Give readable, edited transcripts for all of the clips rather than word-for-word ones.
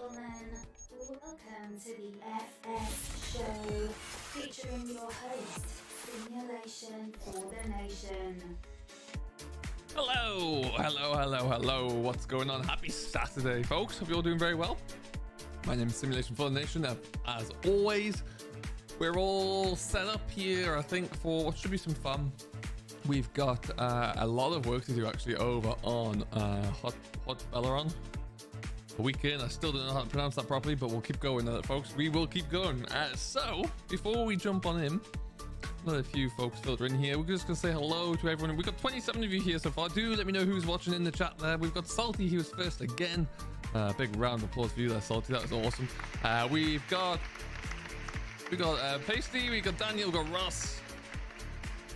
gentlemen, welcome to the FS Show, featuring your host, Simulation for the Nation. Hello. What's going on? Happy Saturday, folks. Hope you're all doing very well. My name is Simulation for the Nation. As always, we're all set up here, I think, for what should be some fun. We've got a lot of work to do, actually, over on Hot Belleron. A weekend. I still don't know how to pronounce that properly, but we'll keep going, folks. We will keep going. So, before we jump on in, another few folks filtering here. We're just going to say hello to everyone. We've got 27 of you here so far. Do let me know who's watching in the chat there. We've got Salty. He was first again. Big round of applause for you there, Salty. That was awesome. We've got Pasty. We got Daniel. We got Ross.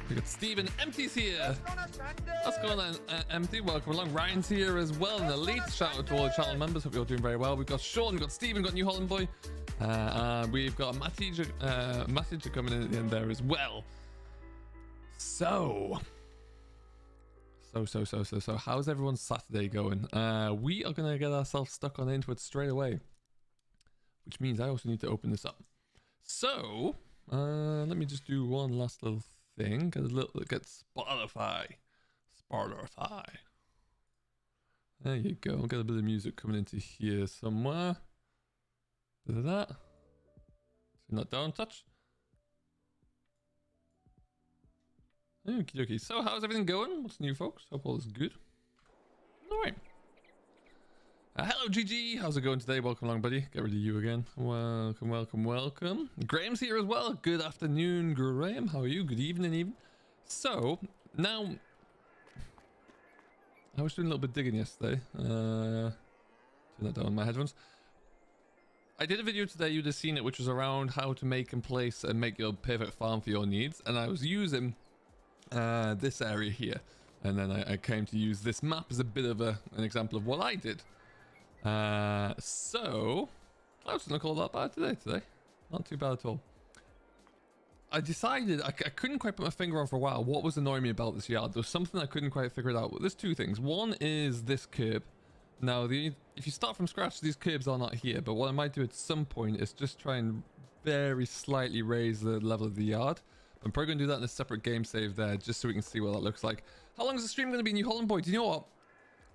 We got Steven. Empty's here. What's going on, Empty? Welcome along. Ryan's here as well. And Elite. Shout out to all the channel members. Hope you're doing very well. We've got Sean. We've got Steven. We've got New Holland Boy. We've got Matija coming in at the end there as well. So how's everyone's Saturday going? We are gonna get ourselves stuck on into it straight away, which means I also need to open this up. So let me just do one last little thing. Get Spotify. There you go. I'll get a bit of music coming into here somewhere. Bit of that. So not down touch. Okie dokie. So how's everything going? What's new, folks? Hope all is good. Alright. Hello GG, how's it going today? Welcome along, buddy. Get rid of you again. Welcome. Graham's here as well. Good afternoon, Graham. How are you? Good evening, even. So now I was doing a little bit of digging yesterday. Turn that down on my headphones. I did a video today, you'd have seen it, which was around how to make and place and make your perfect farm for your needs. And I was using this area here. And then I came to use this map as a bit of an example of what I did. So, I was going to call that bad today. Not too bad at all. I decided, I couldn't quite put my finger on for a while what was annoying me about this yard. There was something I couldn't quite figure it out. There's two things. One is this curb. Now, if you start from scratch, these curbs are not here, but what I might do at some point is just try and very slightly raise the level of the yard. I'm probably going to do that in a separate game save there, just so we can see what that looks like. How long is the stream going to be, New Holland Boy? Do you know what?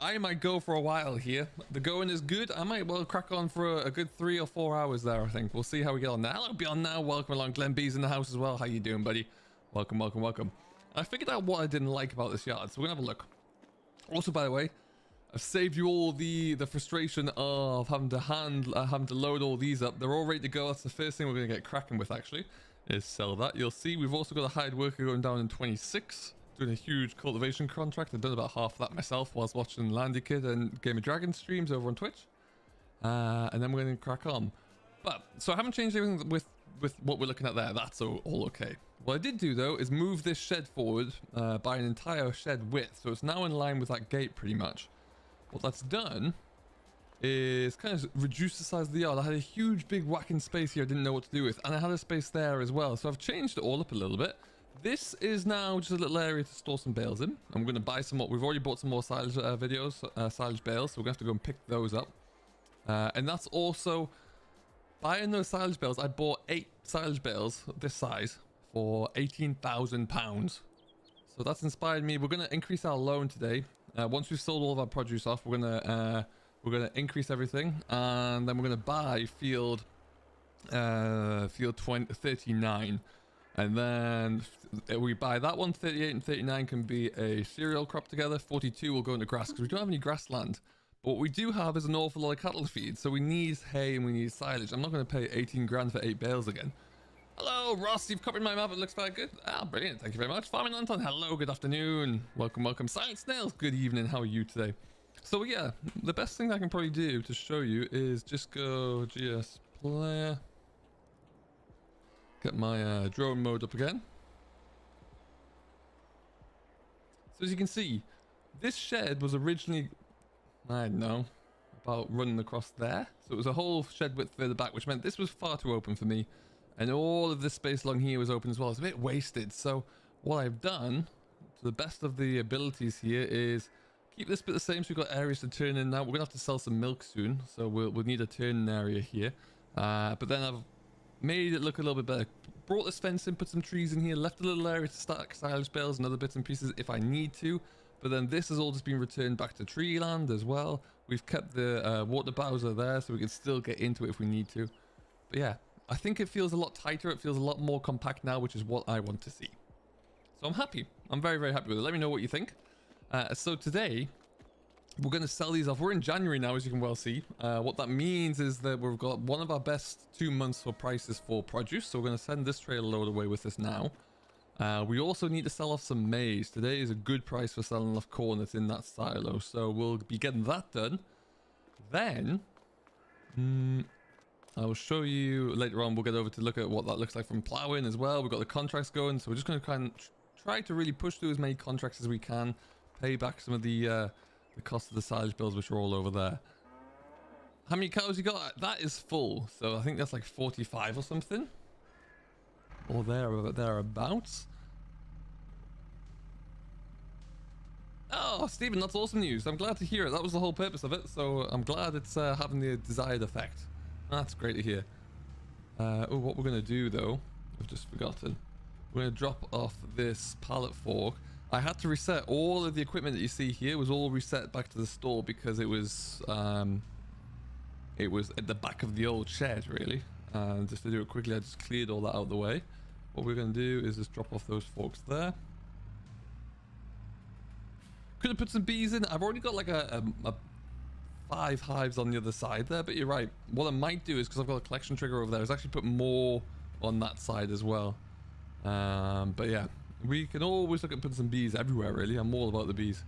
I might go for a while here. The going is good. I might well crack on for a good 3 or 4 hours there, I think. We'll see how we get on there. Hello, Beyond Now. Welcome along. Glenn B's in the house as well. How you doing, buddy? Welcome. I figured out what I didn't like about this yard, so we're going to have a look. Also, by the way, I've saved you all the frustration of having to load all these up. They're all ready to go. That's the first thing we're going to get cracking with, actually, is sell that. You'll see we've also got a hired worker going down in 26, doing a huge cultivation contract. I've done about half of that myself whilst watching Landy Kid and Game of Dragons streams over on Twitch. And then we're going to crack on. But, so I haven't changed anything with what we're looking at there. That's all okay. What I did do, though, is move this shed forward by an entire shed width. So it's now in line with that gate, pretty much. What that's done is kind of reduce the size of the yard. I had a huge big whacking space here I didn't know what to do with, and I had a space there as well, so I've changed it all up a little bit. This is now just a little area to store some bales in. I'm going to buy some more. We've already bought some more silage silage bales, so we're going to have to go and pick those up. And that's also buying those silage bales. I bought 8 silage bales this size for £18,000. So that's inspired me. We're going to increase our loan today. Once we've sold all of our produce off, we're gonna increase everything, and then we're gonna buy field 39, and then we buy that one. 38 and 39 can be a cereal crop together. 42 will go into grass because we don't have any grassland. But what we do have is an awful lot of cattle to feed, so we need hay and we need silage. I'm not going to pay 18 grand for 8 bales again. Hello, Ross. You've copied my map. It looks very good. Brilliant. Thank you very much. Farming Anton. Hello. Good afternoon. Welcome. Silent Snails. Good evening. How are you today? So, yeah, the best thing I can probably do to show you is just go GS player. Get my drone mode up again. So, as you can see, this shed was originally, I don't know, about running across there. So, it was a whole shed width further back, which meant this was far too open for me. And all of this space along here was open as well. It's a bit wasted. So what I've done, to the best of the abilities here, is Keep this bit the same, so we've got areas to turn in now. We're gonna have to sell some milk soon, so we'll need a turning area here. But then I've made it look a little bit better. Brought this fence in, put some trees in here, left a little area to stack silage bales and other bits and pieces if I need to. But then this has all just been returned back to tree land as well. We've kept the water bowser there so we can still get into it if we need to. But yeah, I think it feels a lot tighter. It feels a lot more compact now, which is what I want to see. So I'm happy. I'm very, very happy with it. Let me know what you think. So today, we're going to sell these off. We're in January now, as you can well see. What that means is that we've got one of our best 2 months for prices for produce. So we're going to send this trailer load away with us now. We also need to sell off some maize. Today is a good price for selling off corn that's in that silo. So we'll be getting that done. Then, I will show you later on. We'll get over to look at what that looks like from plowing as well. We've got the contracts going. So we're just going to kind of try to really push through as many contracts as we can. Pay back some of the cost of the silage bills, which are all over there. How many cows you got? That is full. So I think that's like 45 or something. Or thereabouts. Oh, Stephen, that's awesome news. I'm glad to hear it. That was the whole purpose of it. So I'm glad it's having the desired effect. That's great to hear. Oh, what we're going to do, though, I've just forgotten. We're going to drop off this pallet fork. I had to reset all of the equipment that you see here. It was all reset back to the store because it was at the back of the old shed, really. Just to do it quickly, I just cleared all that out of the way. What we're going to do is just drop off those forks there. Could have put some bees in. I've already got like a 5 hives on the other side there, but you're right. What I might do is, because I've got a collection trigger over there, is actually put more on that side as well. But yeah. We can always look at putting some bees everywhere, really. I'm all about the bees.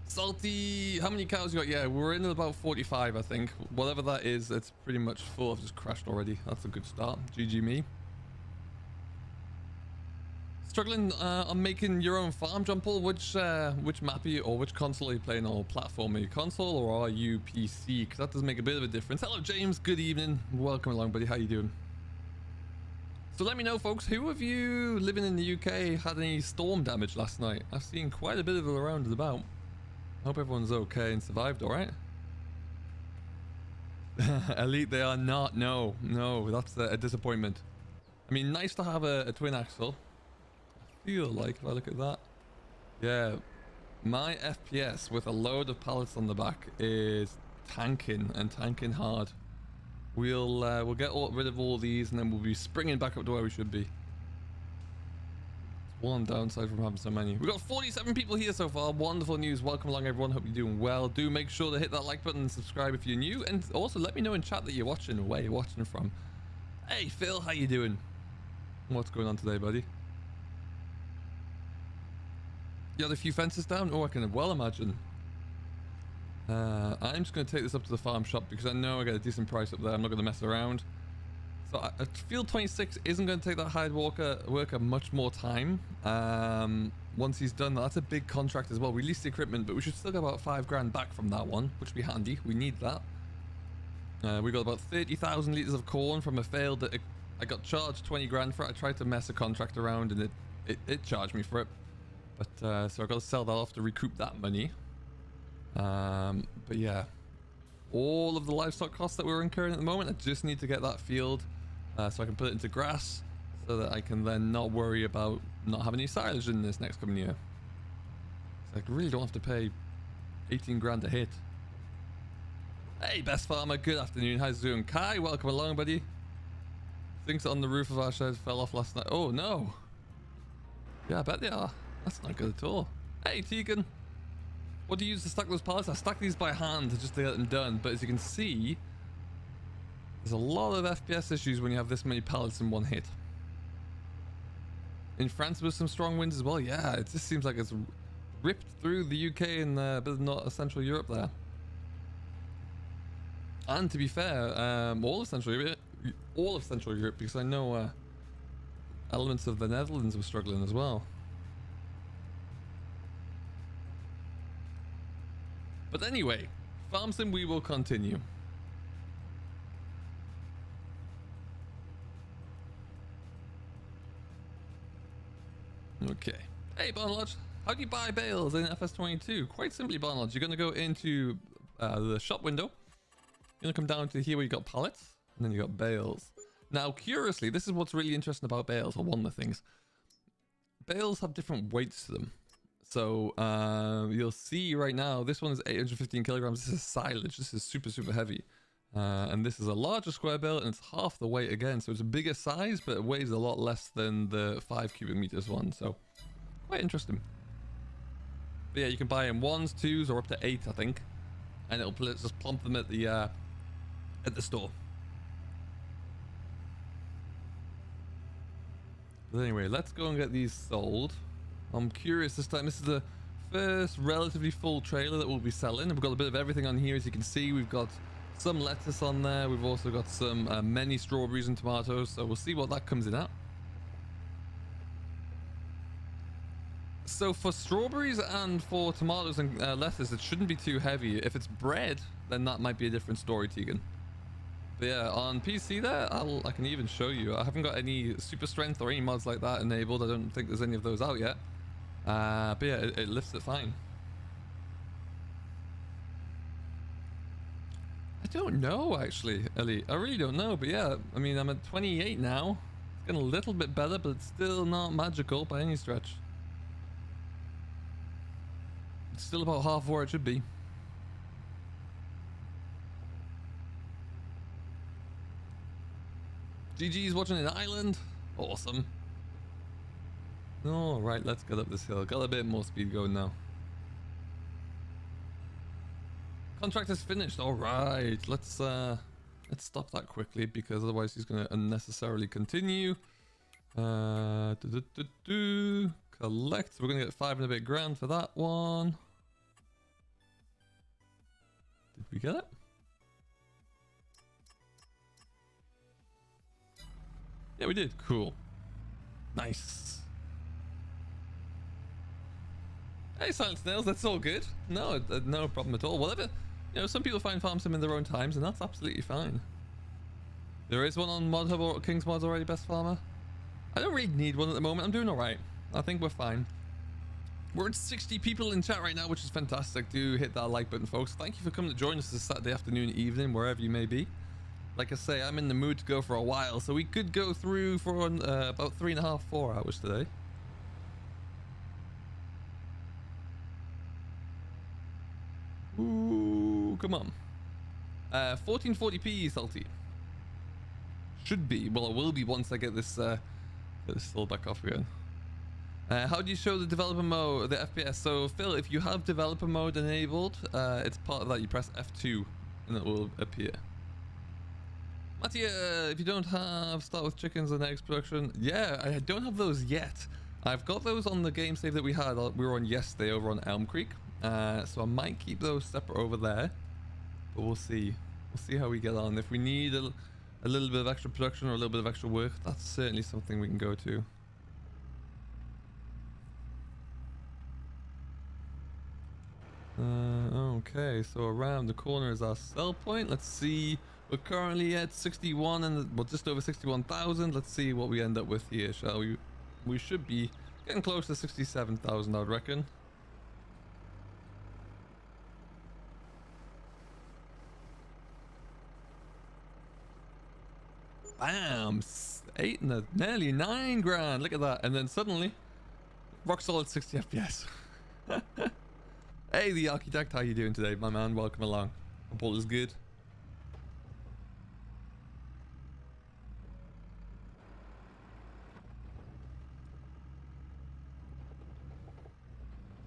Salty, how many cows you got? Yeah, we're in at about 45, I think. Whatever that is, it's pretty much full. I've just crashed already. That's a good start. GG me. Struggling on making your own farm, John Paul? Which map are you, or which console are you playing, or platform? Are you console or are you PC? Because that does make a bit of a difference. Hello, James. Good evening. Welcome along, buddy. How you doing? So let me know, folks, who of you living in the UK had any storm damage last night? I've seen quite a bit of it around and about. I hope everyone's okay and survived all right. Elite, they are not. No, that's a disappointment. I mean, nice to have a twin axle. I feel like, if I look at that, yeah, my FPS with a load of pallets on the back is tanking, and tanking hard. We'll get rid of all these, and then we'll be springing back up to where we should be. It's one downside from having so many. We've got 47 people here so far. Wonderful news. Welcome along, everyone. Hope you're doing well. Do make sure to hit that like button and subscribe if you're new, and also let me know in chat that you're watching, where you're watching from. Hey Phil, how you doing? What's going on today, buddy? You had a few fences down? Oh, I can well imagine. I'm just going to take this up to the farm shop because I know I get a decent price up there. I'm not going to mess around. So field 26 isn't going to take that hide worker much more time. Once he's done that, that's a big contract as well. We leased the equipment, but we should still get about 5 grand back from that one, which would be handy. We need that. We got about 30,000 litres of corn from a failed... I got charged 20 grand for it. I tried to mess a contract around and it charged me for it. But so I've got to sell that off to recoup that money. But yeah, all of the livestock costs that we're incurring at the moment, I just need to get that field so I can put it into grass so that I can then not worry about not having any silage in this next coming year. So I really don't have to pay 18 grand a hit. Hey, Best Farmer, good afternoon. How's it doing? Kai, welcome along, buddy. Things on the roof of our shed fell off last night. Oh, no. Yeah, I bet they are. That's not good at all. Hey, Tegan. What do you use to stack those pallets? I stack these by hand just to get them done. But as you can see, there's a lot of FPS issues when you have this many pallets in one hit. In France, with some strong winds as well. Yeah, it just seems like it's ripped through the UK and a bit of not Central Europe there. And to be fair, all of Central Europe, because I know elements of the Netherlands were struggling as well. But anyway, farm sim we will continue. Okay. Hey Barnlodge, How do you buy bales in FS22? Quite simply, Barnard. You're going to go into the shop window. You're going to come down to here where you got pallets, and then you got bales. Now, curiously, this is what's really interesting about bales, or one of the things. Bales have different weights to them. So you'll see right now, this one is 815 kilograms. This is silage. This is super, super heavy. And this is a larger square bale, and it's half the weight again. So it's a bigger size, but it weighs a lot less than the 5 cubic meters one. So quite interesting. But yeah, you can buy in 1s, 2s, or up to 8, I think. And it'll just plump them at the store. But anyway, let's go and get these sold. I'm curious this time. This is the first relatively full trailer that we'll be selling. We've got a bit of everything on here, as you can see. We've got some lettuce on there. We've also got some many strawberries and tomatoes. So we'll see what that comes in at. So for strawberries and for tomatoes and lettuce, it shouldn't be too heavy. If it's bread, then that might be a different story, Tegan. But yeah, on PC there, I can even show you. I haven't got any super strength or any mods like that enabled. I don't think there's any of those out yet. But yeah, it lifts it fine. I don't know, actually, Ellie. I really don't know. But yeah, I mean, I'm at 28 now. It's getting a little bit better, but it's still not magical by any stretch. It's still about half where it should be. GG's watching in Ireland. Awesome. All right, let's get up this hill. Got a bit more speed going now. Contract is finished. All right, let's stop that quickly, because otherwise he's going to unnecessarily continue. Collect. So we're going to get 5 and a bit grand for that one. Did we get it? Yeah, we did. Cool. Nice. Hey, Silent Snails, that's all good. No, no problem at all. Whatever. You know, some people find farm sim in their own times, and that's absolutely fine. There is one on Mod Hub or King's Mods already, Best Farmer. I don't really need one at the moment. I'm doing alright. I think we're fine. We're at 60 people in chat right now, which is fantastic. Do hit that like button, folks. Thank you for coming to join us this Saturday afternoon, evening, wherever you may be. Like I say, I'm in the mood to go for a while, so we could go through for about 3.5, 4 hours today. Ooh, come on. 1440p, Salty. Should be. Well, it will be once I get this still back off again. How do you show the developer mode, the FPS? So, Phil, if you have developer mode enabled, it's part of that. You press F2 and it will appear. Mattia, if you don't have start with chickens and eggs production, yeah, I don't have those yet. I've got those on the game save that we were on yesterday over on Elm Creek. So I might keep those separate over there, but we'll see. We'll see how we get on. If we need a little bit of extra production or a little bit of extra work, that's certainly something we can go to. Okay, so around the corner is our sell point. Let's see. We're currently at 61 and well, just over 61,000. Let's see what we end up with here, shall we? We should be getting close to 67,000, I'd reckon. Bam! Nearly 9 grand. Look at that. And then suddenly, rock solid 60 FPS. Hey, the architect, how you doing today, my man? Welcome along. Hope all is good.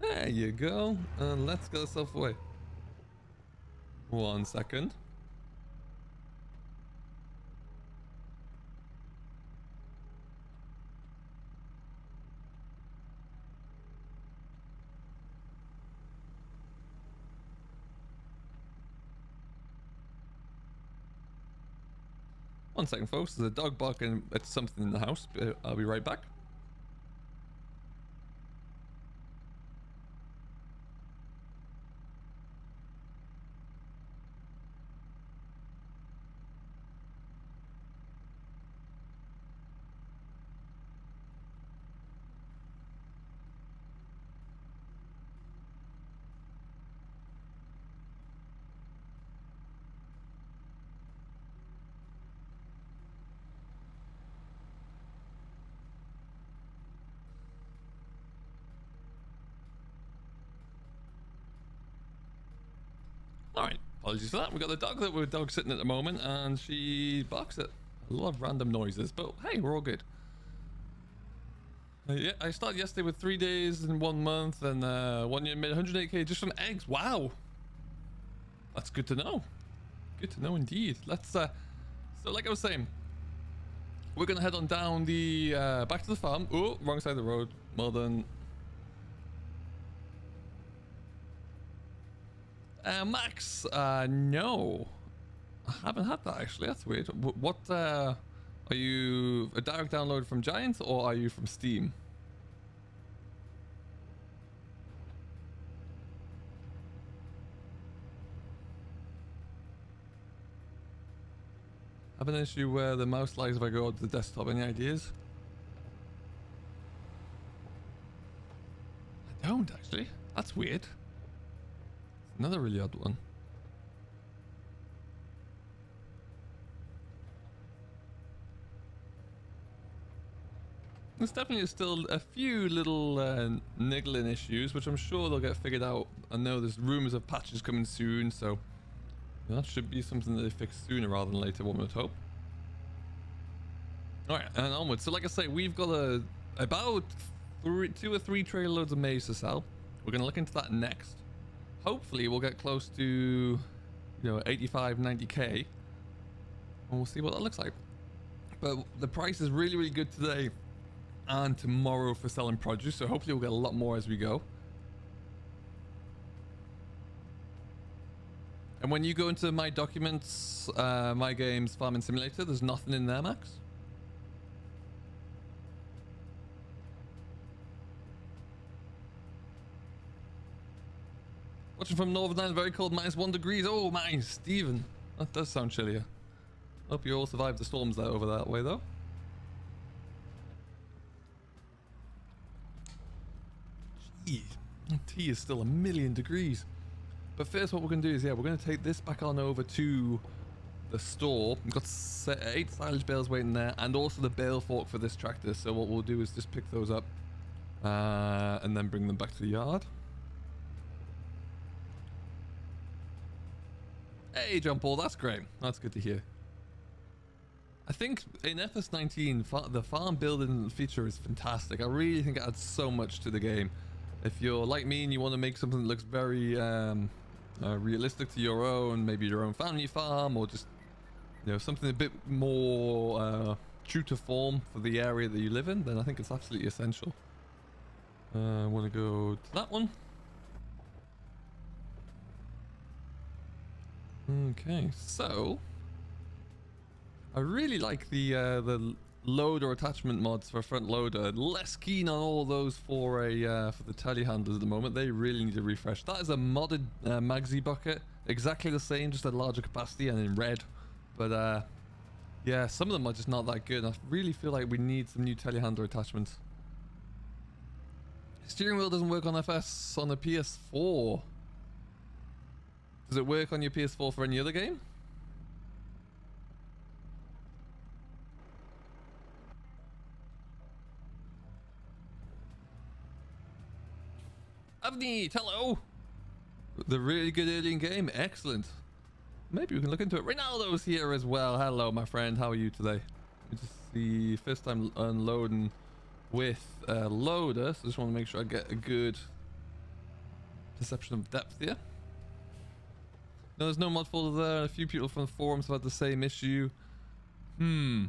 There you go. And let's get ourselves away. 1 second. One second, folks. There's a dog barking at something in the house. I'll be right back. All right, apologies for that. We got the dog that we're dog sitting at the moment, and she barks at a lot of random noises. But hey, we're all good. Yeah, I started yesterday with 3 days in 1 month, and 1 year made 108k just from eggs. Wow, that's good to know. Good to know indeed. Let's so like I was saying, we're gonna head on down the back to the farm. Oh, wrong side of the road. Well done. Max, no, I haven't had that actually. That's weird. What are you, a direct download from Giant, or are you from Steam? Have an issue where the mouse lags if I go to the desktop. Any ideas? I don't actually. That's weird. Another really odd one. There's definitely still a few little niggling issues, which I'm sure they'll get figured out. I know there's rumors of patches coming soon, so that should be something that they fix sooner rather than later, one would hope. Alright, and onwards. So like I say, we've got about 2 or 3 trailer loads of maize to sell. We're going to look into that next. Hopefully we'll get close to, you know, 85, 90k. And we'll see what that looks like. But the price is really, really good today and tomorrow for selling produce. So hopefully we'll get a lot more as we go. And when you go into my documents, my games, farming simulator, there's nothing in there, Max? Watching from Northern Ireland, very cold, -1 degrees. Oh my, Stephen, that does sound chillier. Hope you all survived the storms there over that way though. Gee, tea is still 1,000,000 degrees. But first what we're going to do is, yeah, we're going to take this back on over to the store. We've got 8 silage bales waiting there, and also the bale fork for this tractor. So what we'll do is just pick those up and then bring them back to the yard. Hey, John Paul, that's great. That's good to hear. I think in FS19, the farm building feature is fantastic. I really think it adds so much to the game. If you're like me and you want to make something that looks very realistic to your own, maybe your own family farm, or just, you know, something a bit more true to form for the area that you live in, then I think it's absolutely essential. I want to go to that one. Okay, so I really like the loader attachment mods for front loader. Less keen on all those for the telehandlers at the moment. They really need to refresh. That is a modded Magsy bucket, exactly the same, just a larger capacity and in red. But yeah, some of them are just not that good. I really feel like we need some new telehandler attachments. Steering wheel doesn't work on FS on the PS4. Does it work on your PS4 for any other game? Avneet, hello! The really good alien game, excellent. Maybe we can look into it. Ronaldo's here as well. Hello, my friend. How are you today? It's the first time unloading with a loader, so just want to make sure I get a good perception of depth here. No, there's no mod folder there. A few people from the forums have had the same issue. That's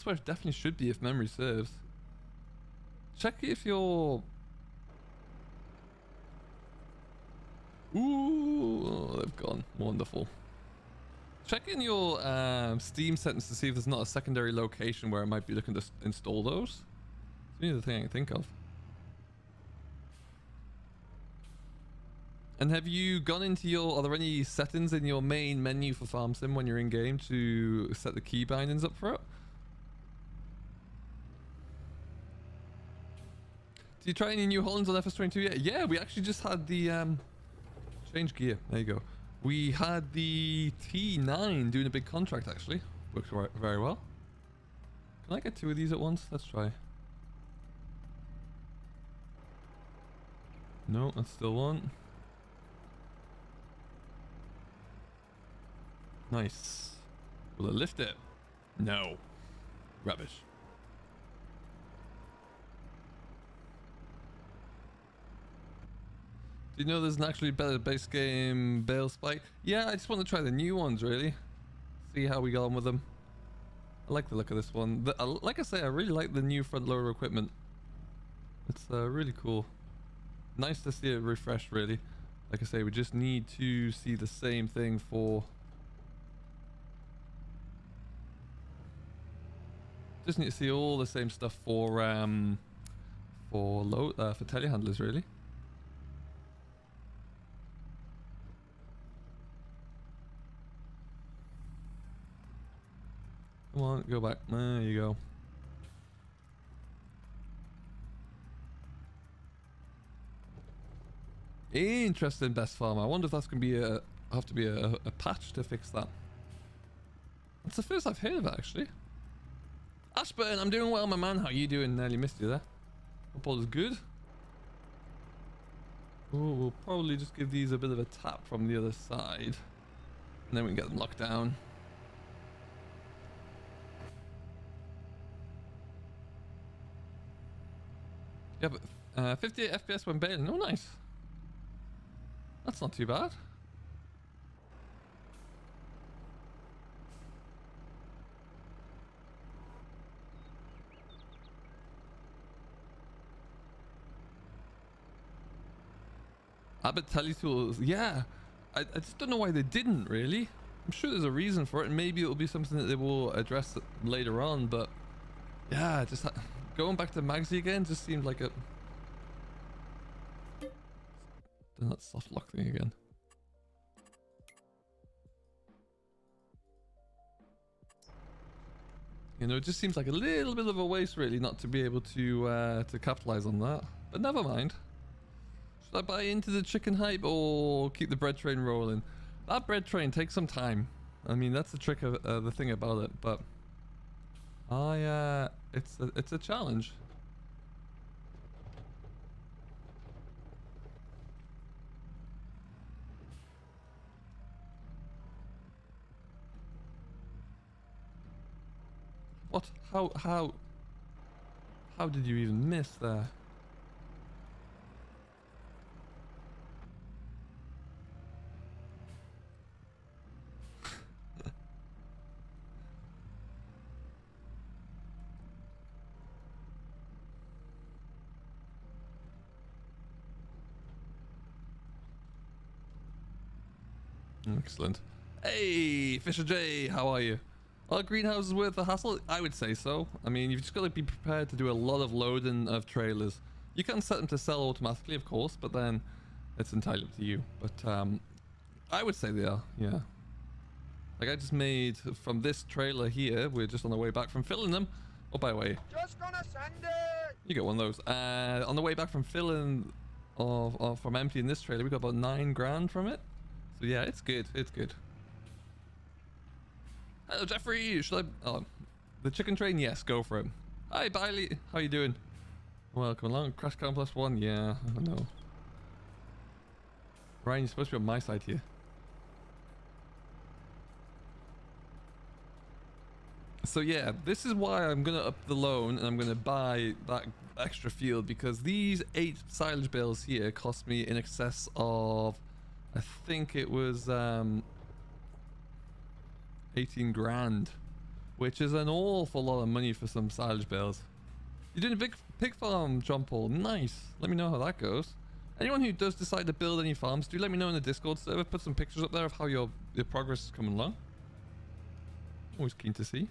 where it definitely should be if memory serves. Check if you're... Ooh, they've gone. Wonderful. Check in your Steam settings to see if there's not a secondary location where I might be looking to install those. It's the only other thing I can think of. And have you gone into your... Are there any settings in your main menu for Farm Sim when you're in game to set the key bindings up for it? Did you try any New Hollands on FS22 yet? Yeah, we actually just had the... change gear. There you go. We had the T9 doing a big contract actually. Works very well. Can I get 2 of these at once? Let's try. No, that's still one. Nice. Will it lift it? No. Rubbish. Do you know there's an actually better base game bale spike? Yeah, I just want to try the new ones really. See how we go on with them. I like the look of this one. Like I say, I really like the new front loader equipment. It's really cool. Nice to see it refreshed really. Like I say, we just need to see the same thing for... Just need to see all the same stuff for telehandlers really. Come on, go back. There you go. Interesting, best farmer. I wonder if that's gonna be have to be a patch to fix that. That's the first I've heard of it actually. Ashburn, I'm doing well, my man. How you doing? Nearly missed you there. Hope all is good. Oh, we'll probably just give these a bit of a tap from the other side, and then we can get them locked down. Yeah, but 58 FPS when baling. Oh, nice. That's not too bad. Abbott Teletools, yeah. I just don't know why they didn't really. I'm sure there's a reason for it, and maybe it'll be something that they will address later on, but yeah, just going back to Magsy again just seemed like a... Done that soft lock thing again. You know, it just seems like a little bit of a waste really not to be able to capitalize on that, but never mind. Should I buy into the chicken hype or keep the bread train rolling? That bread train takes some time. I mean, that's the trick of the thing about it, but it's a challenge. What? How did you even miss there? Excellent. Hey, Fisher J, how are you? Are greenhouses worth the hassle? I would say so. I mean, you've just got to be prepared to do a lot of loading of trailers. You can set them to sell automatically, of course, but then it's entirely up to you. But I would say they are, yeah. Like I just made from this trailer here, we're just on the way back from filling them. Oh, by the way, just gonna send it. You get one of those. On the way back from filling from emptying this trailer, we got about 9 grand from it. So yeah, it's good. It's good. Hello, Jeffrey. Should I? Oh, the chicken train. Yes, go for it. Hi, Bailey. How you doing? Welcome along. Crash Cam +1. Yeah, I know. Ryan, you're supposed to be on my side here. So yeah, this is why I'm gonna up the loan and I'm gonna buy that extra field, because these 8 silage bales here cost me in excess of, I think it was 18 grand, which is an awful lot of money for some silage bales. You're doing a big pig farm, John Paul. Nice. Let me know how that goes. Anyone who does decide to build any farms, do let me know in the Discord server. Put some pictures up there of how your progress is coming along. Always keen to see.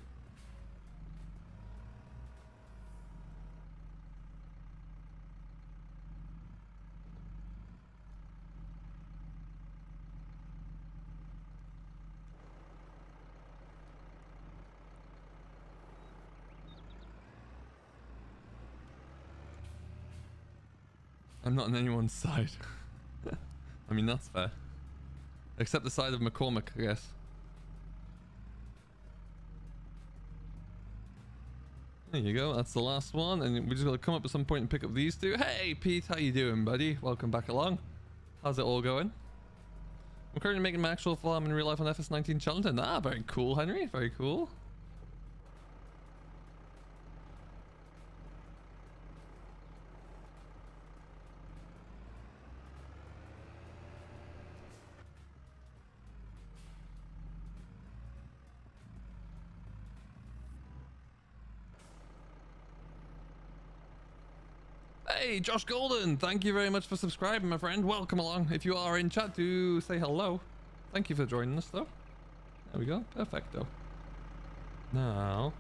I'm not on anyone's side. I mean, that's fair. Except the side of McCormick, I guess. There you go. That's the last one. And we just got to come up at some point and pick up these 2. Hey, Pete. How you doing, buddy? Welcome back along. How's it all going? I'm currently making my actual farm in real life on FS19 Challenger. Ah, very cool, Henry. Very cool. Hey, Josh Golden, thank you very much for subscribing, my friend. Welcome along. If you are in chat, do say hello. Thank you for joining us, though. There we go. Perfecto. Now,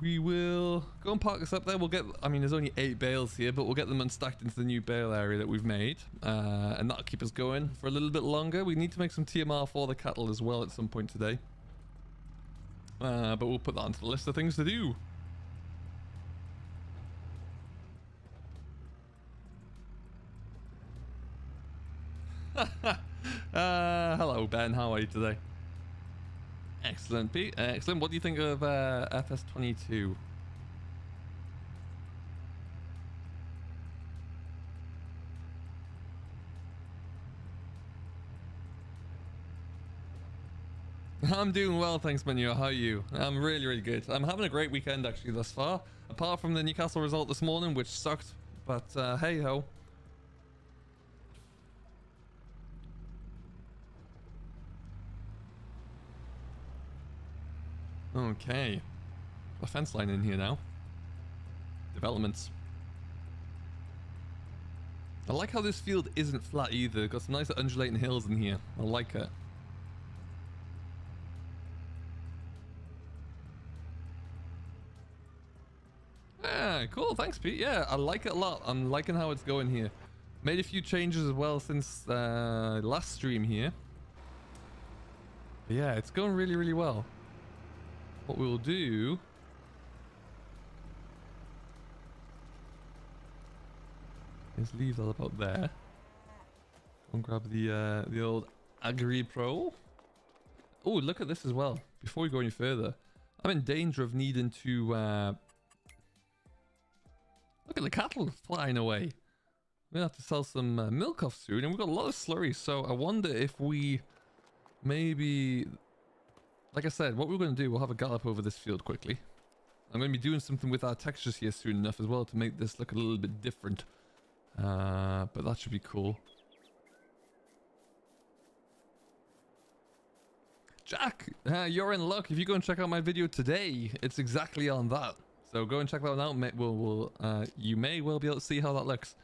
we will go and park this up there. We'll get, I mean, there's only 8 bales here, but we'll get them unstacked into the new bale area that we've made. And that'll keep us going for a little bit longer. We need to make some TMR for the cattle as well at some point today. But we'll put that onto the list of things to do. Hello Ben, how are you today? Excellent, Pete. Excellent. What do you think of FS22? I'm doing well, thanks, Manu. How are you? I'm really, really good. I'm having a great weekend actually thus far. Apart from the Newcastle result this morning, which sucked, but hey ho. Okay, a fence line in here now. Developments. I like how this field isn't flat either. Got some nice undulating hills in here. I like it. Ah, cool. Thanks, Pete. Yeah, I like it a lot. I'm liking how it's going here. Made a few changes as well since last stream here. But yeah, it's going really, really well. What we'll do is leave that about there. Go and grab the old Agri Pro. Oh, look at this as well. Before we go any further, I'm in danger of needing to look at the cattle flying away. We're gonna have to sell some milk off soon, and we've got a lot of slurries. So I wonder if we maybe. Like I said, what we're going to do, we'll have a gallop over this field quickly. I'm going to be doing something with our textures here soon enough as well to make this look a little bit different. But that should be cool. Jack, you're in luck. If you go and check out my video today, it's exactly on that. So go and check that one out. You may well be able to see how that looks.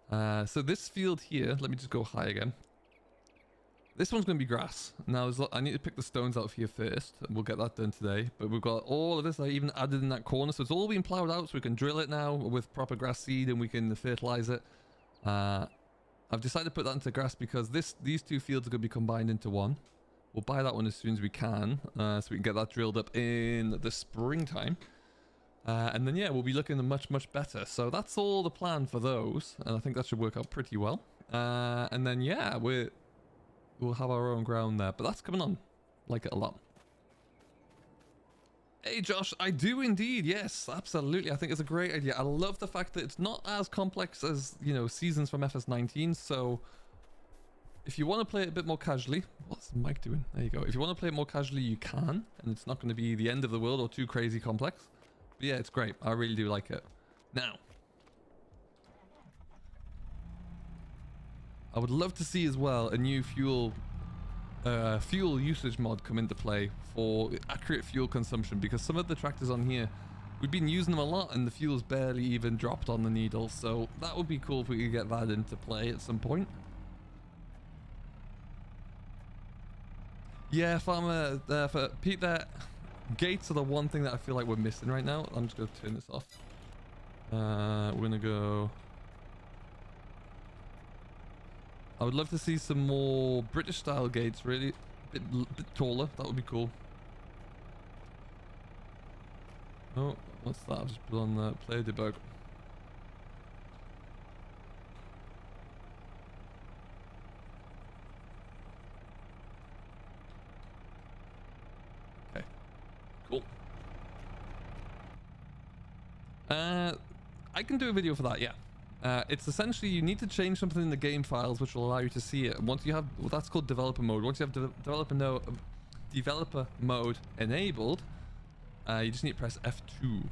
So this field here, let me just go high again. This one's going to be grass. Now, I need to pick the stones out of here first. And we'll get that done today. But we've got all of this I even added in that corner. So it's all been plowed out so we can drill it now with proper grass seed and we can fertilize it. I've decided to put that into grass because these two fields are going to be combined into one. We'll buy that one as soon as we can. So we can get that drilled up in the springtime. And then, yeah, we'll be looking much, much better. So that's all the plan for those. And I think that should work out pretty well. And then, yeah, we'll have our own ground there, but that's coming on. Like it a lot. Hey Josh, I do indeed. Yes, absolutely. I think it's a great idea. I love the fact that it's not as complex as, you know, seasons from FS19. So if you want to play it a bit more casually, what's the mic doing? There you go. If you want to play it more casually, you can, and it's not going to be the end of the world or too crazy complex. But yeah, it's great. I really do like it. Now, I would love to see as well a new fuel usage mod come into play for accurate fuel consumption, because some of the tractors on here, we've been using them a lot and the fuel's barely even dropped on the needle. So that would be cool if we could get that into play at some point. Yeah, Farmer, for Pete, that gates are the one thing that I feel like we're missing right now. I'm just going to turn this off. We're going to go... I would love to see some more British style gates, really. A bit taller, that would be cool. Oh, what's that? I've just put on the player debug. Okay, cool. I can do a video for that, yeah. It's essentially you need to change something in the game files which will allow you to see it. Once you have, well, that's called developer mode. Once you have developer mode enabled, you just need to press F2.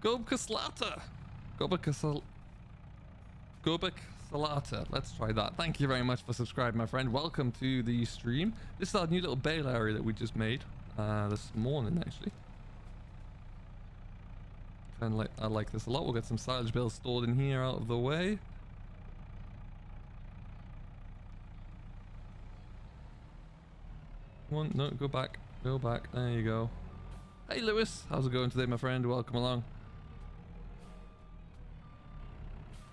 Gobkaslata. Salata. Let's try that. Thank you very much for subscribing, my friend. Welcome to the stream. This is our new little bale area that we just made this morning, actually. I like this a lot. We'll get some silage bales stored in here out of the way. One, no, go back. Go back. There you go. Hey, Lewis. How's it going today, my friend? Welcome along.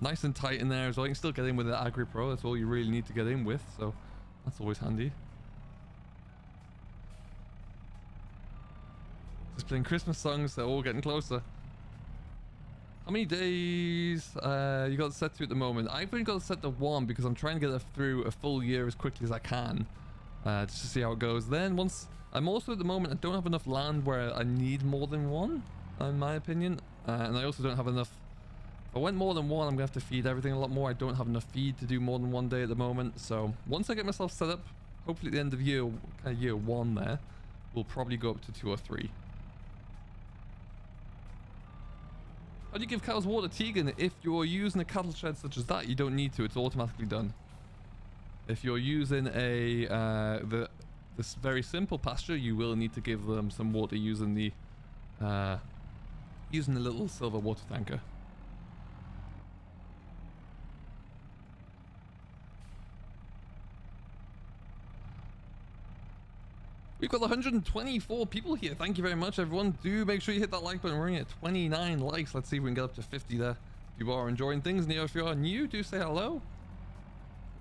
Nice and tight in there as well. You can still get in with the Agri Pro. That's all you really need to get in with, so that's always handy. Just playing Christmas songs. They're all getting closer. How many days you got set to at the moment? I've only got set to 1 because I'm trying to get through a full year as quickly as I can, just to see how it goes. Then once I'm also at the moment, I don't have enough land where I need more than 1, in my opinion, and I also don't have enough. If I went more than 1, I'm gonna have to feed everything a lot more. I don't have enough feed to do more than 1 day at the moment. So once I get myself set up, hopefully at the end of year 1 there, we'll probably go up to 2 or 3. How do you give cows water, Tegan? If you're using a cattle shed such as that, you don't need to. It's automatically done. If you're using this very simple pasture, you will need to give them some water using the little silver water tanker. We've got 124 people here. Thank you very much, everyone. Do make sure you hit that like button. We're only at 29 likes. Let's see if we can get up to 50 there. If you are enjoying things, and if you are new, do say hello.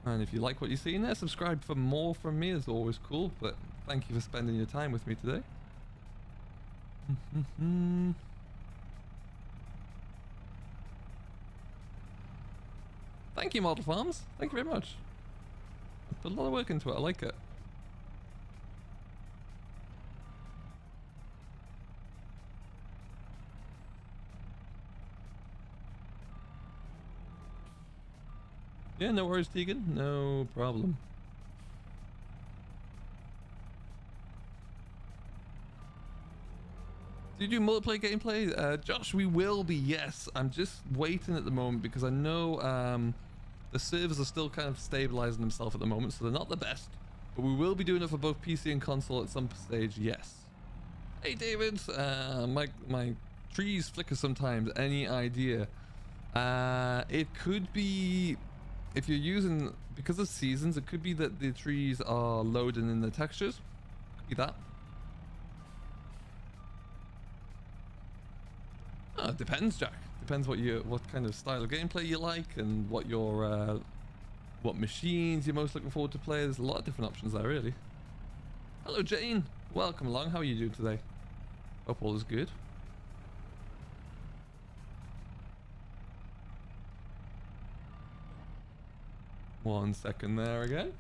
And if you like what you see in there, subscribe for more from me. It's always cool. But thank you for spending your time with me today. Thank you, Model Farms. Thank you very much. I put a lot of work into it. I like it. Yeah, no worries, Tegan. No problem. Do you do multiplayer gameplay? Josh, we will be, yes. I'm just waiting at the moment because I know the servers are still kind of stabilizing themselves at the moment, so they're not the best. But we will be doing it for both PC and console at some stage, yes. Hey, David. My trees flicker sometimes. Any idea? It could be... If you're using, because of seasons, it could be that the trees are loading in the textures. Could be that. Oh, it depends, Jack. Depends what kind of style of gameplay you like and what your what machines you're most looking forward to play. There's a lot of different options there, really. Hello, Jane. Welcome along. How are you doing today? Hope all is good. One second there again.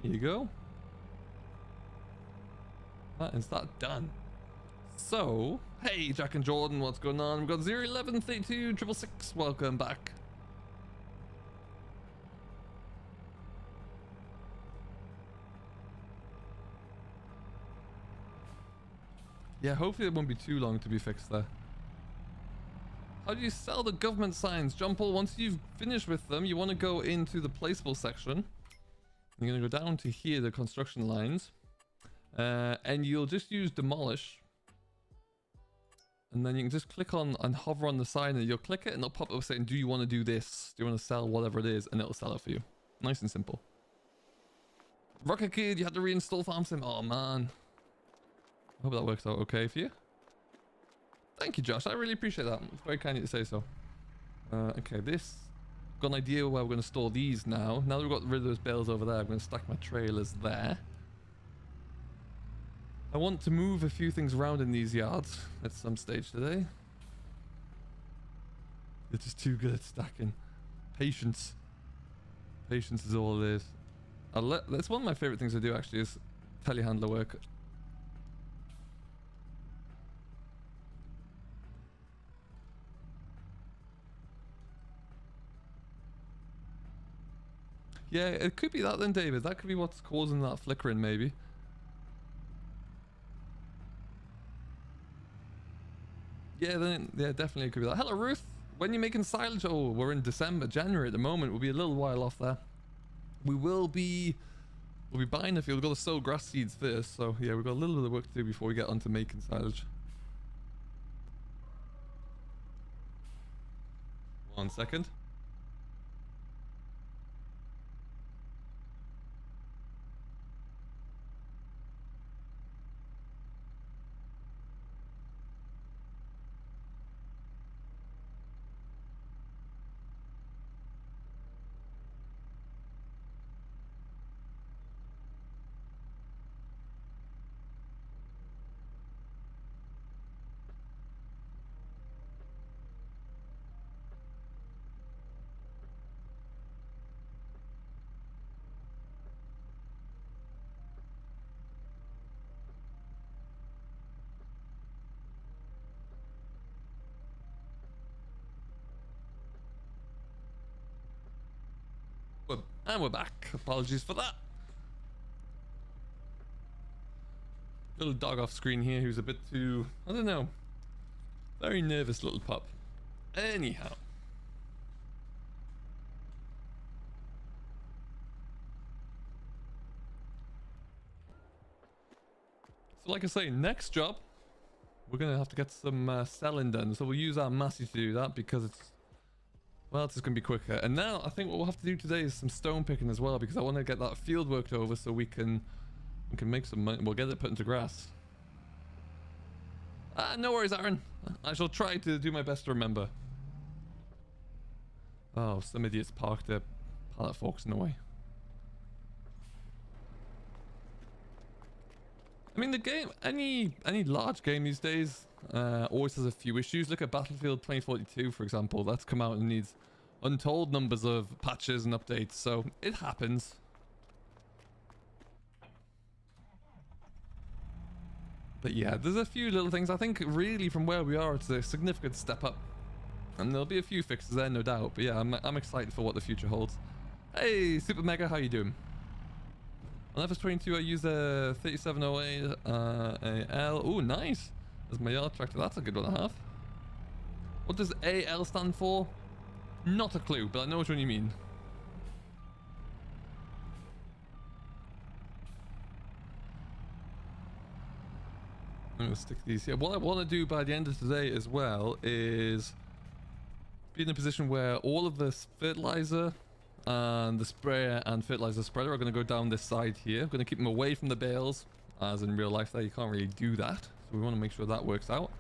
There you go. That is that done. So, hey, Jack and Jordan, what's going on? We've got 011 32 666. Welcome back. Yeah, hopefully it won't be too long to be fixed there. How do you sell the government signs? John Paul, once you've finished with them, you want to go into the placeable section. You're going to go down to here, the construction lines. And you'll just use demolish. And then you can just click on and hover on the sign and you'll click it and it'll pop up saying, do you want to do this? Do you want to sell whatever it is? And it'll sell it for you. Nice and simple. Rocket Kid, you had to reinstall Farm Sim. Oh, man. I hope that works out okay for you. Thank you, Josh. I really appreciate that. It's very kind of you to say so. Okay, this Got an idea where we're going to store these now. Now that we've got rid of those bales over there, I'm going to stack my trailers there. I want to move a few things around in these yards at some stage today. It's just too good at stacking. Patience. Patience is all it is. That's one of my favorite things to do actually, is telehandler work. Yeah, it could be that then, David. That could be what's causing that flickering, maybe. Yeah, then yeah, definitely it could be that. Hello, Ruth. When you're making silage? Oh, we're in January at the moment. We'll be a little while off there. We'll be buying a field. We've got to sow grass seeds first. So yeah, we've got a little bit of work to do before we get onto making silage. 1 second. And we're back. Apologies for that. Little dog off screen here who's a bit too, I don't know, very nervous little pup. Anyhow. So like I say, next job, we're going to have to get some selling done. So we'll use our Massey to do that because it's, well, it's just going to be quicker. And now I think what we'll have to do today is some stone picking as well, because I want to get that field worked over so we can make some money. We'll get it put into grass. No worries, Aaron. I shall try to do my best to remember. Oh, some idiots parked their pallet forks in the way. I mean, the game, any large game these days always has a few issues. Look at Battlefield 2042, for example. That's come out and needs untold numbers of patches and updates, so it happens. But yeah, there's a few little things. I think really from where we are, it's a significant step up. And there'll be a few fixes there, no doubt. But yeah, I'm excited for what the future holds. Hey, Super Mega, how you doing? On FS22, I use a 3708 AL. Oh, nice. There's my yard tractor. That's a good one to have. What does AL stand for? Not a clue, but I know which one you mean. I'm going to stick these here. What I want to do by the end of today as well is be in a position where all of this fertilizer and the sprayer and fertilizer spreader are going to go down this side here. I'm going to keep them away from the bales, as in real life there you can't really do that. So we want to make sure that works out.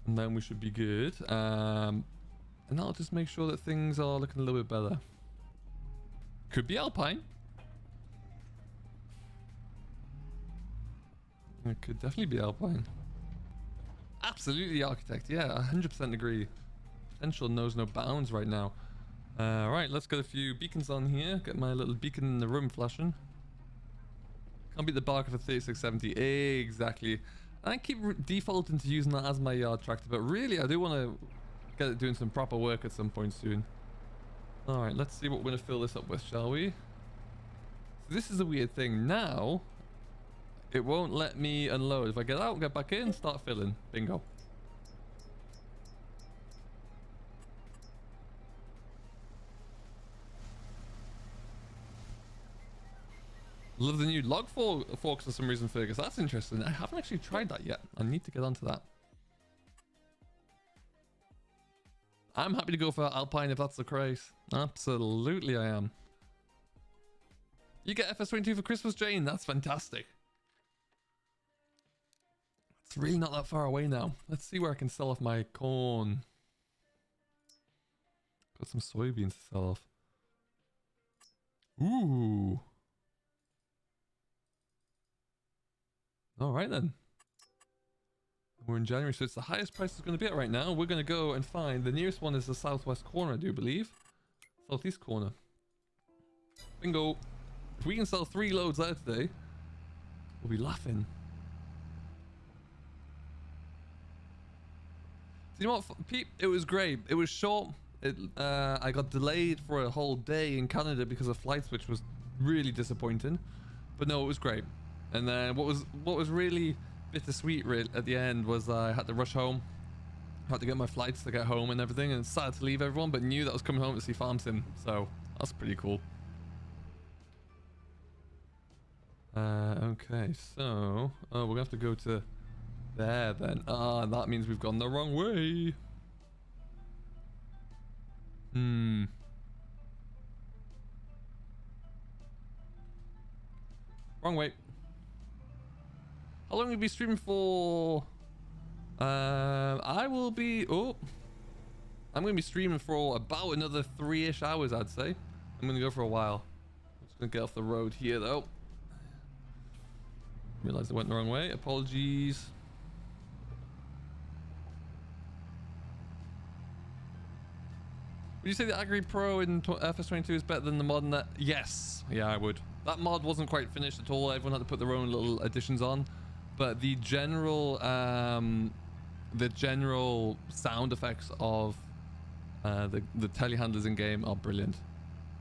And then we should be good. And I'll just make sure that things are looking a little bit better. Could be Alpine. It could definitely be Alpine. Absolutely Architect. Yeah, 100% agree. Potential knows no bounds right now. Right, let's get a few beacons on here. Get my little beacon in the room flashing. Can't beat the bark of a 3670. Exactly. I keep defaulting to using that as my yard tractor, but really I do want to get it doing some proper work at some point soon. Alright, let's see what we're going to fill this up with, shall we? So this is a weird thing. Now, it won't let me unload. If I get out, get back in, start filling. Bingo. Love the new log forks for some reason, Fergus. That's interesting. I haven't actually tried that yet. I need to get onto that. I'm happy to go for Alpine if that's the case. Absolutely I am. You get FS22 for Christmas, Jane. That's fantastic. It's really not that far away now. Let's see where I can sell off my corn. Got some soybeans to sell off. Ooh. All right then. We're in January, so it's the highest price it's going to be at right now. We're going to go and find the nearest one is the southwest corner, I do believe. Southeast corner. Bingo. If we can sell 3 loads there today, we'll be laughing. You know what, Pete? It was great. It was short. I got delayed for a whole day in Canada because of flights, which was really disappointing. But no, it was great. And then what was really bittersweet at the end was I had to rush home. I had to get my flights to get home and everything, and sad to leave everyone, but knew that I was coming home to see Farm Sim, so that's pretty cool. Okay, so we're gonna have to go to there then. That means we've gone the wrong way. Wrong way. How long will you be streaming for? I will be... Oh. I'm going to be streaming for about another 3-ish hours, I'd say. I'm going to go for a while. I'm just going to get off the road here, though. Realized I went the wrong way. Apologies. Would you say the Agri Pro in FS22 is better than the mod? Yes. Yeah, I would. That mod wasn't quite finished at all. Everyone had to put their own little additions on. But the general sound effects of the telehandlers in game are brilliant.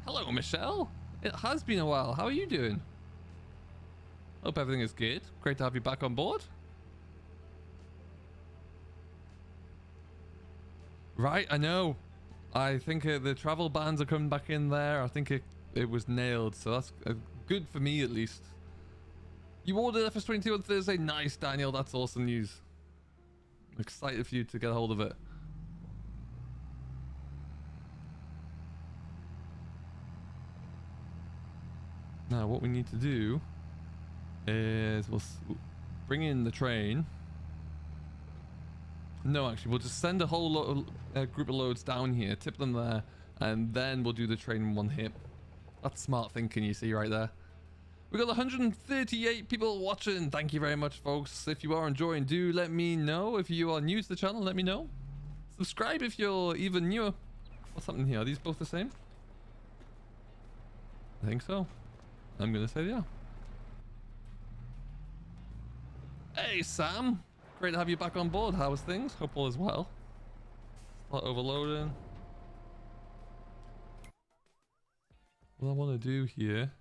Hello, Michelle. It has been a while. How are you doing? Hope everything is good. Great to have you back on board. Right, I know. I think the travel bans are coming back in there. I think it was nailed, so that's good for me at least. You ordered FS22 on Thursday? Nice, Daniel. That's awesome news. I'm excited for you to get a hold of it. Now, what we need to do is we'll bring in the train. No, actually, we'll just send a whole group of loads down here, tip them there, and then we'll do the train in one hit. That's smart thinking, you see right there. We've got 138 people watching. Thank you very much, folks. If you are enjoying, do let me know. If you are new to the channel, let me know. Subscribe if you're even newer. What's happening here? Are these both the same? I think so. I'm going to say yeah. Hey, Sam. Great to have you back on board. How was things? Hope all is well. Start overloading. What I want to do here...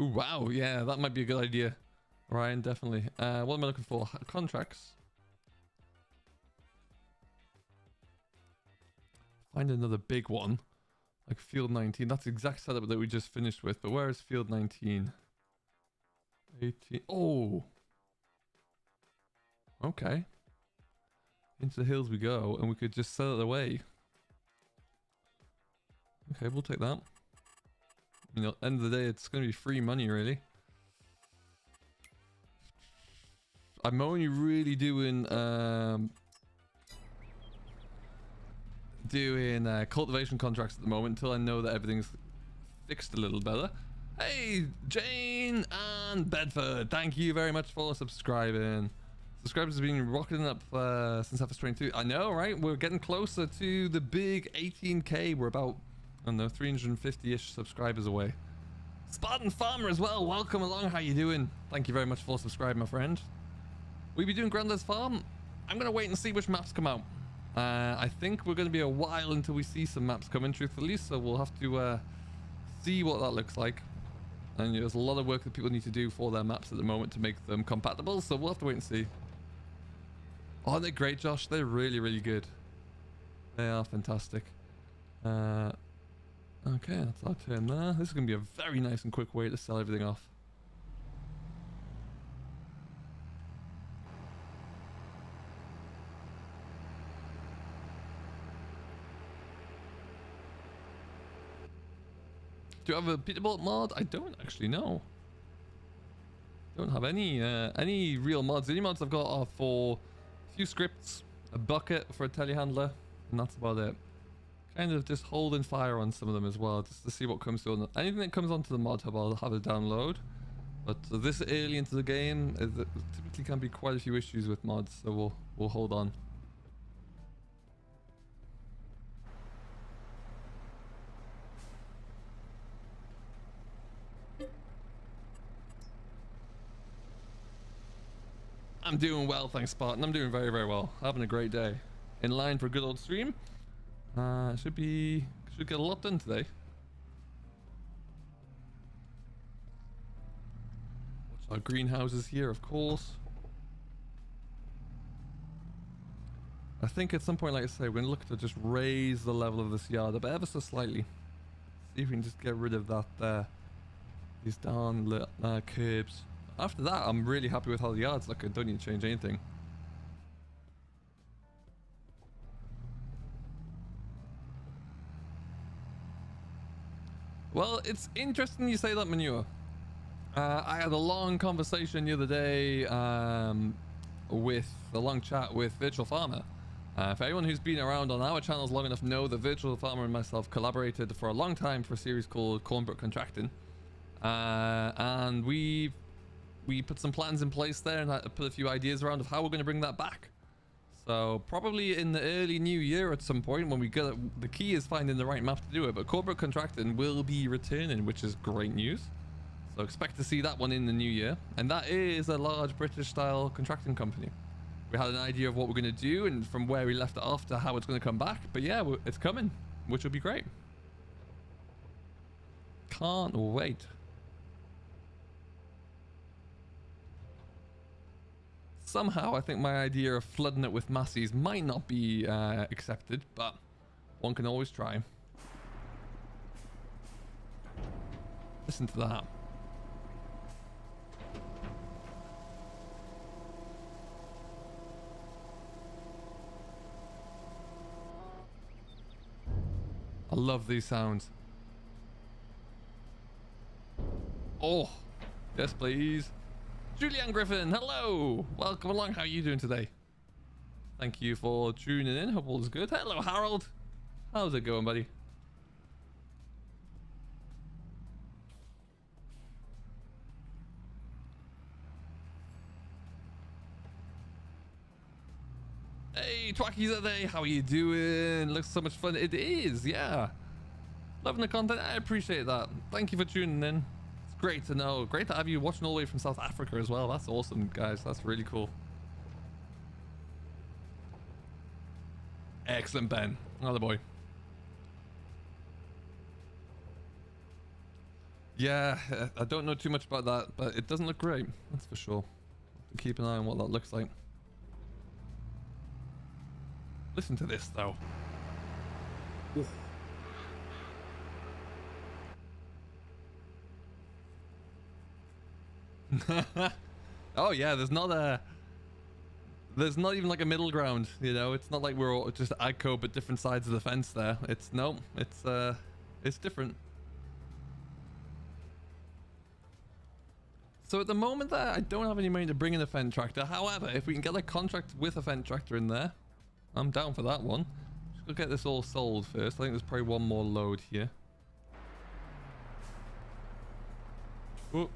Ooh, wow, yeah, that might be a good idea. Ryan, definitely. What am I looking for? Contracts. Find another big one. Like Field 19. That's the exact setup that we just finished with. But where is Field 19? 18. Oh! Okay. Into the hills we go, and we could just sell it away. Okay, we'll take that. You know, end of the day, it's going to be free money, really. I'm only really doing cultivation contracts at the moment until I know that everything's fixed a little better. Hey, Jane and Bedford, thank you very much for subscribing. Subscribers have been rocketing up since FS22. I know, right? We're getting closer to the big 18k. We're about, I don't know, 350-ish subscribers away. Spartan Farmer as well. Welcome along. How you doing? Thank you very much for subscribing, my friend. We'll be doing Grandad's Farm. I'm going to wait and see which maps come out. I think we're going to be a while until we see some maps come in, truthfully. So we'll have to see what that looks like. And there's a lot of work that people need to do for their maps at the moment to make them compatible. So we'll have to wait and see. Oh, they're great, Josh. They're really, really good. They are fantastic. Okay, that's our turn there. This is going to be a very nice and quick way to sell everything off. Do you have a Peterbolt mod? I don't actually know. don't have any real mods. The only mods I've got are for a few scripts, a bucket for a telehandler, and that's about it. Kind of just holding fire on some of them as well, just to see what comes through. Anything that comes onto the mod hub, I'll have a download. But this early into the game, there typically can be quite a few issues with mods, so we'll hold on. I'm doing well, thanks, Spartan. I'm doing very, very well. Having a great day. In line for a good old stream. Should get a lot done today. Watch our greenhouses here, of course. I think at some point, like I say, we're going to look to just raise the level of this yard up ever so slightly. See if we can just get rid of that these down curbs. After that, I'm really happy with how the yard's look. I don't need to change anything. Well, it's interesting you say that, Manure. I had a long conversation the other day with a long chat with Virtual Farmer. For anyone who's been around on our channels long enough know that Virtual Farmer and myself collaborated for a long time for a series called Cornbrook Contracting. And we put some plans in place there and put a few ideas around of how we're going to bring that back. So probably in the early new year at some point when we get it, the key is finding the right map to do it. But Corporate Contracting will be returning, which is great news. So expect to see that one in the new year. And that is a large British style contracting company. We had an idea of what we're going to do and from where we left it off to how it's going to come back. But yeah, it's coming, which will be great. Can't wait. Somehow, I think my idea of flooding it with massies might not be accepted, but one can always try. Listen to that. I love these sounds. Oh, yes, please. Julian Griffin, hello. Welcome along. How are you doing today? Thank you for tuning in. Hope all is good. Hello, Harold. How's it going, buddy? Hey, Twacky's out there. How are you doing? Looks so much fun. It is, yeah. Loving the content. I appreciate that. Thank you for tuning in. Great to know. Great to have you watching all the way from South Africa as well. That's awesome, guys. That's really cool. Excellent, Ben. Another boy. Yeah, I don't know too much about that, but it doesn't look great. That's for sure. Keep an eye on what that looks like. Listen to this, though. Oof. Oh yeah, there's not even like a middle ground, you know. It's not like we're all just AGCO but different sides of the fence there. It's different. So at the moment there, I don't have any money to bring in a Fendt tractor. However, if we can get a contract with a Fendt tractor in there, I'm down for that one. Just go get this all sold first. I think there's probably one more load here. Oh.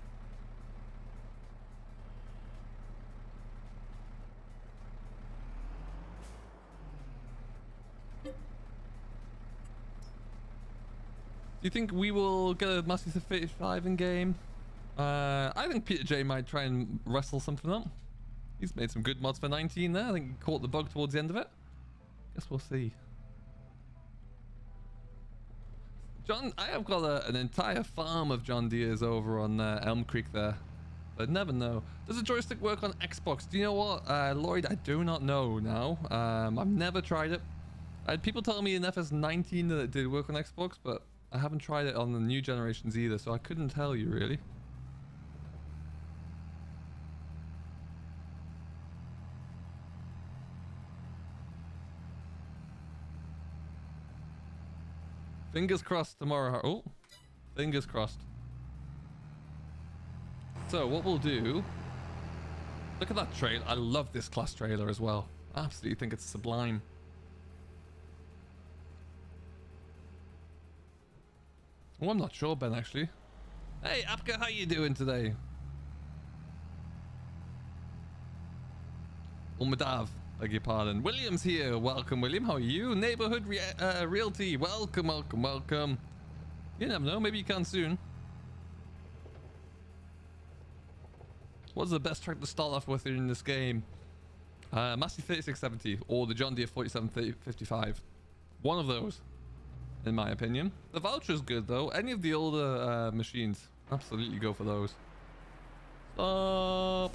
Do you think we will get a Massey 35 in game? I think Peter J might try and wrestle something up. He's made some good mods for 19 there. I think he caught the bug towards the end of it. Guess we'll see. John, I have got an entire farm of John Deere's over on Elm Creek there. I'd never know. Does the joystick work on Xbox? Do you know what, Lloyd? I do not know now. I've never tried it. I had people tell me in FS19 that it did work on Xbox, but I haven't tried it on the new generations either, so I couldn't tell you really. Fingers crossed tomorrow. Oh, fingers crossed. So what we'll do, look at that trailer. I love this class trailer as well. I absolutely think it's sublime. Oh, I'm not sure, Ben, actually. Hey, Apka, how you doing today? Umadav, beg your pardon. William's here. Welcome, William. How are you? Neighborhood Realty. Welcome, welcome, welcome. You never know. Maybe you can soon. What's the best track to start off with in this game? Massey 3670 or the John Deere 4755. One of those, in my opinion. The voucher's good, though. Any of the older machines, absolutely go for those. Stop.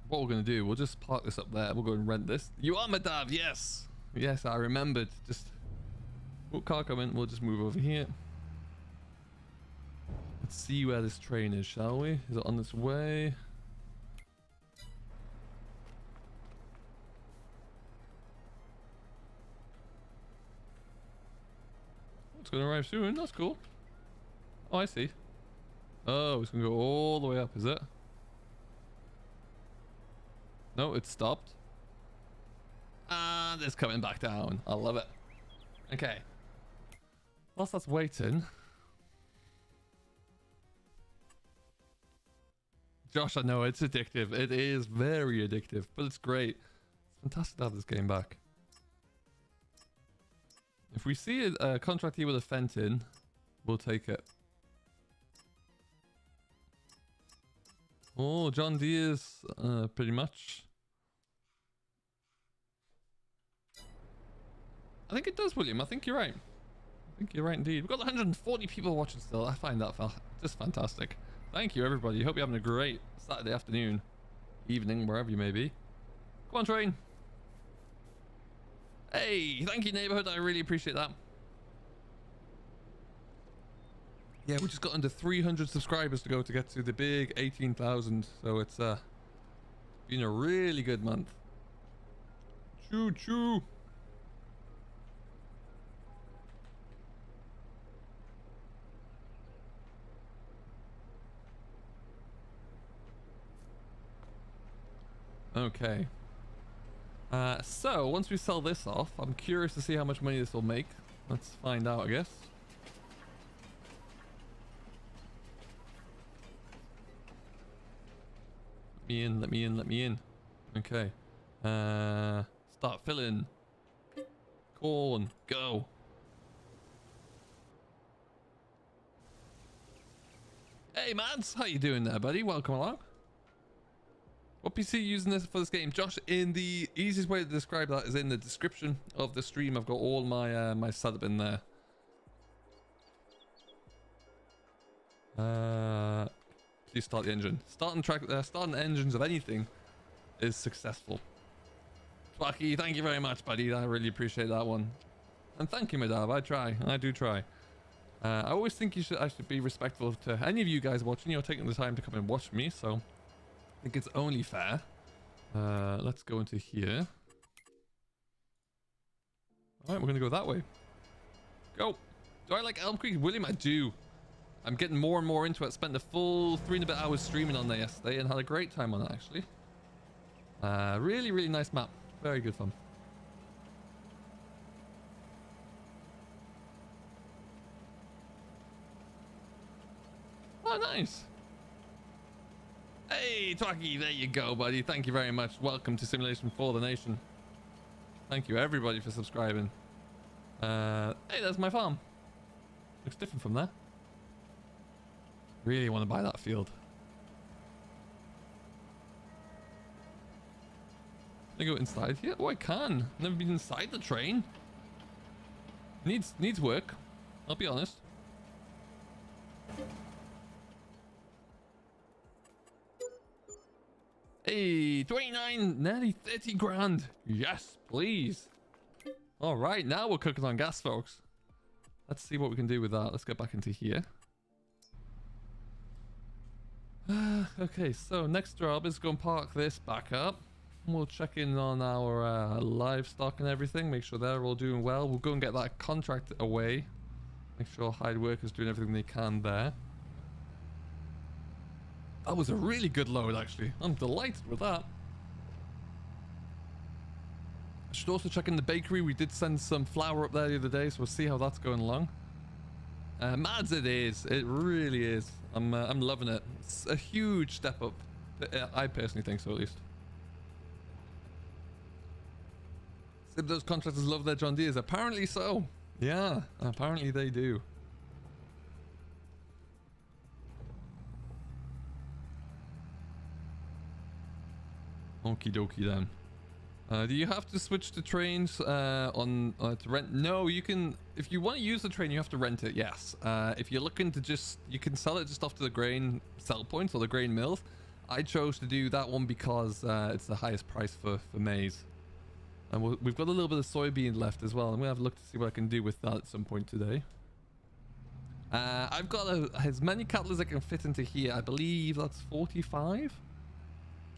What we're going to do, we'll just park this up there. We'll go and rent this. You are Madav, yes. Yes, I remembered. Just, car coming. We'll just move over here. Let's see where this train is, shall we? Is it on its way? It's going to arrive soon. That's cool. Oh, I see. Oh, it's going to go all the way up, is it? No, it stopped. And it's coming back down. I love it. Okay. Whilst that's waiting. Josh, I know it's addictive. It is very addictive, but it's great. It's fantastic to have this game back. If we see a contract here with a Fenton, we'll take it. Oh, John Deere's pretty much. I think it does, William. I think you're right. I think you're right indeed. We've got 140 people watching still. I find that just fantastic. Thank you, everybody. Hope you're having a great Saturday afternoon, evening, wherever you may be. Come on, train. Hey, thank you, neighborhood. I really appreciate that. Yeah, we just got under 300 subscribers to go to get to the big 18,000. So it's been a really good month. Choo choo. Okay. So once we sell this off, I'm curious to see how much money this will make. Let's find out, I guess. Let me in, let me in, let me in. Okay. Start filling. Corn, go. Hey, Mads, how you doing there, buddy? Welcome along. What PC are you using this for this game? Josh, in the easiest way to describe that is in the description of the stream. I've got all my my setup in there. Please start the engine. Starting engines of anything is successful. Bucky, thank you very much, buddy. I really appreciate that one. And thank you, Madav. I do try. I always think I should be respectful to any of you guys watching. You're taking the time to come and watch me, so I think it's only fair. Let's go into here. All right, we're gonna go that way. Go. Do I like Elm Creek? William, I do. I'm getting more and more into it. Spent the full 3 and a bit hours streaming on there yesterday and had a great time on it, actually. Really, really nice map. Very good fun. Oh, nice. Hey, Twaki, there you go, buddy. Thank you very much. Welcome to Simulation for the Nation. Thank you, everybody, for subscribing. Hey, there's my farm. Looks different from there. Really want to buy that field. Can I go inside here? Oh, I can. Never been inside the train. Needs work. I'll be honest. Hey, 29, nearly 30 grand. Yes, please. All right, now we're cooking on gas, folks. Let's see what we can do with that. Let's get back into here. Okay, so next job is go and park this back up. We'll check in on our livestock and everything. Make sure they're all doing well. We'll go and get that contract away. Make sure hide workers doing everything they can there. That was a really good load, actually. I'm delighted with that. I should also check in the bakery. We did send some flour up there the other day, so we'll see how that's going along. Mad it is. It really is. I'm loving it. It's a huge step up. I personally think so, at least. If those contractors love their John Deeres, apparently so. Yeah, apparently they do. Okie dokie then. Do you have to switch to trains to rent? No, you can. If you want to use the train, you have to rent it. Yes. If you're looking to you can sell it just off to the grain sell points or the grain mills. I chose to do that one because it's the highest price for maize. And we've got a little bit of soybean left as well. I'm gonna have a look to see what I can do with that at some point today. I've got as many cattle as I can fit into here. I believe that's 45.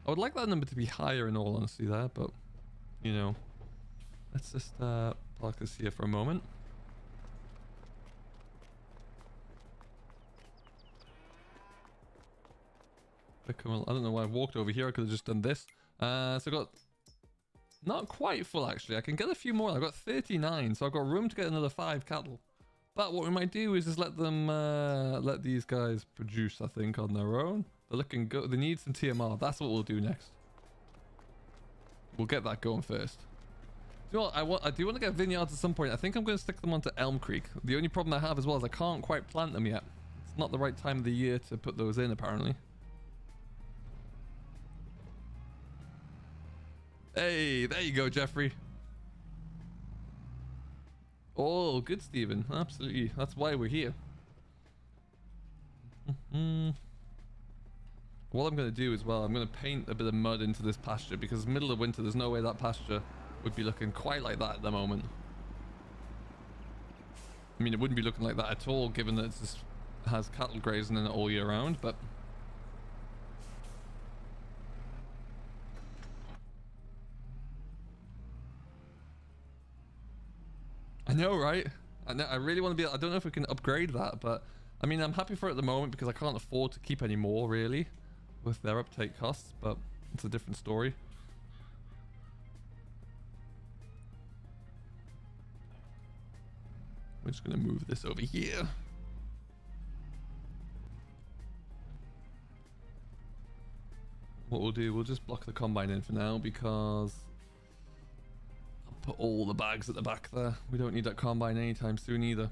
I would like that number to be higher in all honesty there, but you know, let's just park this here for a moment. I don't know why I walked over here. I could have just done this. So I got not quite full actually. I can get a few more. I've got 39, so I've got room to get another 5 cattle. But what we might do is just let them let these guys produce, I think, on their own. They're looking good. They need some TMR. That's what we'll do next. We'll get that going first. Do you know what? I do want to get vineyards at some point. I think I'm going to stick them onto Elm Creek. The only problem I have as well is I can't quite plant them yet. It's not the right time of the year to put those in, apparently. Hey, there you go, Jeffrey. Oh, good, Stephen. Absolutely. That's why we're here. What I'm going to do as well, I'm going to paint a bit of mud into this pasture because middle of winter, there's no way that pasture would be looking quite like that at the moment. I mean, it wouldn't be looking like that at all, given that it just has cattle grazing in it all year round, but... I know, right? I really want to be... I don't know if we can upgrade that, but... I mean, I'm happy for it at the moment because I can't afford to keep any more, really, with their uptake costs, but it's a different story. We're just going to move this over here. What we'll do, we'll just block the combine in for now because... I'll put all the bags at the back there. We don't need that combine anytime soon either.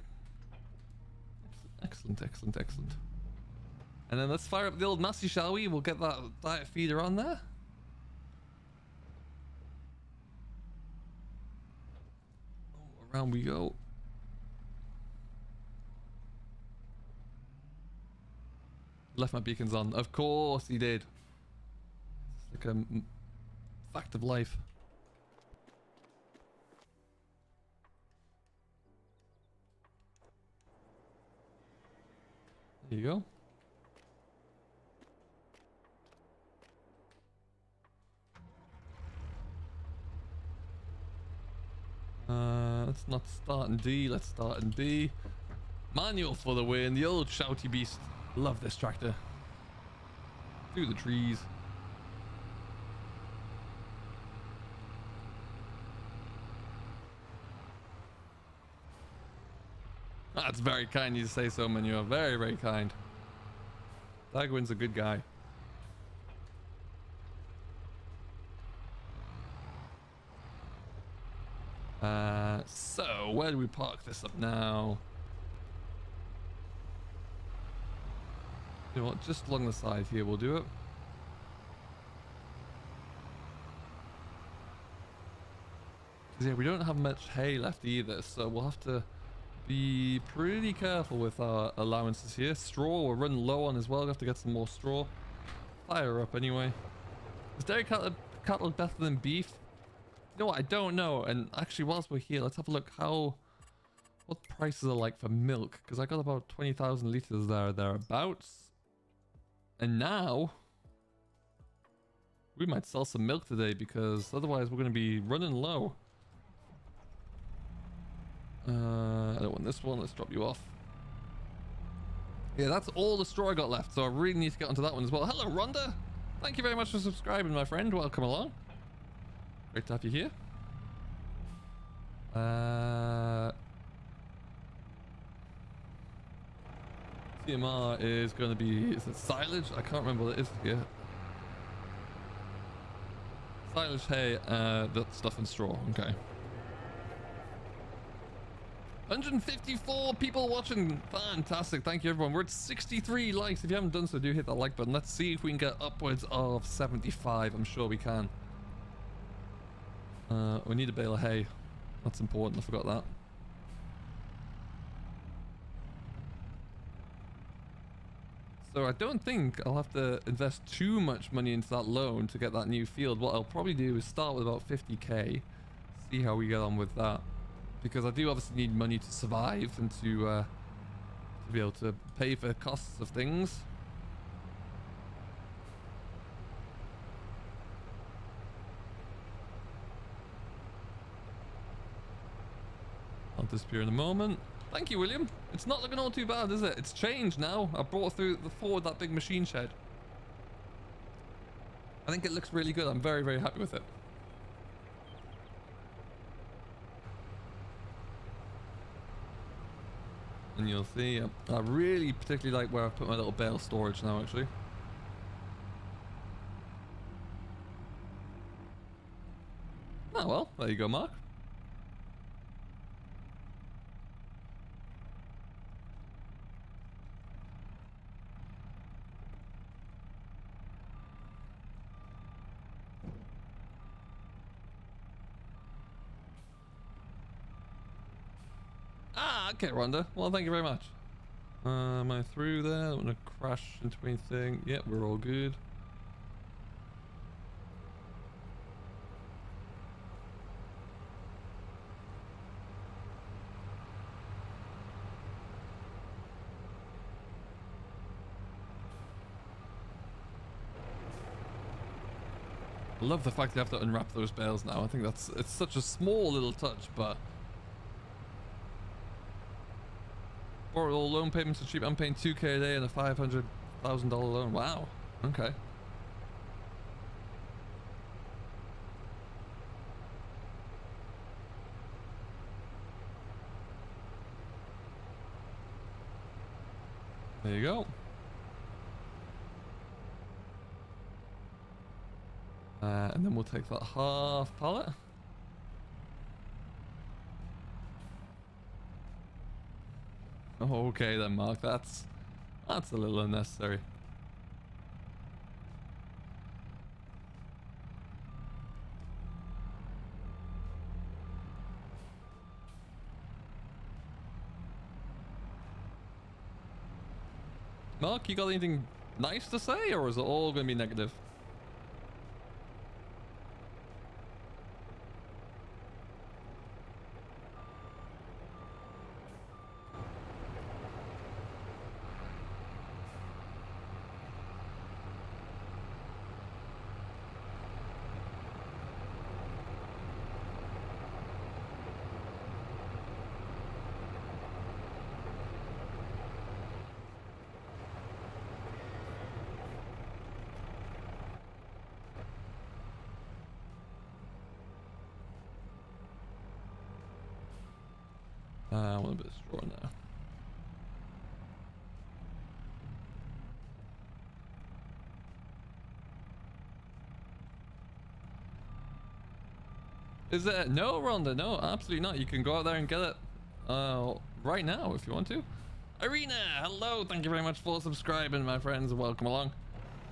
Excellent, excellent, excellent. And then let's fire up the old Massey, shall we? We'll get that diet feeder on there. Oh, around we go. Left my beacons on. Of course he did. It's like a fact of life. There you go. Let's not start in D, let's start in B. Manual for the win, the old shouty beast. Love this tractor. Through the trees. That's very kind of you to say so, man. You are very, very kind. Dagwin's a good guy. So where do we park this up now? You know what? Just along the side here, we'll do it. Because yeah, we don't have much hay left either, so we'll have to be pretty careful with our allowances here. Straw we're running low on as well. We have to get some more straw. Fire up anyway. Is dairy cattle better than beef? You know what? I don't know. And actually, whilst we're here, let's have a look what prices are like for milk. Because I got about 20,000 liters thereabouts. And now We might sell some milk today because otherwise we're going to be running low. I don't want this one. Let's drop you off. Yeah, that's all the straw I got left, so I really need to get onto that one as well. Hello, Rhonda. Thank you very much for subscribing, my friend. Welcome along. Great to have you here. CMR is going to be, is it silage? I can't remember what it is here. Silage, hay, that stuff and straw. Okay. 154 people watching. Fantastic. Thank you, everyone. We're at 63 likes. If you haven't done so, do hit that like button. Let's see if we can get upwards of 75. I'm sure we can. We need a bale of hay. That's important. I forgot that. So I don't think I'll have to invest too much money into that loan to get that new field. What I'll probably do is start with about 50k. See how we get on with that. Because I do obviously need money to survive and to be able to pay for costs of things. I'll disappear in a moment. Thank you, William. It's not looking all too bad, is it? It's changed now. I brought forward that big machine shed. I think it looks really good. I'm very, very happy with it. And you'll see, I really particularly like where I've put my little bale storage now, actually. Oh, well, there you go, Mark. Ah, okay, Rhonda. Well, thank you very much. Am I through there? I'm gonna crash into anything. Yep, we're all good. I love the fact you have to unwrap those bales now. I think it's such a small little touch, but for all loan payments are cheap. I'm paying 2k a day and a $500,000 loan. Wow. Okay. There you go. And then we'll take that half pallet. Okay then, Mark. That's a little unnecessary. Mark, you got anything nice to say, or is it all going to be negative? I want a bit of straw now. Is it? No, Rhonda, no, absolutely not. You can go out there and get it right now if you want to. Irina, hello. Thank you very much for subscribing, my friends. Welcome along.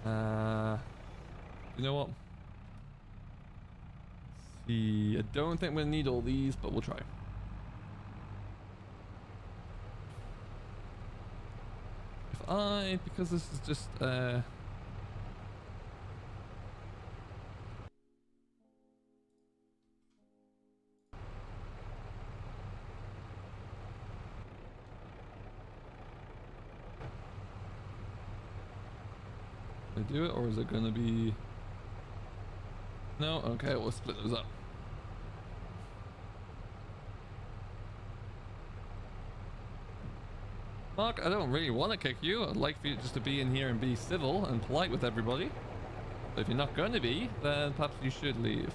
You know what? Let's see, I don't think we'll need all these, but we'll try. Because this is just I do it, or is it gonna be No? Okay, we'll split those up. Mark, I don't really want to kick you. I'd like for you just to be in here and be civil and polite with everybody. But if you're not going to be, then perhaps you should leave.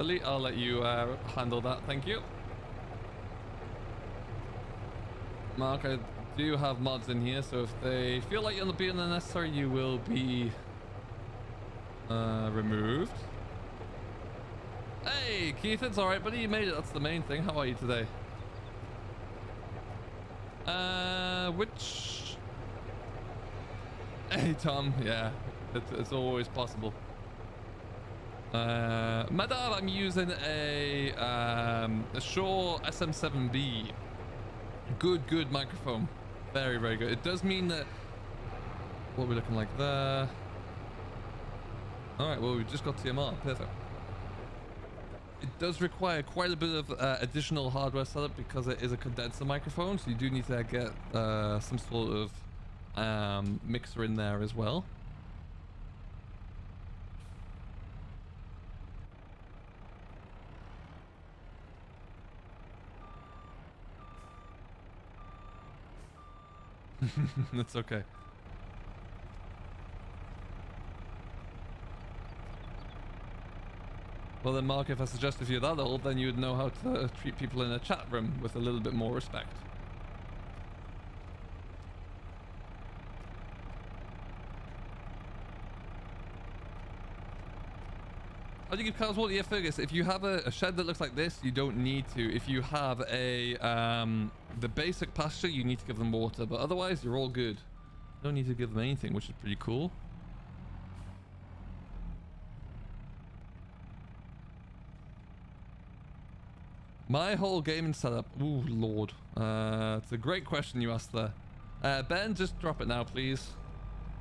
Elite, I'll let you handle that, thank you. Mark, I do have mods in here, so if they feel like you're being unnecessary, you will be removed. Hey, Keith, it's alright, buddy, you made it, that's the main thing. How are you today? Which... Hey, Tom, yeah, it's always possible. Madav, I'm using a Shure SM7B. Good microphone. Very good. It does mean that... What are we looking like there? Alright, well, we just got TMR. Perfect. It does require quite a bit of additional hardware setup because it is a condenser microphone, so you do need to get some sort of mixer in there as well. That's okay. Well then, Mark, if I suggested you're that old, then you'd know how to treat people in a chat room with a little bit more respect. How do you give cows water? Yeah, Fergus, if you have a shed that looks like this, you don't need to. If you have a the basic pasture, you need to give them water, but otherwise you're all good. You don't need to give them anything, which is pretty cool. My whole gaming setup. Ooh, Lord. It's a great question you asked there. Ben, just drop it now, please.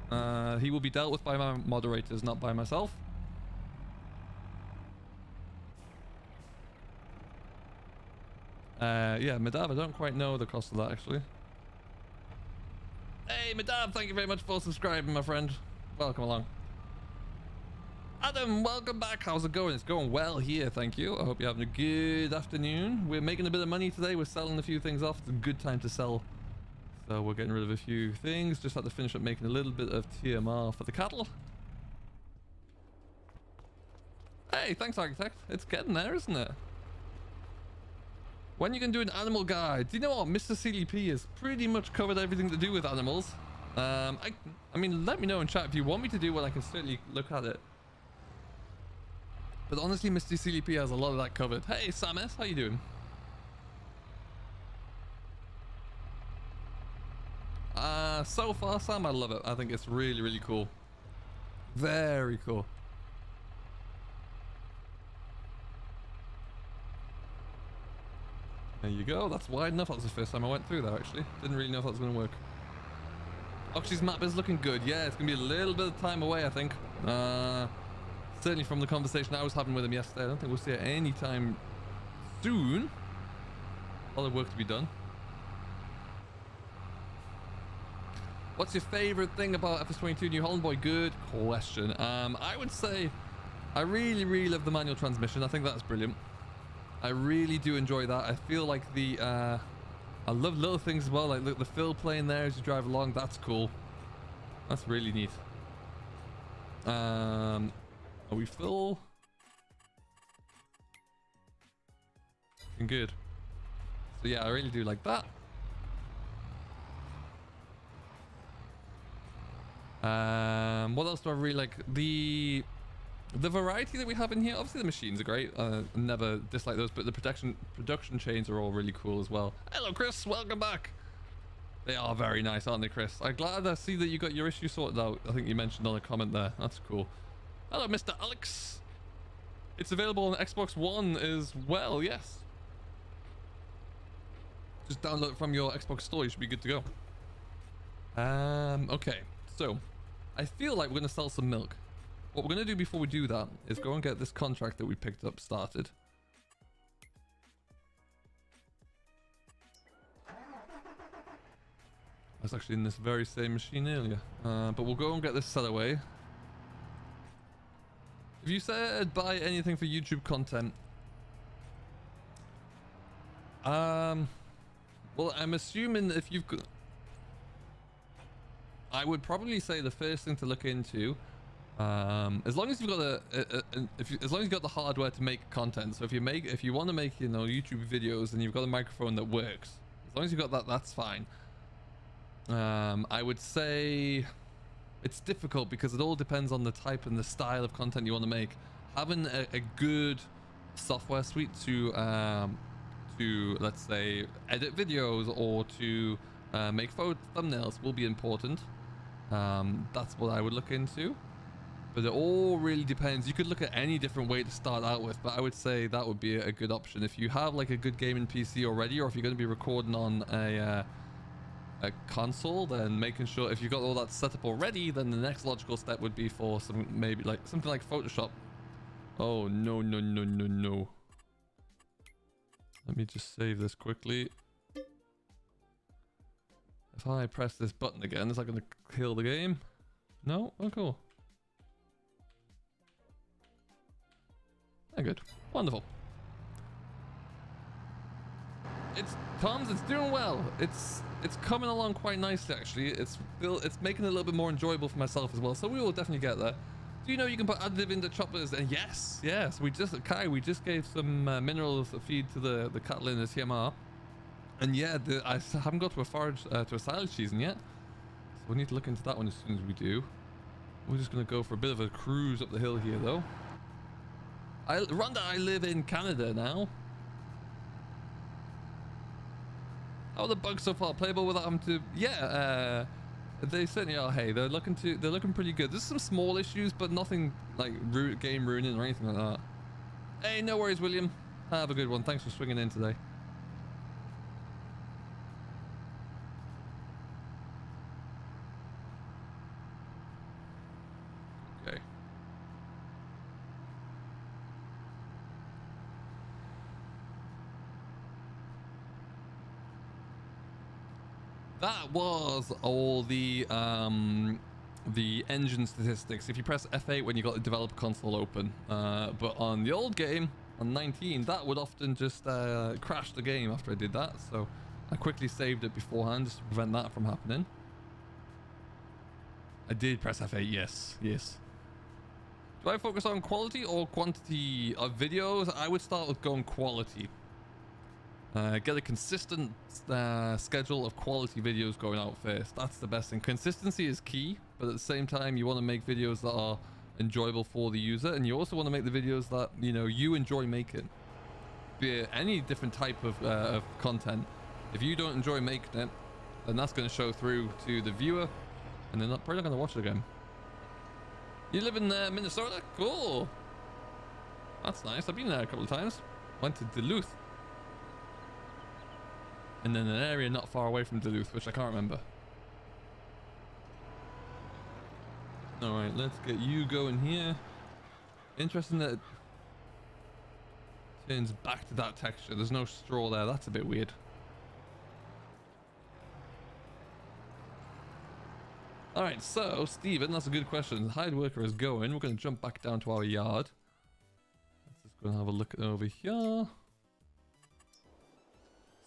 He will be dealt with by my moderators, not by myself. Yeah, Madav, I don't quite know the cost of that, actually. Hey, Madav, thank you very much for subscribing, my friend. Welcome along. Adam, welcome back. How's it going? It's going well here, thank you. I hope you're having a good afternoon. We're making a bit of money today. We're selling a few things off. It's a good time to sell. So we're getting rid of a few things. Just had to finish up making a little bit of TMR for the cattle. Hey, thanks, Architect. It's getting there, isn't it? When you can do an animal guide? Do you know what? Mr. CDP has pretty much covered everything to do with animals. I mean, let me know in chat if you want me to do one. I can certainly look at it. But honestly, Mr. CDP has a lot of that covered. Hey, Sam S, how you doing? So far, Sam, I love it. I think it's really cool. Very cool. There you go. That's wide enough. That was the first time I went through there, actually. Didn't really know if that was going to work. Oxy's map is looking good. Yeah, it's going to be a little bit of time away, I think. Certainly from the conversation I was having with him yesterday. I don't think we'll see it anytime soon. A lot of work to be done. What's your favorite thing about FS22 New Holland Boy? Good question. I would say I really love the manual transmission. I think that's brilliant. I really do enjoy that. I feel like I love little things as well, like look, the fill playing there as you drive along. That's cool. That's really neat. Are we full? Looking good. So yeah, I really do like that. What else do I really like? The variety that we have in here. Obviously the machines are great. Never dislike those, but the production chains are all really cool as well. Hello Chris, welcome back. They are very nice, aren't they, Chris? I'm glad I see that you got your issue sorted out. I think you mentioned on a comment there. That's cool. Hello Mr. Alex. It's available on Xbox One as well, yes. Just download it from your Xbox store. You should be good to go. Okay, so I feel like we're going to sell some milk. What we're going to do before we do that is go and get this contract that we picked up started. I was actually in this very same machine earlier. But we'll go and get this set away. If you said buy anything for YouTube content, well, I'm assuming if you've got, I would probably say the first thing to look into, as long as you've got as long as you've got the hardware to make content. So if you want to make, you know, YouTube videos and you've got a microphone that works, as long as you've got that, that's fine. I would say it's difficult because it all depends on the type and the style of content you want to make. Having a good software suite to let's say edit videos or to make photo thumbnails will be important. That's what I would look into, but it all really depends. You could look at any different way to start out with, but I would say that would be a good option if you have like a good gaming PC already, or if you're going to be recording on a console, then making sure if you've got all that set up already, then the next logical step would be for maybe like something like Photoshop. Oh no. Let me just save this quickly. If I press this button again, is that going to kill the game? No? Oh, cool. Oh, good. Wonderful. It's doing well. It's coming along quite nicely, actually. It's making it a little bit more enjoyable for myself as well. So we will definitely get there. Do you know you can put additive into choppers? And yes. We just gave some minerals feed to the cattle in the TMR. And yeah, I haven't got to a silage season yet. So we need to look into that one as soon as we do. We're just gonna go for a bit of a cruise up the hill here, though. Rhonda, I live in Canada now. How are the bugs so far? Playable without them to... Yeah, they certainly are. Hey, they're looking pretty good. There's some small issues, but nothing like game ruining or anything like that. Hey, no worries, William. Have a good one. Thanks for swinging in today. Okay. That was all the engine statistics. If you press F8 when you got the developer console open, but on the old game on 19, that would often just crash the game after I did that. So I quickly saved it beforehand just to prevent that from happening. I did press F8. Yes. Do I focus on quality or quantity of videos? I would start with going quality. Get a consistent schedule of quality videos going out first. That's the best thing. Consistency is key, but at the same time, you want to make videos that are enjoyable for the user, and you also want to make the videos that you enjoy making. Be it any different type of content. If you don't enjoy making it, then that's going to show through to the viewer, and they're probably not going to watch it again. You live in Minnesota? Cool. That's nice. I've been there a couple of times. Went to Duluth. And then an area not far away from Duluth, which I can't remember. Alright, let's get you going here. Interesting that it turns back to that texture. There's no straw there. That's a bit weird. Alright, so, Steven, that's a good question. The hide worker is going. We're going to jump back down to our yard. Let's just go and have a look over here.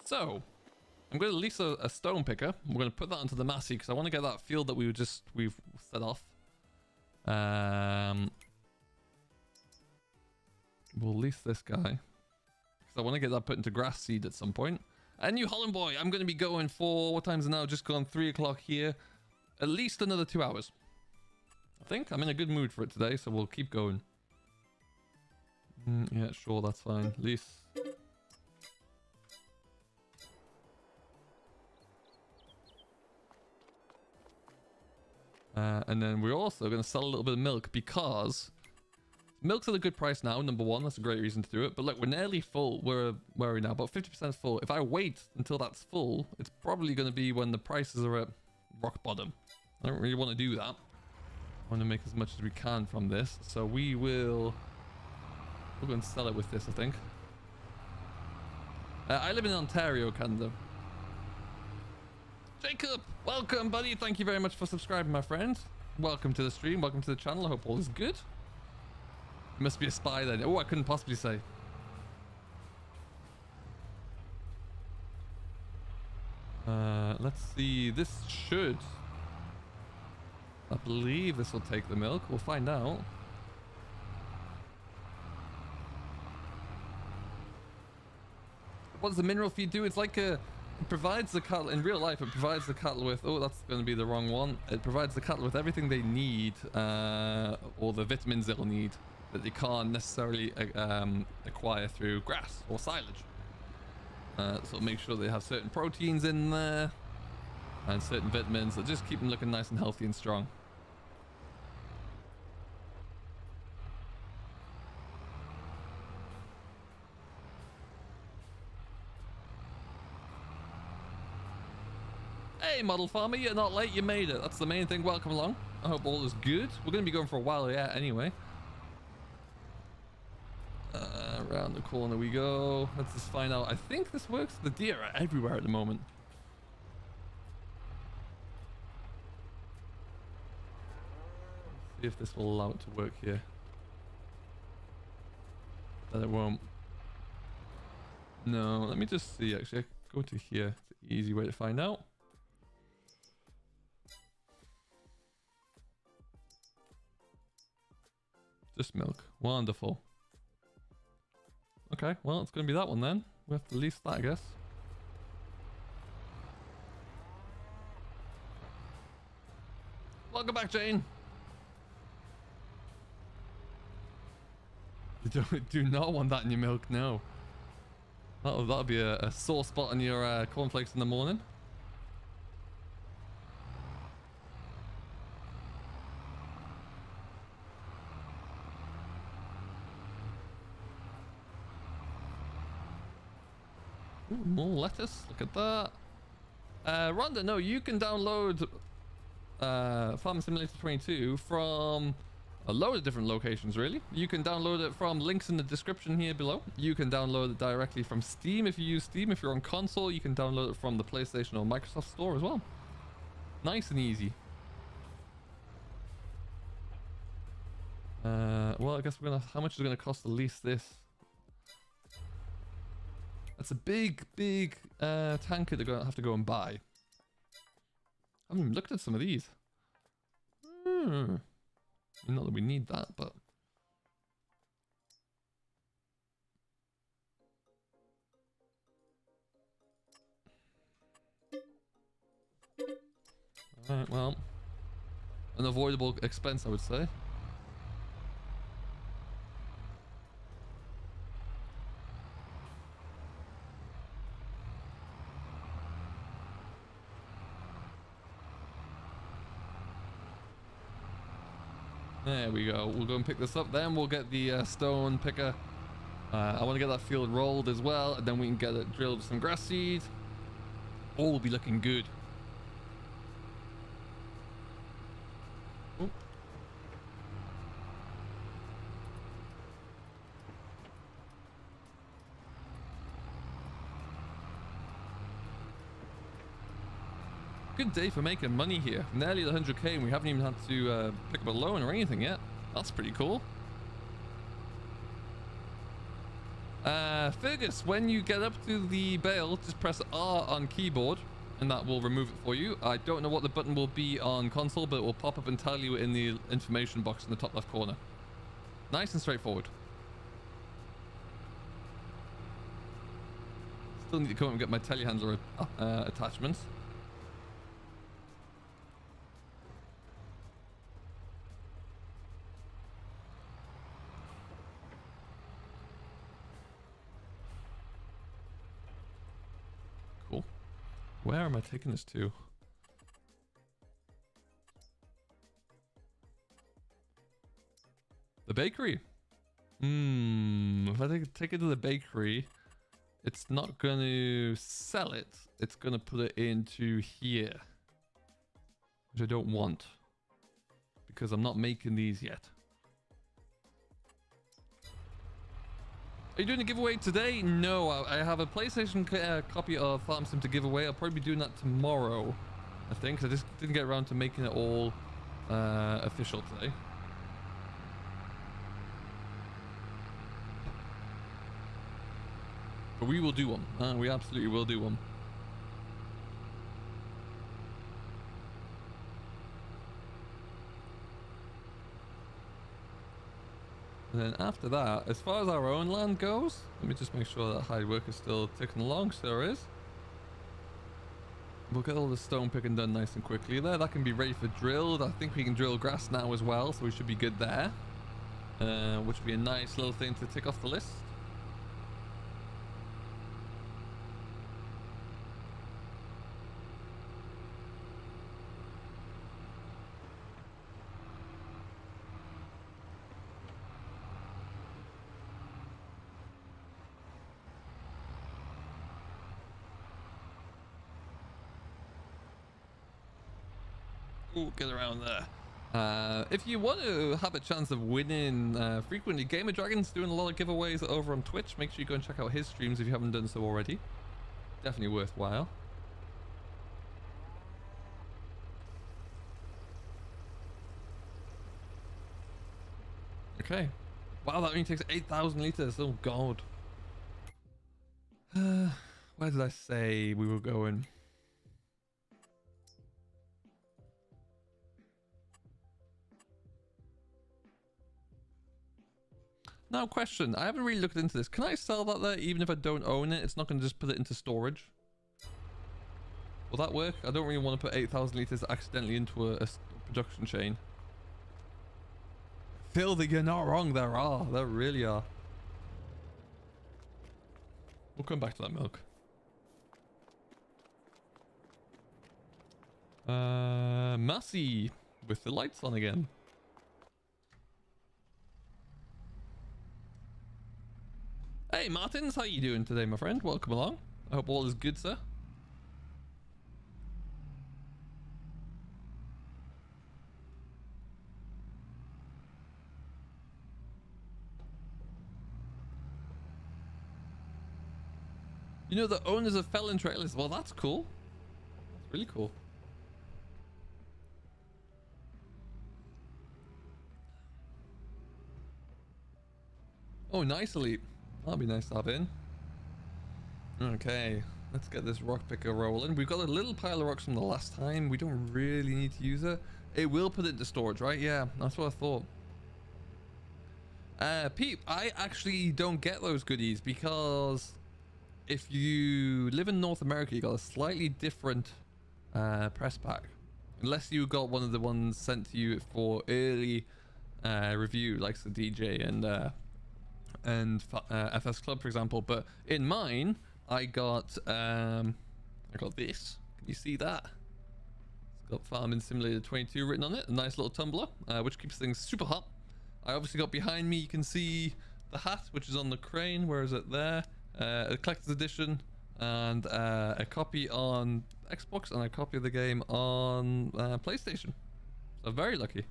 So, I'm going to lease a stone picker. We're going to put that onto the Massey because I want to get that field that we've set off. We'll lease this guy because I want to get that put into grass seed at some point. And New Holland boy, I'm going to be going for, what time is it now? Just gone 3 o'clock here. At least another 2 hours. I think I'm in a good mood for it today, so we'll keep going. Yeah, sure, that's fine. Lease. And then we're also going to sell a little bit of milk because Milk's at a good price now, number one. That's a great reason to do it. But look, we're nearly full. Where are we now? About 50% full. If I wait until that's full, it's probably going to be when the prices are at rock bottom. I don't really want to do that. I want to make as much as we can from this. So we'll go and sell it with this, I think. I live in Ontario, Canada. Jacob, welcome, buddy. Thank you very much for subscribing, my friend. Welcome to the stream. Welcome to the channel. I hope all is good. You must be a spy then. Oh, I couldn't possibly say. Let's see. This should... I believe this will take the milk. We'll find out. What does the mineral feed do? It's like a... It provides the cattle, in real life, it provides the cattle with, oh, that's going to be the wrong one. It provides the cattle with everything they need, or the vitamins they'll need, that they can't necessarily acquire through grass or silage. So make sure they have certain proteins in there, and certain vitamins that just keep them looking nice and healthy and strong. Hey, model farmer, you're not late, you made it. That's the main thing. Welcome along. I hope all is good. We're going to be going for a while yet anyway. Around the corner we go. Let's just find out. I think this works. The deer are everywhere at the moment. Let's see if this will allow it to work here. That it won't. No, let me just see actually. Go to here. It's an easy way to find out. Just milk. Wonderful. Okay, well, it's going to be that one then. We have to lease that, I guess. Welcome back, Jane. You do not want that in your milk, no. That'll be a sore spot on your cornflakes in the morning. Ooh, more lettuce. Look at that. Rhonda, no, you can download Farming Simulator 22 from a load of different locations, really. You can download it from links in the description here below. You can download it directly from Steam if you use Steam. If you're on console, you can download it from the PlayStation or Microsoft Store as well. Nice and easy. Well, I guess we're gonna... How much is it gonna cost to lease this? That's a big tanker they're gonna have to go and buy. I haven't even looked at some of these. Not that we need that, but... Alright, well... An avoidable expense, I would say. There we go. We'll go and pick this up. Then we'll get the stone picker. I want to get that field rolled as well. And then we can get it drilled with some grass seed. All will be looking good. Ooh. Good day for making money here. Nearly the 100k and we haven't even had to pick up a loan or anything yet. That's pretty cool. Fergus, when you get up to the bale, just press R on keyboard and that will remove it for you. I don't know what the button will be on console, but it will pop up and tell you in the information box in the top left corner. Nice and straightforward. Still need to come up and get my telehandler attachments. Where am I taking this to? The bakery. If I take it to the bakery, it's not going to sell it. It's going to put it into here, which I don't want because I'm not making these yet. Are you doing a giveaway today? No, I have a PlayStation copy of Farm Sim to give away. I'll probably be doing that tomorrow, I think. I just didn't get around to making it all official today. But we will do one. We absolutely will do one. And then after that, as far as our own land goes, let me just make sure that hide work is still ticking along. So there is. We'll get all the stone picking done nice and quickly there. That can be ready for drilled. I think we can drill grass now as well, so we should be good there. Which would be a nice little thing to tick off the list. Ooh, get around there. If you want to have a chance of winning frequently, Gamer Dragon's doing a lot of giveaways over on Twitch. Make sure you go and check out his streams if you haven't done so already. Definitely worthwhile. Okay. Wow, that only takes 8,000 liters. Oh god. Where did I say we were going? Now, question. I haven't really looked into this. Can I sell that there even if I don't own it? It's not going to just put it into storage. Will that work? I don't really want to put 8,000 liters accidentally into a production chain. Filthy, you're not wrong. There are. There really are. We'll come back to that milk. Massey with the lights on again. Hey Martins, how you doing today, my friend? Welcome along. I hope all is good, sir. You know the owners of Felon Trailers. Well, that's cool. That's really cool. Oh, nice, Elite. That'll be nice to have in. Okay, let's get this rock picker rolling. We've got a little pile of rocks from the last time. We don't really need to use it. It will put it into storage, right? Yeah, that's what I thought. Pete, I actually don't get those goodies because if you live in North America, you got a slightly different press pack. Unless you got one of the ones sent to you for early review, like the DJ and FS Club, for example. But in mine, I got this. Can you see that? It's got Farming Simulator 22 written on it. A nice little tumbler, which keeps things super hot. I obviously got behind me, you can see the hat, which is on the crane. Where is it? There. A collector's edition and a copy on Xbox and a copy of the game on PlayStation. So very lucky.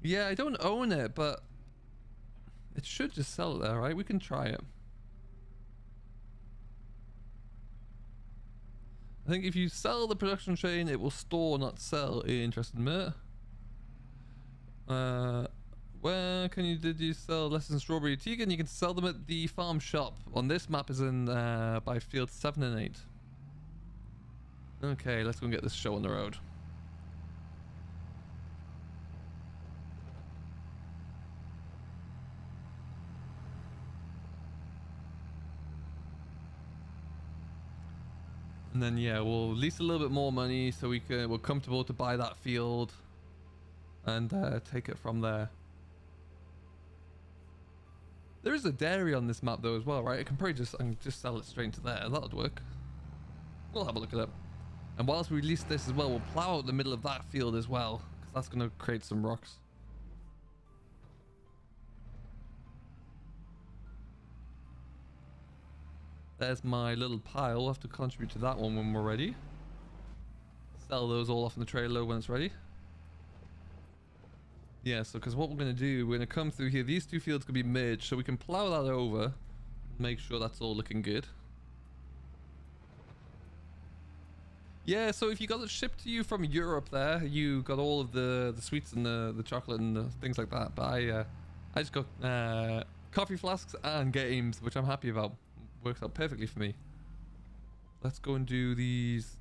Yeah, I don't own it, but it should just sell it there, right? We can try it. I think if you sell the production chain, it will store, not sell. Interesting, mate. Where can you, did you sell less than strawberry Tegan? You can sell them at the farm shop. On this map is in by field 7 and 8. Okay, let's go and get this show on the road. And then yeah, we'll lease a little bit more money so we're comfortable to buy that field and take it from there. There is a dairy on this map though as well, right? I can just sell it straight to there. That'll work. We'll have a look at it. And whilst we release this as well, we'll plow out the middle of that field as well, because That's going to create some rocks. There's my little pile. We'll have to contribute to that one when we're ready. Sell those all off in the trailer when it's ready. Yeah, so because what we're going to do, we're going to come through here. These two fields can be merged, so we can plow that over. Make sure that's all looking good. Yeah, so if you got it shipped to you from Europe there, you got all of the sweets and the chocolate and the things like that. But I just got coffee flasks and games, which I'm happy about. Works out perfectly for me. Let's go and do these.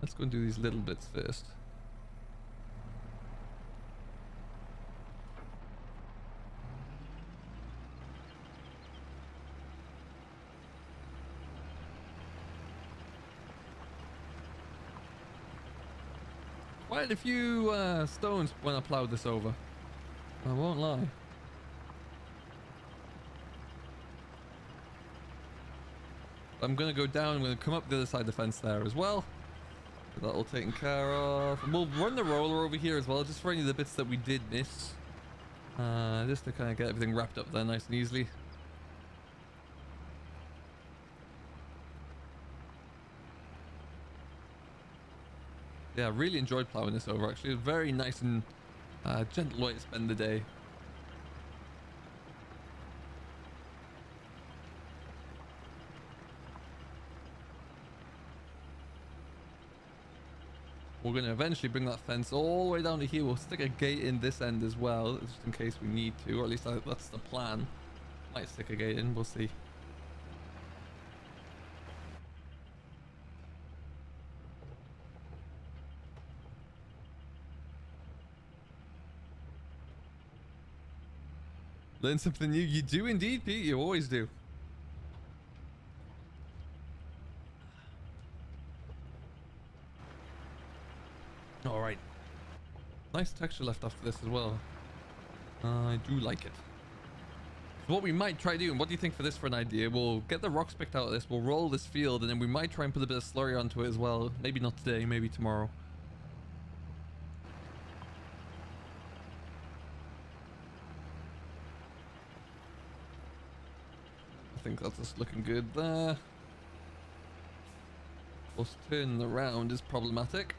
Let's go and do these little bits first. Quite a few stones when I plowed this over. I won't lie. I'm going to go down. I'm going to come up the other side of the fence there as well. Get that all taken care of. And we'll run the roller over here as well, just for any of the bits that we did miss. Just to kind of get everything wrapped up there nice and easily. Yeah, I really enjoyed plowing this over actually. It was very nice and gentle way to spend the day. We're going to eventually bring that fence all the way down to here. We'll stick a gate in this end as well, just in case we need to, or at least that's the plan. Might stick a gate in, we'll see. Learn something new. You do indeed, Pete. You always do. All right. Nice texture left after this as well. I do like it. So what we might try doing, what do you think for this for an idea? We'll get the rocks picked out of this. We'll roll this field, and then we might try and put a bit of slurry onto it as well. Maybe not today, maybe tomorrow. I think that's just looking good there. Of course, turning around is problematic.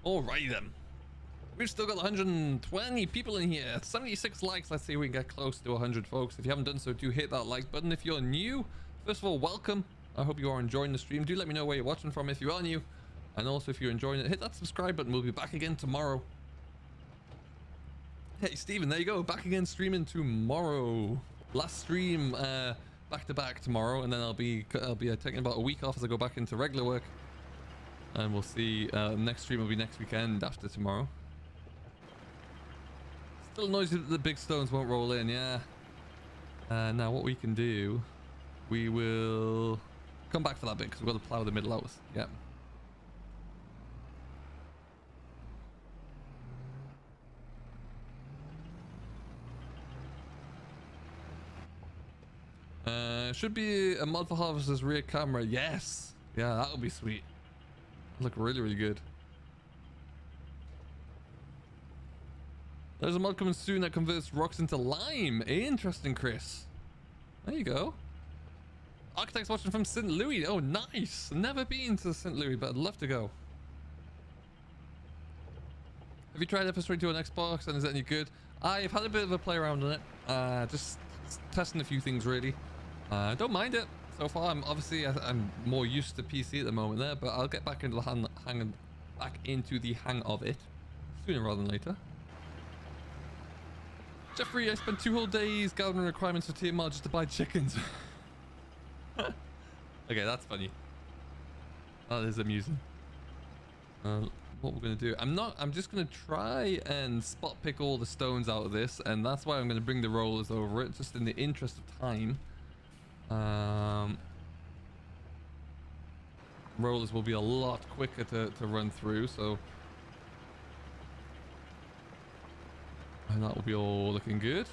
Alrighty then. We've still got 120 people in here. 76 likes. Let's see if we can get close to 100 folks. If you haven't done so, do hit that like button. If you're new, first of all, welcome. I hope you are enjoying the stream. Do let me know where you're watching from if you are new. And also if you're enjoying it, hit that subscribe button. We'll be back again tomorrow. Hey Steven, there you go. Back again streaming tomorrow. Last stream back to back tomorrow, and then I'll be taking about a week off as I go back into regular work. And we'll see, next stream will be next weekend after tomorrow. Still noisy that the big stones won't roll in, yeah. Now what we can do, we will come back for that bit because we've got to plow the middle out. Yeah. Should be a mod for Harvester's rear camera. Yes. Yeah, that'll be sweet. Look really, really good. There's a mod coming soon that converts rocks into lime. Interesting, Chris. There you go. Architect's watching from St. Louis. Oh, nice. Never been to St. Louis, but I'd love to go. Have you tried FS22 on Xbox and is it any good? I've had a bit of a play around on it. Just testing a few things really. Don't mind it. So far, I'm more used to PC at the moment there, but I'll get back into the hang of it sooner rather than later. Jeffrey, I spent 2 whole days gathering requirements for TMR just to buy chickens. Okay, that's funny. That is amusing. what we're going to do. I'm just going to try and spot pick all the stones out of this, and that's why I'm going to bring the rollers over it, just in the interest of time. Rollers will be a lot quicker to run through, so... And that will be all looking good.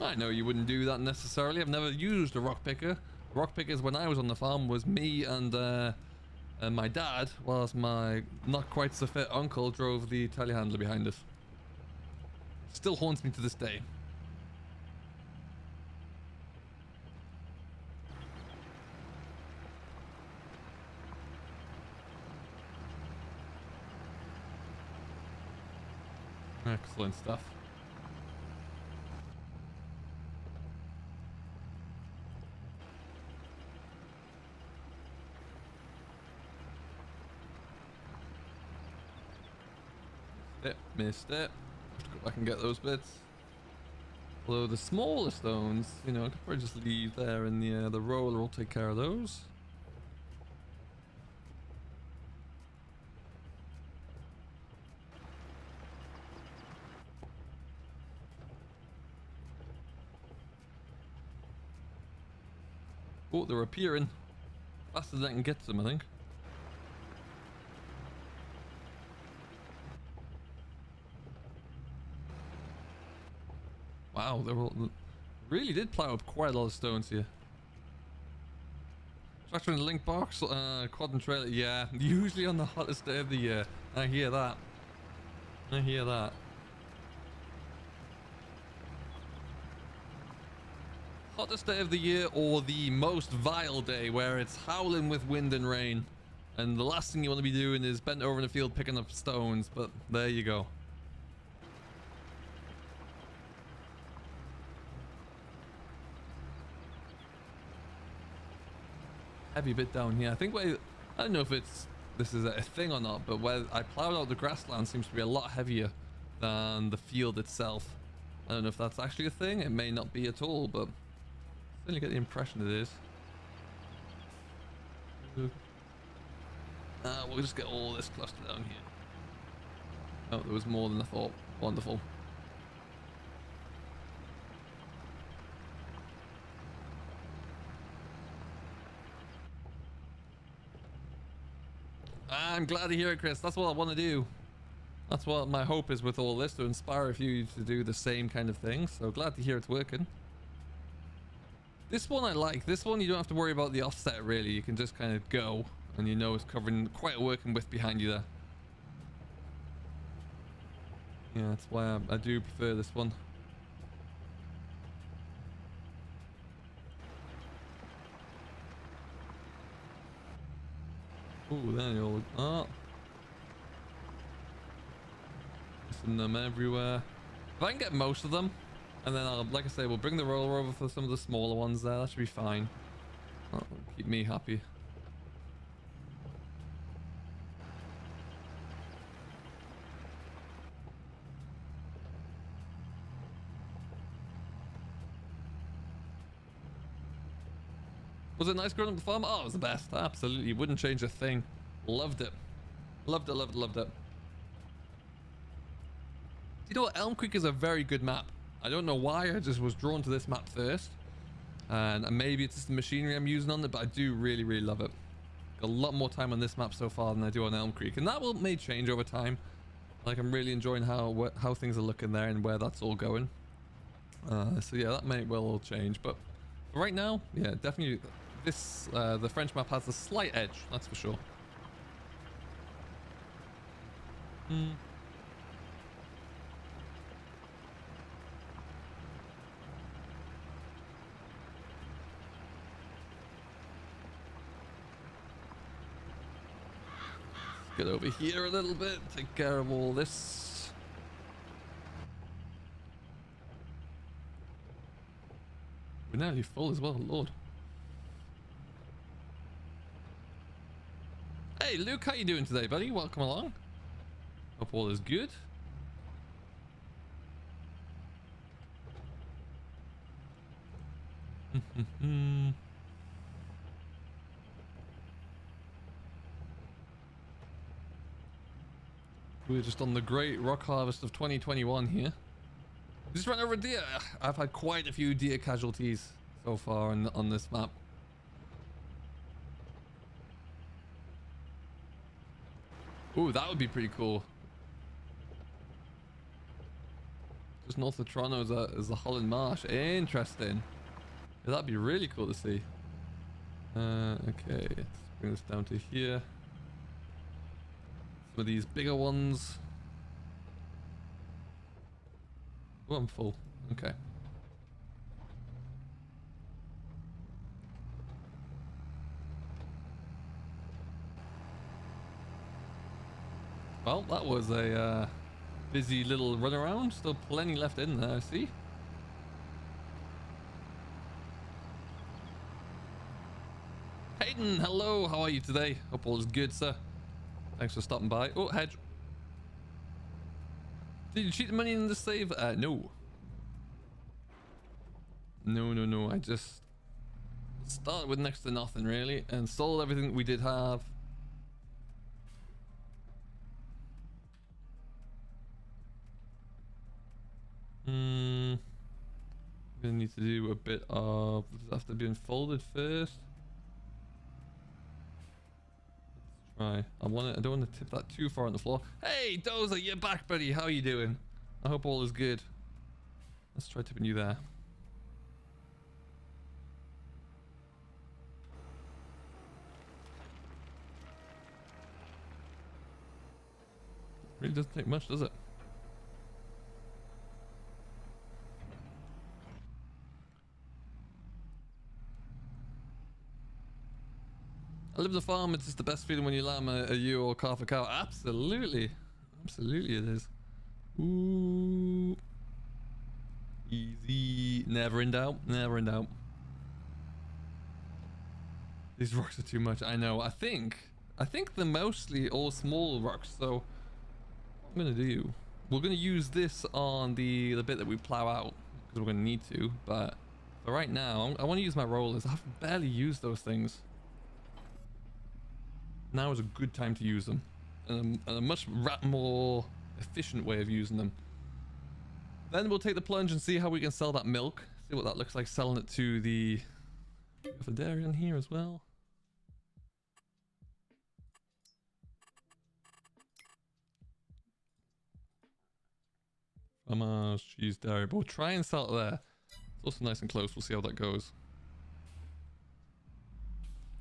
I know you wouldn't do that necessarily. I've never used a rock picker. Rock pickers when I was on the farm was me and my dad, whilst my not quite so fit uncle drove the telehandler behind us. Still haunts me to this day. Excellent stuff. Missed it. Have to go back and get those bits. Although the smaller stones, you know, I could probably just leave there, and the roller will take care of those. Oh, they're appearing faster than I can get to them, I think. Wow, they really did plow up quite a lot of stones here. Tractor in the link box, quad and trailer, yeah, usually on the hottest day of the year. I hear that. I hear that. Hottest day of the year, or the most vile day where it's howling with wind and rain, and the last thing you want to be doing is bent over in the field picking up stones, but there you go. Heavy bit down here. I think I don't know if this is a thing or not, but where I plowed out the grassland seems to be a lot heavier than the field itself. I don't know if that's actually a thing. It may not be at all, but certainly get the impression it is. We'll just get all this cluster down here. Oh, there was more than I thought. Wonderful. I'm glad to hear it, Chris. That's what I want to do. That's what my hope is with all this, to inspire a few to do the same kind of thing. So glad to hear it's working. This one I like. This one you don't have to worry about the offset really. You can just kind of go, and you know it's covering quite a working width behind you there. Yeah, that's why I do prefer this one. Ooh, there you all. Oh. Missing them everywhere. If I can get most of them, and then I'll, like I say, we'll bring the roller over for some of the smaller ones there. That should be fine. That'll keep me happy. Was it nice growing up the farm? Oh, it was the best. Absolutely. Wouldn't change a thing. Loved it. Loved it, loved it, loved it. You know what? Elm Creek is a very good map. I don't know why. I just was drawn to this map first. And maybe it's just the machinery I'm using on it, but I do really, really love it. Got a lot more time on this map so far than I do on Elm Creek. And that may change over time. Like, I'm really enjoying how things are looking there and where that's all going. So yeah, that may well all change. But for right now, yeah, definitely... This, the French map has a slight edge, that's for sure. Get over here a little bit, take care of all this. We're nearly full as well, Lord. Hey Luke, how you doing today, buddy? Welcome along. Hope all is good. We're just on the great rock harvest of 2021 here. Just ran over a deer. I've had quite a few deer casualties so far on this map. Ooh, that would be pretty cool. Just north of Toronto is the Holland Marsh. Interesting. Yeah, that'd be really cool to see. Okay, let's bring this down to here. Some of these bigger ones. Oh, I'm full. Okay. Well, that was a busy little run around. Still plenty left in there, I see. Hayden, hello. How are you today? Hope all is good, sir. Thanks for stopping by. Oh, hedge. Did you cheat the money in the save? No. No. I just started with next to nothing, really, and sold everything that we did have. Gonna need to do a bit of after being folded first. Let's try. I don't want to tip that too far on the floor. Hey, Dozer, you're back, buddy. How are you doing? I hope all is good. Let's try tipping you there. Really doesn't take much, does it? I live the farm. It's just the best feeling when you lamb a ewe or calf a cow. Absolutely. Absolutely it is. Ooh. Easy. Never in doubt. Never in doubt. These rocks are too much. I know. I think they're mostly all small rocks. So what I'm going to do, we're going to use this on the bit that we plow out because we're going to need to. But for right now, I want to use my rollers. I've barely used those things. Now is a good time to use them, and a much more efficient way of using them. Then we'll take the plunge and see how we can sell that milk. See what that looks like selling it to the dairy in here as well. Fromage, cheese, dairy, but we'll try and sell it there. It's also nice and close. We'll see how that goes.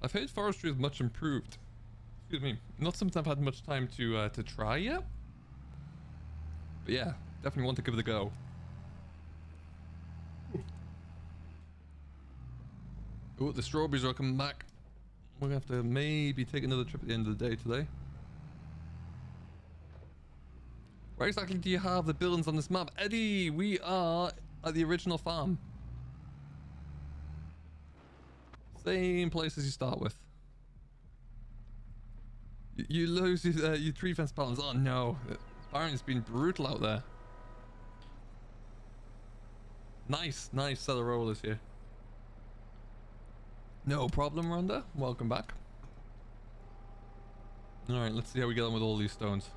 I've heard forestry is much improved. Excuse me, not something I've had much time to try yet, but yeah, definitely want to give it a go. Oh, the strawberries are coming back. We're gonna have to maybe take another trip at the end of the day today. Where exactly do you have the buildings on this map? Eddie, we are at the original farm. Same place as you start with. You lose your tree fence balance. Oh no, apparently it's been brutal out there. Nice set of rollers here. No problem, Rhonda. Welcome back. Alright, let's see how we get on with all these stones.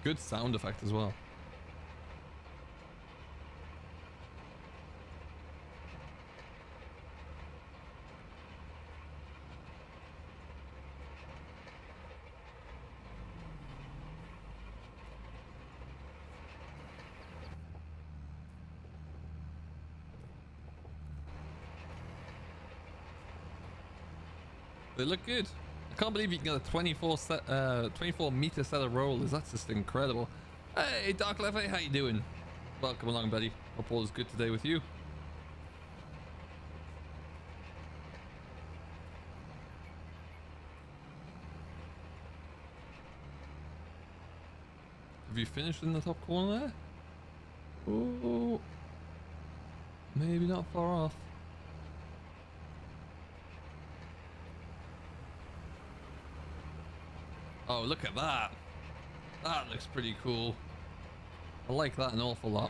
Good sound effect as well. They look good. I can't believe you can get a 24 meter set of rollers. That's just incredible. Hey, Dark Lefty, how you doing? Welcome along, buddy. Hope all is good today with you. Have you finished in the top corner there? Oh, maybe not far off. Oh, look at that. That looks pretty cool. I like that an awful lot.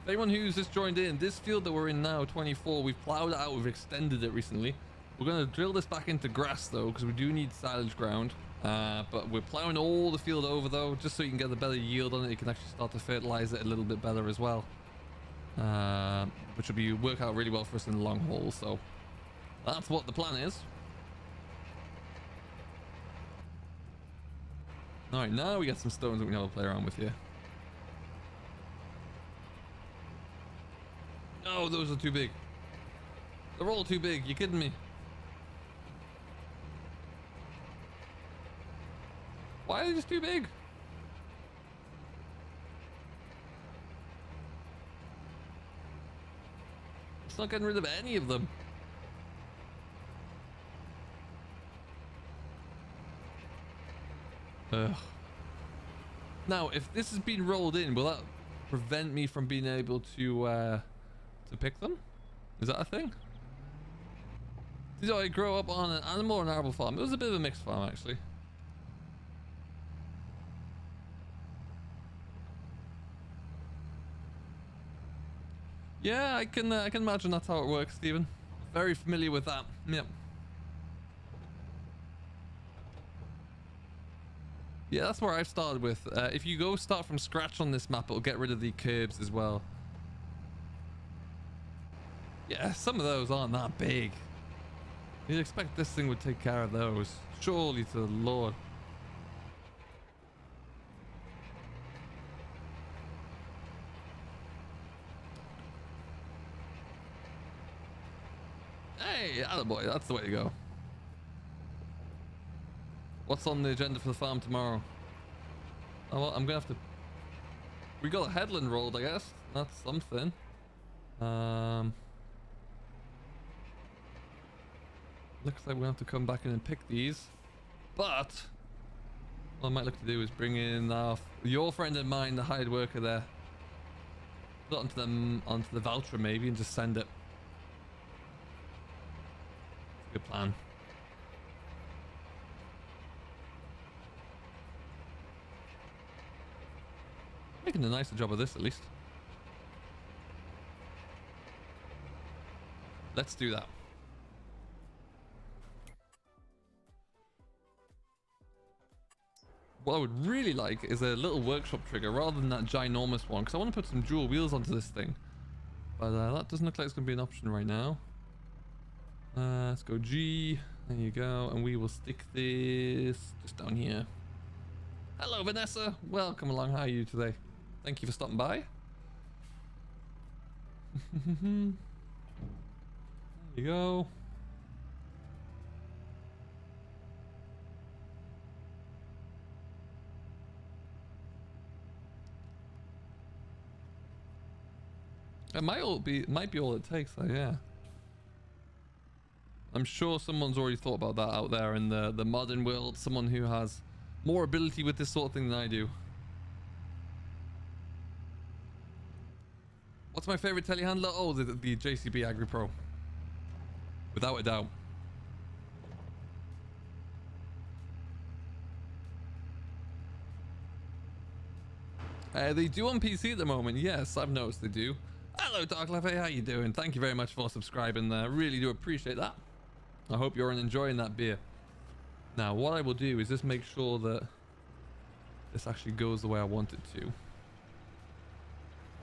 For anyone who's just joined in, this field that we're in now, 24, we've plowed it out, we've extended it recently. We're going to drill this back into grass though, because we do need silage ground. But we're plowing all the field over though, just so you can get the better yield on it. You can actually start to fertilize it a little bit better as well, which will work out really well for us in the long haul. So that's what the plan is. All right, now we got some stones that we can have a play around with here. No, those are too big. They're all too big. You kidding me? Why are they just too big? It's not getting rid of any of them. Ugh. Now, if this has been rolled in, will that prevent me from being able to pick them? Is that a thing? Did I grow up on an animal or an arable farm? It was a bit of a mixed farm, actually. Yeah, I can imagine that's how it works, Stephen. Very familiar with that. Yep. Yeah, that's where I've started with. If you go start from scratch on this map, it'll get rid of the curbs as well. Yeah, some of those aren't that big. You'd expect this thing would take care of those. Surely to the Lord. Hey, attaboy, that's the way to go. What's on the agenda for the farm tomorrow? Oh, well, I'm gonna have to... We got a headland rolled, I guess. That's something. Looks like we'll have to come back in and pick these. But what I might look to do is bring in your friend and mine, the hired worker there. Put it onto the voucher maybe and just send it. Good plan. Making a nicer job of this at least. Let's do that. What I would really like is a little workshop trigger rather than that ginormous one, because I want to put some dual wheels onto this thing. But that doesn't look like it's going to be an option right now. Let's go G. There you go. And we will stick this just down here. Hello, Vanessa. Welcome along. How are you today? Thank you for stopping by. There you go. It might be all it takes though, yeah. I'm sure someone's already thought about that out there in the modern world. Someone who has more ability with this sort of thing than I do. What's my favorite telehandler? Oh, the JCB Agri Pro. Without a doubt. They do on PC at the moment. Yes, I've noticed they do. Hello, Dark Lefty. How you doing? Thank you very much for subscribing there. Really do appreciate that. I hope you're enjoying that beer. Now, what I will do is just make sure that this actually goes the way I want it to.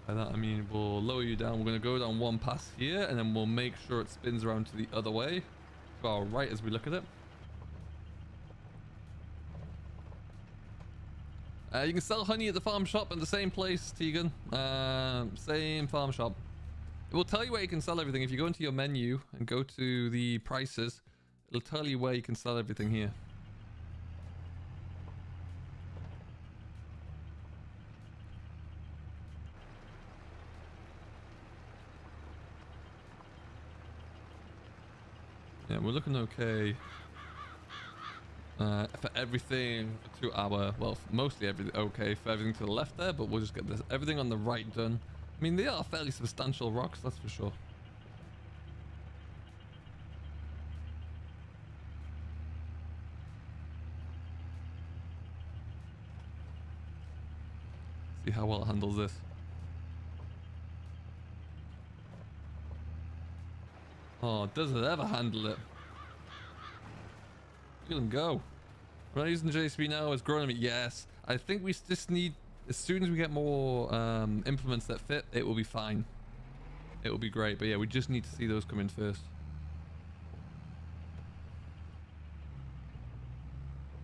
By that I mean we'll lower you down. We're going to go down one pass here, and then we'll make sure it spins around to the other way. To our right as we look at it. You can sell honey at the farm shop in the same place, Tegan. Same farm shop. It will tell you where you can sell everything. If you go into your menu and go to the prices, it'll tell you where you can sell everything here. Yeah, we're looking okay. For everything to our, well, mostly everything okay for everything to the left there, but we'll just get this everything on the right done. I mean, they are fairly substantial rocks, that's for sure. See how well it handles this. Oh, does it ever handle it? Look at him go. We're not using JCB now. It's growing me. Yes. I think we just need, as soon as we get more implements that fit, it will be fine. It will be great. But yeah, we just need to see those come in first.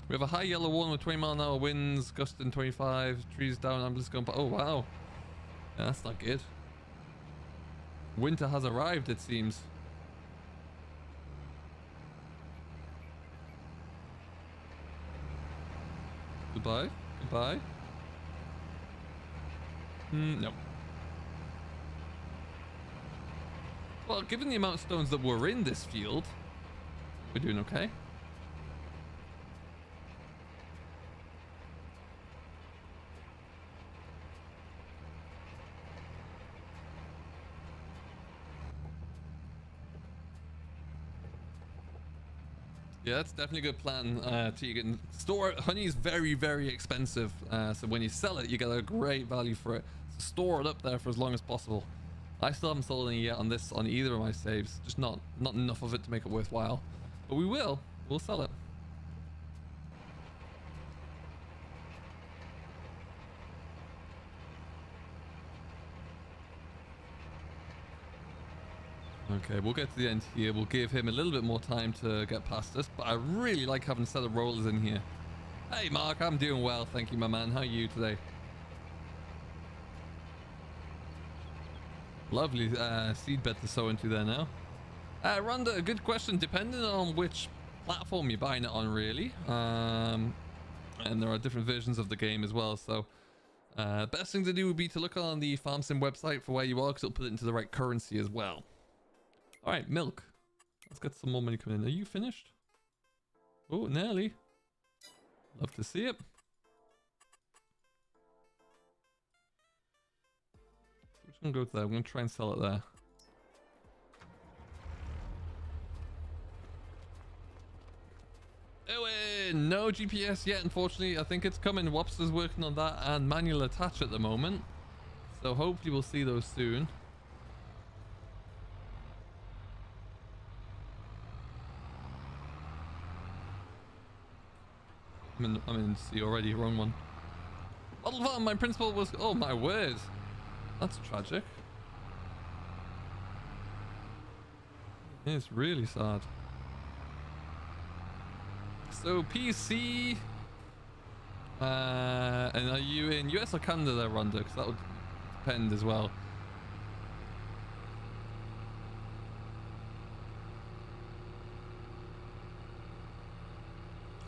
We have a high yellow one with 20 mile an hour winds, gusting 25, trees down, ambulance going by. Oh, wow. Yeah, that's not good. Winter has arrived, it seems. Goodbye. Goodbye. No. Well, given the amount of stones that were in this field, we're doing okay. Yeah, that's definitely a good plan. You can store honey is very, very expensive. So when you sell it, you get a great value for it. So store it up there for as long as possible. I still haven't sold any yet on this, on either of my saves. Just not enough of it to make it worthwhile. But we will. We'll sell it. Okay, we'll get to the end here. We'll give him a little bit more time to get past us, but I really like having a set of rollers in here. Hey Mark, I'm doing well, thank you my man. How are you today? Lovely seed bed to sow into there now. Rhonda, a good question. Depending on which platform you're buying it on, really. And there are different versions of the game as well, so best thing to do would be to look on the FarmSim website for where you are, because it'll put it into the right currency as well. All right, milk. Let's get some more money coming in. Are you finished? Oh, nearly. Love to see it. So we're just gonna go to there. I'm gonna try and sell it there. Oh, no GPS yet, unfortunately. I think it's coming. Wopster's working on that and manual attach at the moment. So hopefully we'll see those soon. I'm in C already, wrong one. Model farm, my principal was, oh my word. That's tragic. It's really sad. So PC, and are you in US or Canada there, Rhonda? Because that would depend as well.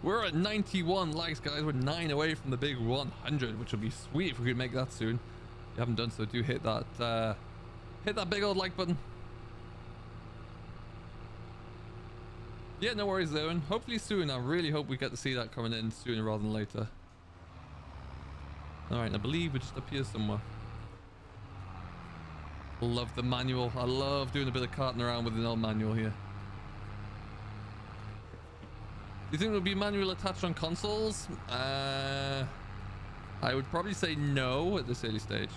We're at 91 likes, guys. We're 9 away from the big 100, which would be sweet if we could make that soon. If you haven't done so, do hit that big old like button. Yeah, no worries, Owen. Hopefully soon. I really hope we get to see that coming in sooner rather than later. All right, I believe we're just up here somewhere. Love the manual. I love doing a bit of carting around with an old manual here. Do you think it will be manual attached on consoles? I would probably say no at this early stage.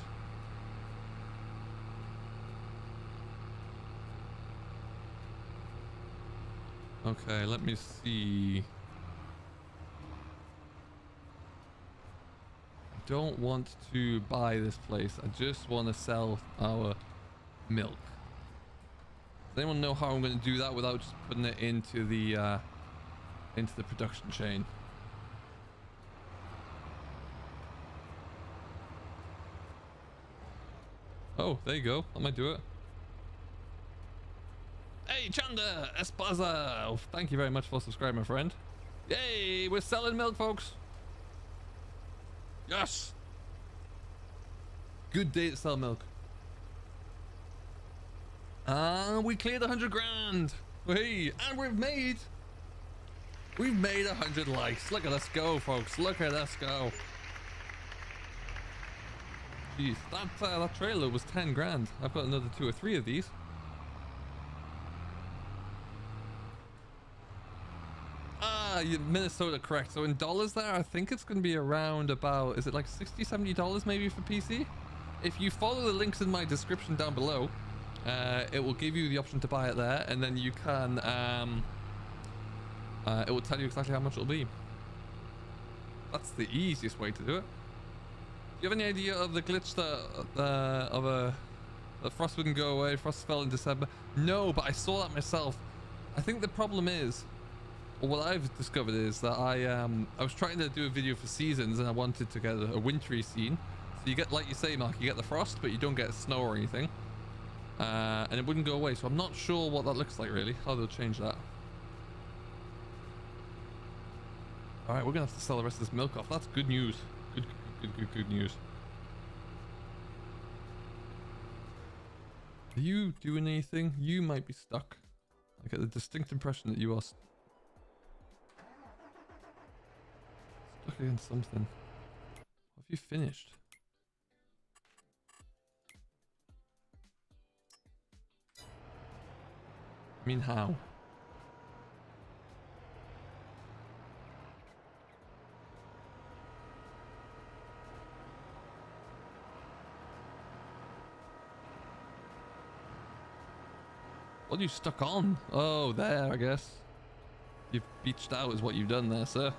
Okay, let me see. I don't want to buy this place. I just want to sell our milk. Does anyone know how I'm going to do that without just putting it into the production chain? Oh, there you go. I might do it. Hey, Chanda Espaza! Oh, thank you very much for subscribing, my friend. Yay! We're selling milk, folks. Yes! Good day to sell milk. And we cleared 100 grand. Hey, and we've made 100 likes. Look at us go, folks. Look at us go. Jeez, that trailer was 10 grand. I've got another 2 or 3 of these. Minnesota, correct. So in dollars there, I think it's going to be around about, is it like $60-70 maybe for PC? If you follow the links in my description down below, it will give you the option to buy it there, and then you can it will tell you exactly how much it'll be. That's the easiest way to do it. Do you have any idea of the glitch that that frost wouldn't go away? Frost fell in December. No, but I saw that myself. I think the problem is, or what I've discovered is that I was trying to do a video for seasons and I wanted to get a wintry scene. So you get, like you say, Mark, you get the frost, but you don't get snow or anything. And it wouldn't go away. So I'm not sure what that looks like really, how they'll change that. All right, we're gonna have to sell the rest of this milk off. That's good news. Good news. Are you doing anything? You might be stuck. I get the distinct impression that you are stuck against something. Have you finished? I mean, how? What are you stuck on? Oh, there, I guess. You've beached out is what you've done there, sir.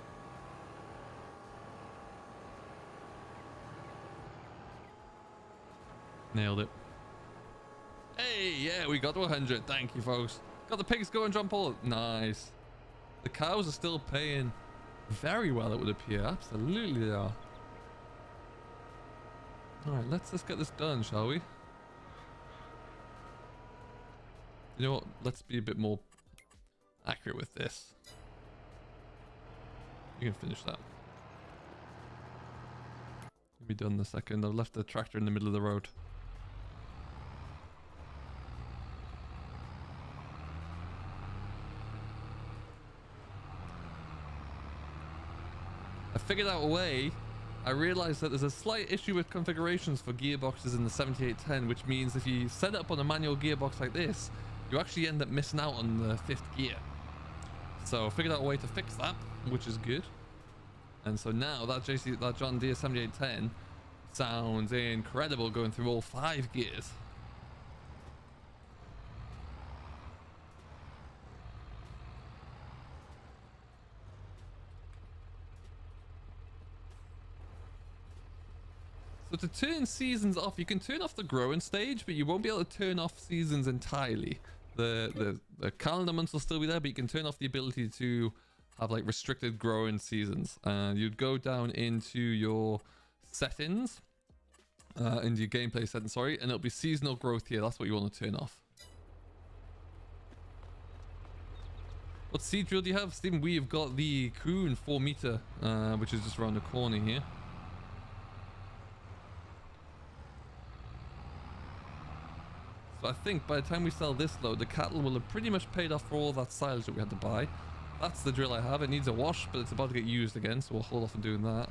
Nailed it. Hey, yeah, we got to 100. Thank you, folks. Got the pigs going, John Paul. Nice. The cows are still paying very well, it would appear. Absolutely they are. Alright, let's just get this done, shall we? You know what? Let's be a bit more accurate with this. You can finish that. You'll be done in a second. I've left the tractor in the middle of the road. I figured out a way. I realized that there's a slight issue with configurations for gearboxes in the 7810, which means if you set it up on a manual gearbox like this, you actually end up missing out on the 5th gear. So I figured out a way to fix that, which is good. And so now that John Deere 7810 sounds incredible going through all 5 gears. So to turn seasons off, you can turn off the growing stage, but you won't be able to turn off seasons entirely. The calendar months will still be there, but you can turn off the ability to have like restricted growing seasons. You'd go down into your settings, into your gameplay settings, sorry, and it'll be seasonal growth here. That's what you want to turn off. What seed drill do you have, Stephen? We have got the Kuhn 4 meter, which is just around the corner here. So I think by the time we sell this load, the cattle will have pretty much paid off for all that silage that we had to buy. That's the drill I have. It needs a wash, but it's about to get used again, so we'll hold off on doing that.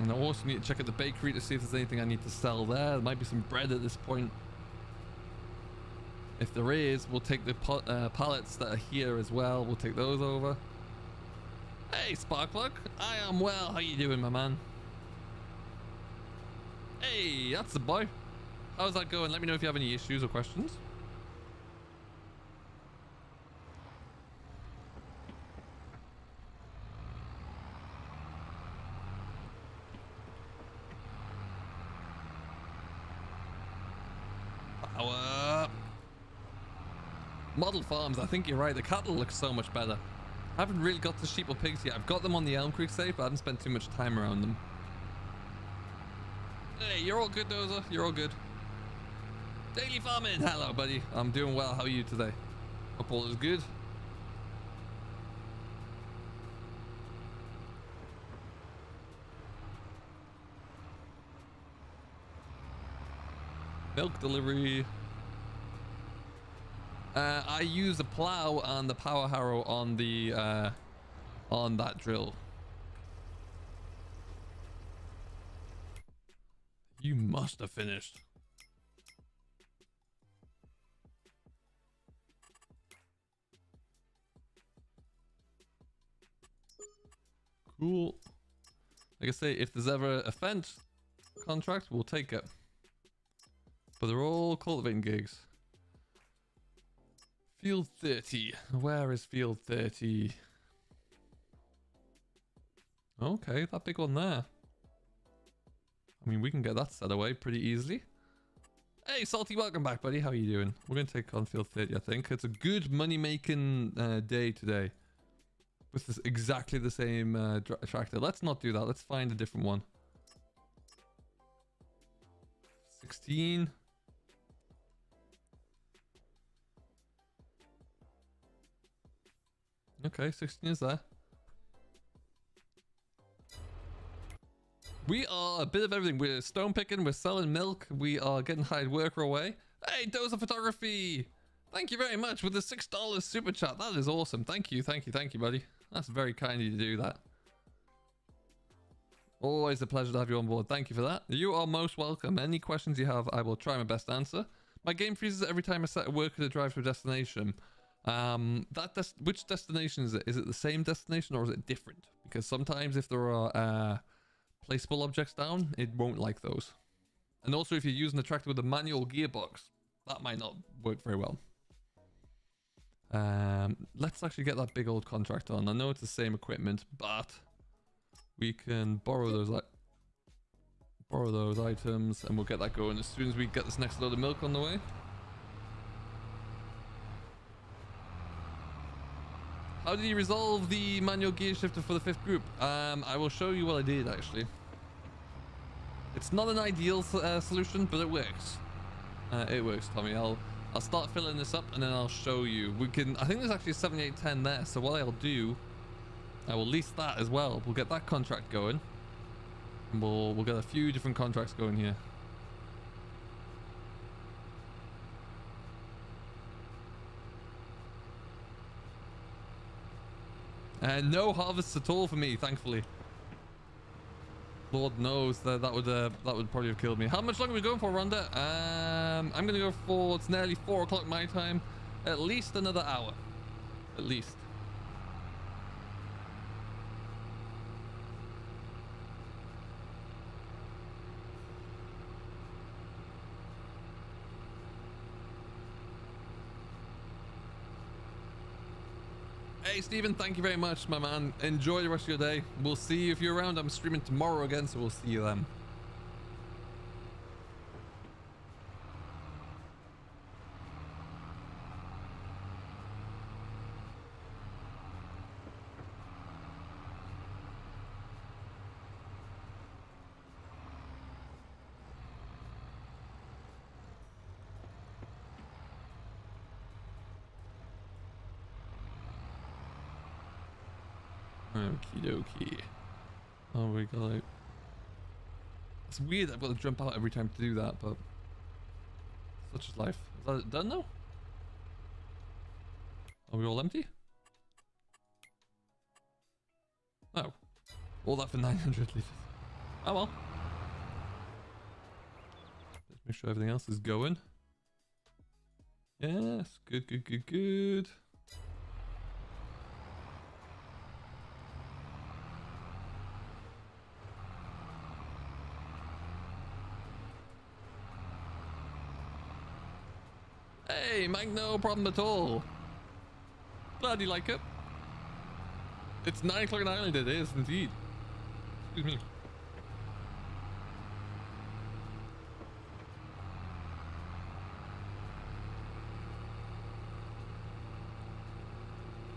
And I also need to check at the bakery to see if there's anything I need to sell there. There might be some bread at this point. If there is, we'll take the pallets that are here as well. We'll take those over. Hey, Sparkplug. I am well. How you doing, my man? Hey, that's the boy. How's that going? Let me know if you have any issues or questions. Model farms, I think you're right. The cattle look so much better. I haven't really got to sheep or pigs yet. I've got them on the Elm Creek save, but I haven't spent too much time around them. Hey, you're all good, Dozer. You're all good. Daily farming. Hello, buddy. I'm doing well. How are you today? Hope all is good. Milk delivery. I use the plow and the power harrow on the on that drill. You must have finished. Cool. Like I say, if there's ever a fence contract, we'll take it. But they're all cultivating gigs. Field 30. Where is Field 30? Okay, that big one there. I mean, we can get that set away pretty easily. Hey, Salty, welcome back, buddy. How are you doing? We're going to take on Field 30, I think. It's a good money-making day today. With this exactly the same tractor. Let's not do that. Let's find a different one. 16. Okay, 16 is there. We are a bit of everything. We're stone picking, we're selling milk, we are getting hired worker away. Hey, Dozer Photography! Thank you very much with the $6 super chat. That is awesome. Thank you, thank you, thank you, buddy. That's very kind of you to do that. Always a pleasure to have you on board. Thank you for that. You are most welcome. Any questions you have, I will try my best to answer. My game freezes every time I set a worker to drive to a destination. Which destination is it? Is it the same destination or is it different? Because sometimes if there are placeable objects down, it won't like those. And also if you're using a tractor with a manual gearbox, that might not work very well. Let's actually get that big old contract on. I know it's the same equipment, but we can borrow those items and we'll get that going as soon as we get this next load of milk on the way. How did you resolve the manual gear shifter for the 5th group? I will show you what I did actually. It's not an ideal solution, but it works. It works, Tommy. I'll start filling this up and then I'll show you. We can. I think there's actually a 7810 there. So what I'll do, I will lease that as well. We'll get that contract going, and we'll get a few different contracts going here. No harvests at all for me, thankfully. Lord knows that would probably have killed me. How much longer are we going for, Rhonda? I'm gonna go for, it's nearly 4 o'clock my time. At least another hour. At least. Hey Stephen, thank you very much, my man. Enjoy the rest of your day. We'll see you if you're around. I'm streaming tomorrow again, so we'll see you then. Okie dokie. Oh, we got like... It's weird I've got to jump out every time to do that, but... Such is life. Is that done now? Are we all empty? No. All that for 900 liters. Oh well. Let's make sure everything else is going. Yes. Good, good, good, good. Hey, Mike, no problem at all. Glad you like it. It's 9 o'clock in Ireland, it is indeed. Excuse me.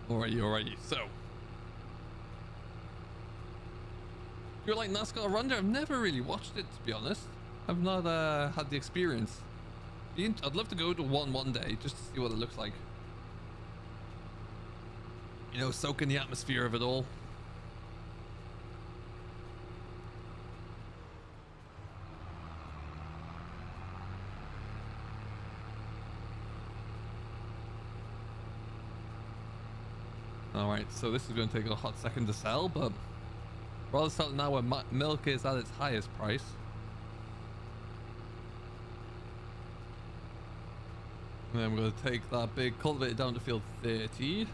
Alrighty. So, you're like NASCAR Runner? I've never really watched it, to be honest. I've not had the experience. I'd love to go to one day just to see what it looks like. You know, soak in the atmosphere of it all. Alright, so this is going to take a hot second to sell, but rather sell it now when milk is at its highest price. And then we're going to take that big cultivator down to field 30.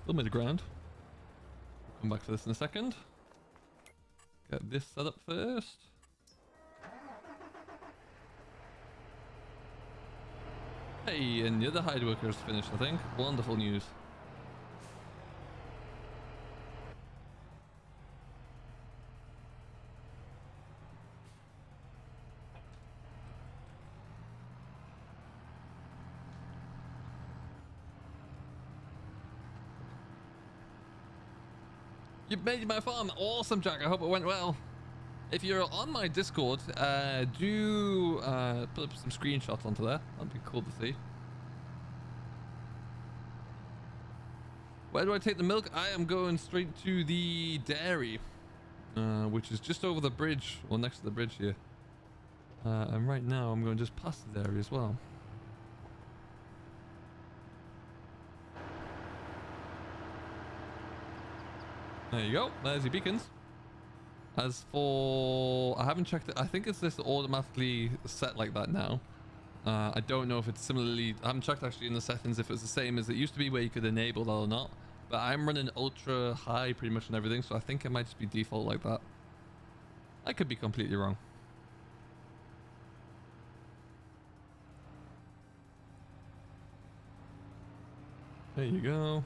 Still made of ground. Come back to this in a second. Get this set up first. Hey, and the other hide worker is finished, I think. Wonderful news. You made my farm. Awesome, Jack. I hope it went well. If you're on my Discord, do put up some screenshots onto there. That'd be cool to see. Where do I take the milk? I am going straight to the dairy, which is just over the bridge, or next to the bridge here. And right now I'm going just past the dairy as well. There you go. There's your beacons. As for... I haven't checked it. I think it's just automatically set like that now. I don't know if it's similarly... I haven't checked actually in the settings if it's the same as it used to be where you could enable that or not. But I'm running ultra high pretty much on everything. So I think it might just be default like that. I could be completely wrong. There you go.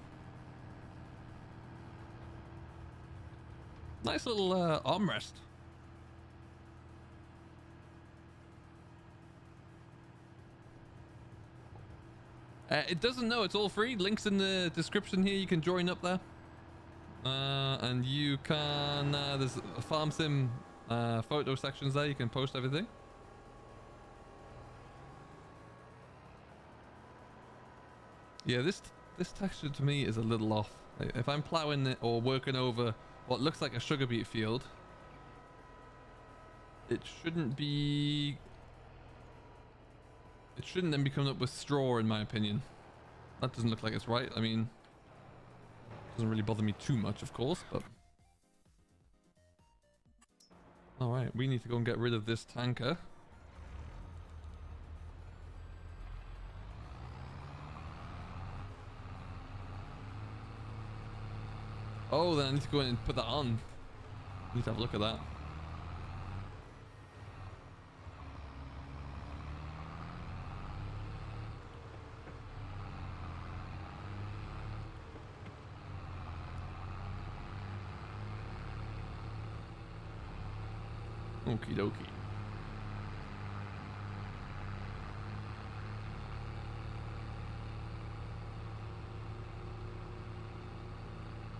Nice little armrest. It doesn't know, it's all free. Links in the description here. You can join up there. And you can, there's a farm sim photo sections there. You can post everything. Yeah, this texture to me is a little off. If I'm plowing it or working over what looks like a sugar beet field, it shouldn't be... It shouldn't then be coming up with straw, in my opinion. That doesn't look like it's right. I mean, it doesn't really bother me too much, of course, but... Alright, we need to go and get rid of this tanker. Oh, then I need to go in and put that on. Need to have a look at that. Okie dokie.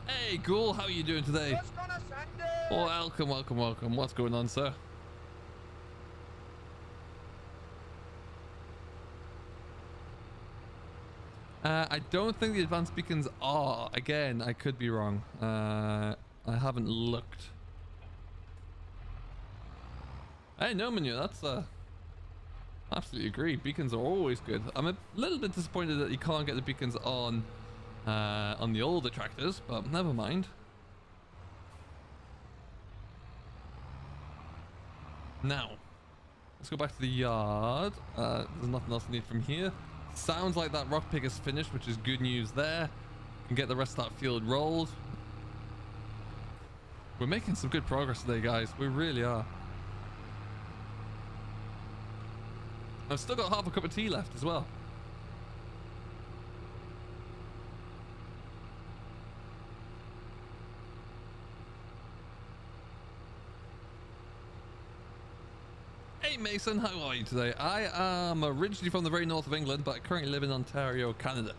Hey, Ghoul, how are you doing today? Welcome, welcome, welcome. What's going on, sir? I don't think the advanced beacons are. Again, I could be wrong. I haven't looked. Hey, no, Manu, that's absolutely agree. Beacons are always good. I'm a little bit disappointed that you can't get the beacons on the older tractors, but never mind. Now, let's go back to the yard. There's nothing else I need from here. Sounds like that rock pick is finished, which is good news there. Can get the rest of that field rolled. We're making some good progress today, guys. We really are. I've still got half a cup of tea left as well. Hey Mason, how are you today? I am originally from the very north of England, but I currently live in Ontario, Canada.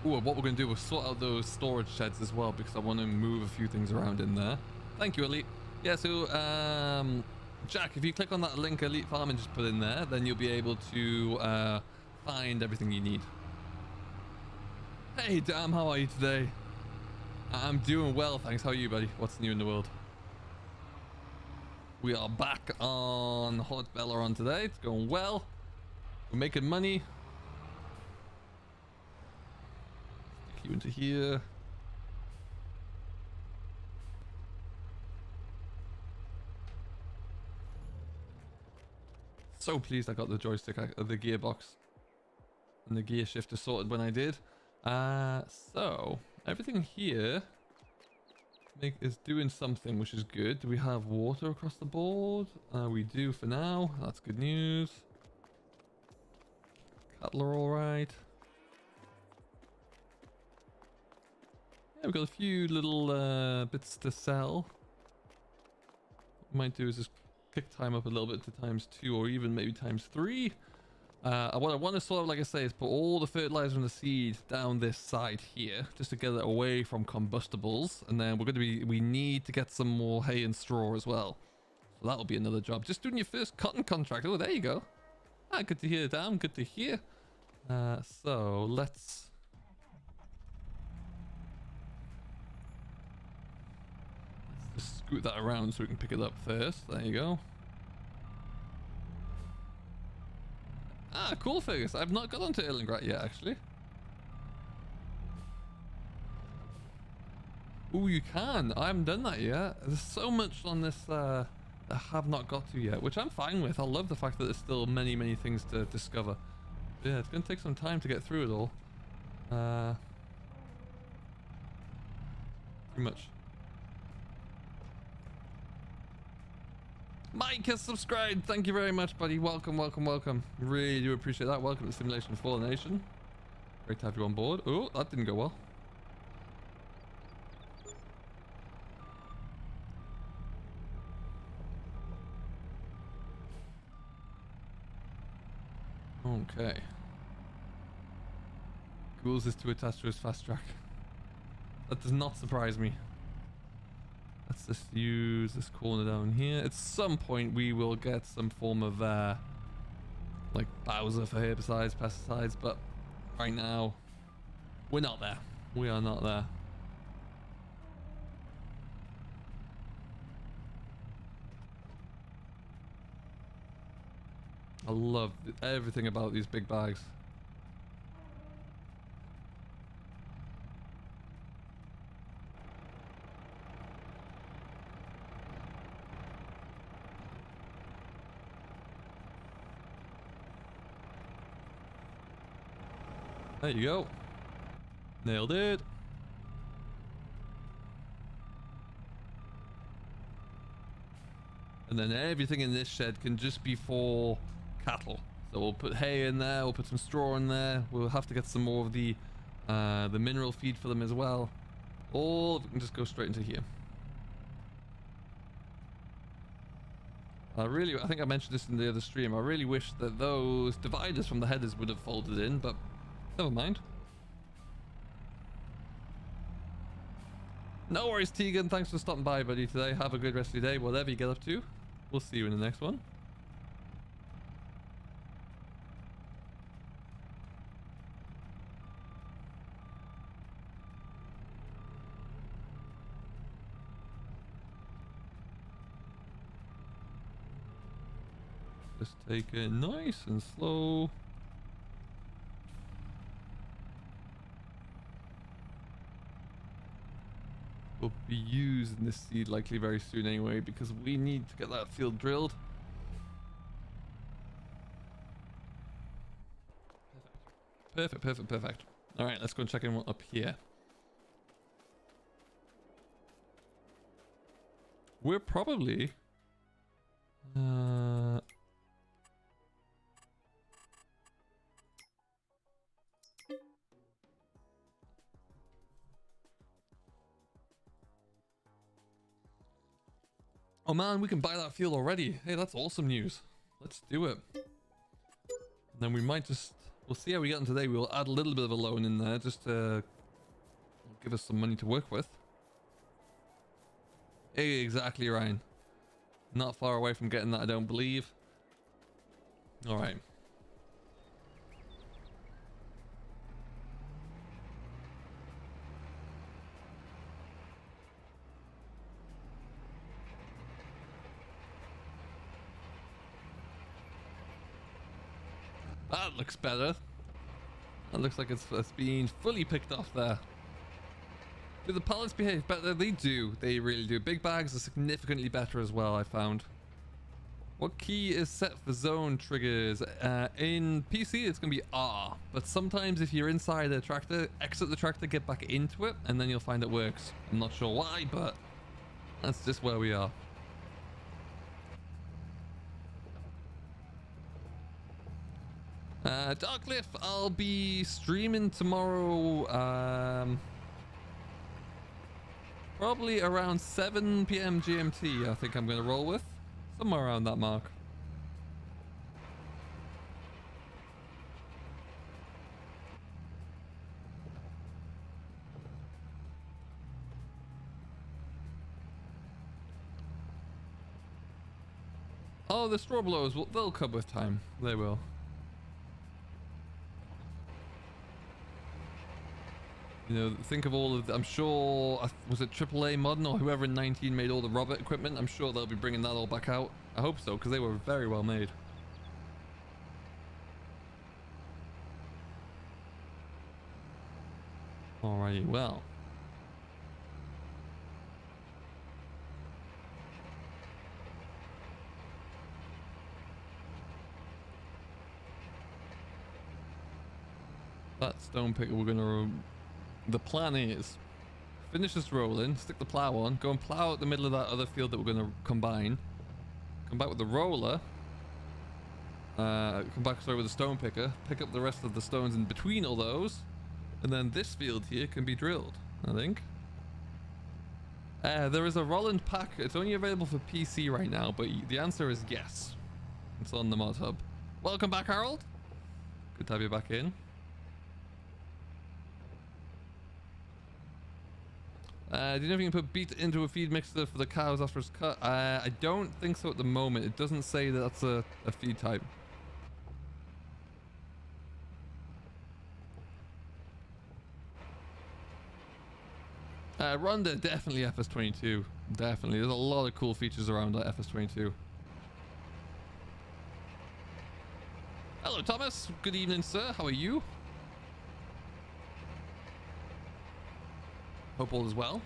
Ooh, what we're going to do is sort out those storage sheds as well, because I want to move a few things around in there. Thank you, Elite. Yeah, so, Jack, if you click on that link Elite Farm and just put in there, then you'll be able to find everything you need. Hey, Dam, how are you today? I'm doing well, thanks. How are you, buddy? What's new in the world? We are back on Hot Valoron today. It's going well. We're making money. Stick you into here. So pleased I got the joystick, the gearbox, and the gear shifter sorted when I did. So everything here is doing something, which is good. Do we have water across the board? We do for now. That's good news. Cattle are all right. Yeah, we've got a few little bits to sell. What we might do is just kick time up a little bit to ×2 or even maybe ×3. What I want to sort of, like I say, is put all the fertilizer and the seed down this side here, just to get it away from combustibles. And then we need to get some more hay and straw as well. So that'll be another job. Just doing your first cotton contract. Oh, there you go. Ah, good to hear, Dan. Good to hear. So let's just scoot that around so we can pick it up first. There you go. Ah, cool, Fergus. I've not got onto Erlengratt yet, actually. Oh, you can. I haven't done that yet. There's so much on this that I have not got to yet, which I'm fine with. I love the fact that there's still many, many things to discover. But yeah, it's going to take some time to get through it all. Too much. Mike has subscribed. Thank you very much, buddy. Welcome, welcome, welcome. Really do appreciate that. Welcome to Simulation for the Nation. Great to have you on board. Oh, that didn't go well. Okay. Ghouls is to attach to his fast track. That does not surprise me. Let's just use this corner down here. At some point we will get some form of like Bowser for herbicides, pesticides, but right now we're not there. We are not there. I love everything about these big bags. There you go. Nailed it. And then everything in this shed can just be for cattle. So we'll put hay in there, we'll put some straw in there. We'll have to get some more of the mineral feed for them as well. All of it can just go straight into here. I think I mentioned this in the other stream. I really wish that those dividers from the headers would have folded in, but never mind. No worries, Tegan. Thanks for stopping by, buddy, today. Have a good rest of your day, whatever you get up to. We'll see you in the next one. Just take it nice and slow. We'll be using this seed likely very soon anyway, because we need to get that field drilled. Perfect, perfect, perfect. All right, let's go and check in up here. We're probably oh man, we can buy that fuel already. Hey, that's awesome news. Let's do it. And then we might just, we'll see how we get on today. We'll add a little bit of a loan in there just to give us some money to work with. Hey, exactly, Ryan. Not far away from getting that, I don't believe. All right. That looks better. That looks like it's being fully picked off there. Do the pallets behave better? They do. They really do. Big bags are significantly better as well, I found. What key is set for zone triggers? In PC, it's going to be R. But sometimes if you're inside a tractor, exit the tractor, get back into it, and then you'll find it works. I'm not sure why, but that's just where we are. Darkliff, I'll be streaming tomorrow, probably around 7 p.m. GMT, I think I'm going to roll with. Somewhere around that mark. Oh, the straw blowers, they'll come with time. They will. You know, think of all of the, I'm sure, was it AAA Modern or whoever in 19 made all the robot equipment? I'm sure they'll be bringing that all back out. I hope so, because they were very well made. Alrighty, well. That stone picker, we're going to... The plan is, finish this rolling, stick the plow on, go and plow out the middle of that other field that we're going to combine. Come back with the roller. Come back, sorry, with the stone picker. Pick up the rest of the stones in between all those. And then this field here can be drilled, I think. There is a Roland pack. It's only available for PC right now, but the answer is yes. It's on the mod hub. Welcome back, Harold. Good to have you back in. Do you know if you can put beet into a feed mixer for the cows after it's cut? I don't think so at the moment. It doesn't say that that's a feed type. Rhonda, definitely FS22. Definitely. There's a lot of cool features around that FS22. Hello, Thomas. Good evening, sir. How are you? Hope all is well.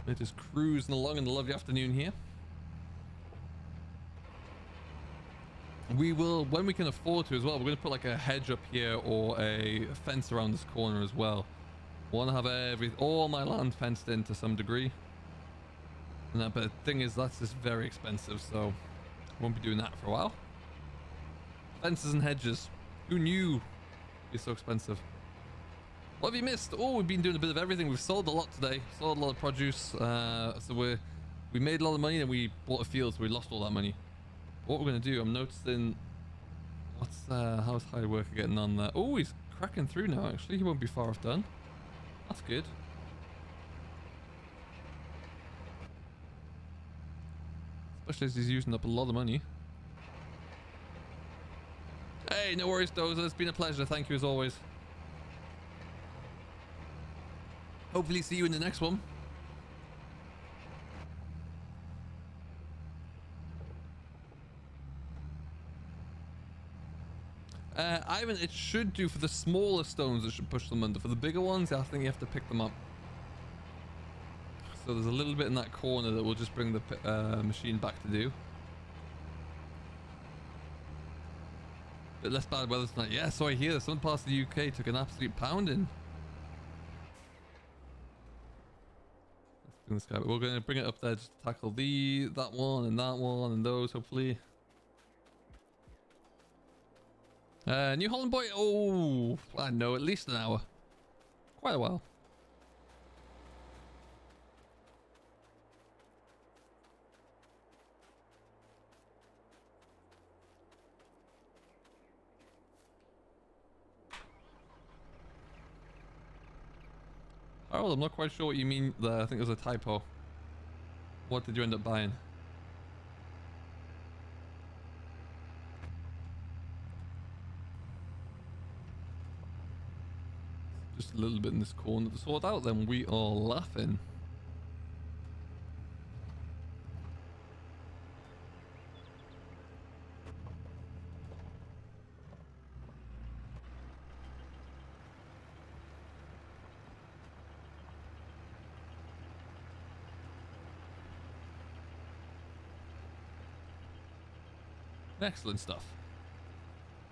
We're just cruising along in the lovely afternoon here. We will, when we can afford to as well, we're going to put like a hedge up here or a fence around this corner as well. I want to have all my land fenced in to some degree. And but the thing is, that's just very expensive, so won't be doing that for a while. Fences and hedges. Who knew? It's so expensive. What have you missed? Oh, we've been doing a bit of everything. We've sold a lot today. Sold a lot of produce. So we made a lot of money and we bought a field, so we lost all that money. What we're going to do, I'm noticing... how's high worker getting on there? Oh, he's cracking through now, actually. He won't be far off done. That's good. Especially as he's using up a lot of money. Hey, no worries, Dozer. It's been a pleasure. Thank you as always. Hopefully see you in the next one. Ivan, it should do for the smaller stones. It should push them under. For the bigger ones, I think you have to pick them up. So there's a little bit in that corner that will just bring the machine back to do. Bit less bad weather tonight. Yeah, so I hear some parts of the UK took an absolute pounding. We're going to bring it up there just to tackle that one and those, hopefully. New Holland boy. Oh, I know, at least an hour. Quite a while. Harold, I'm not quite sure what you mean there. I think there's a typo. What did you end up buying? Just a little bit in this corner to sort out, then we are laughing. Excellent stuff.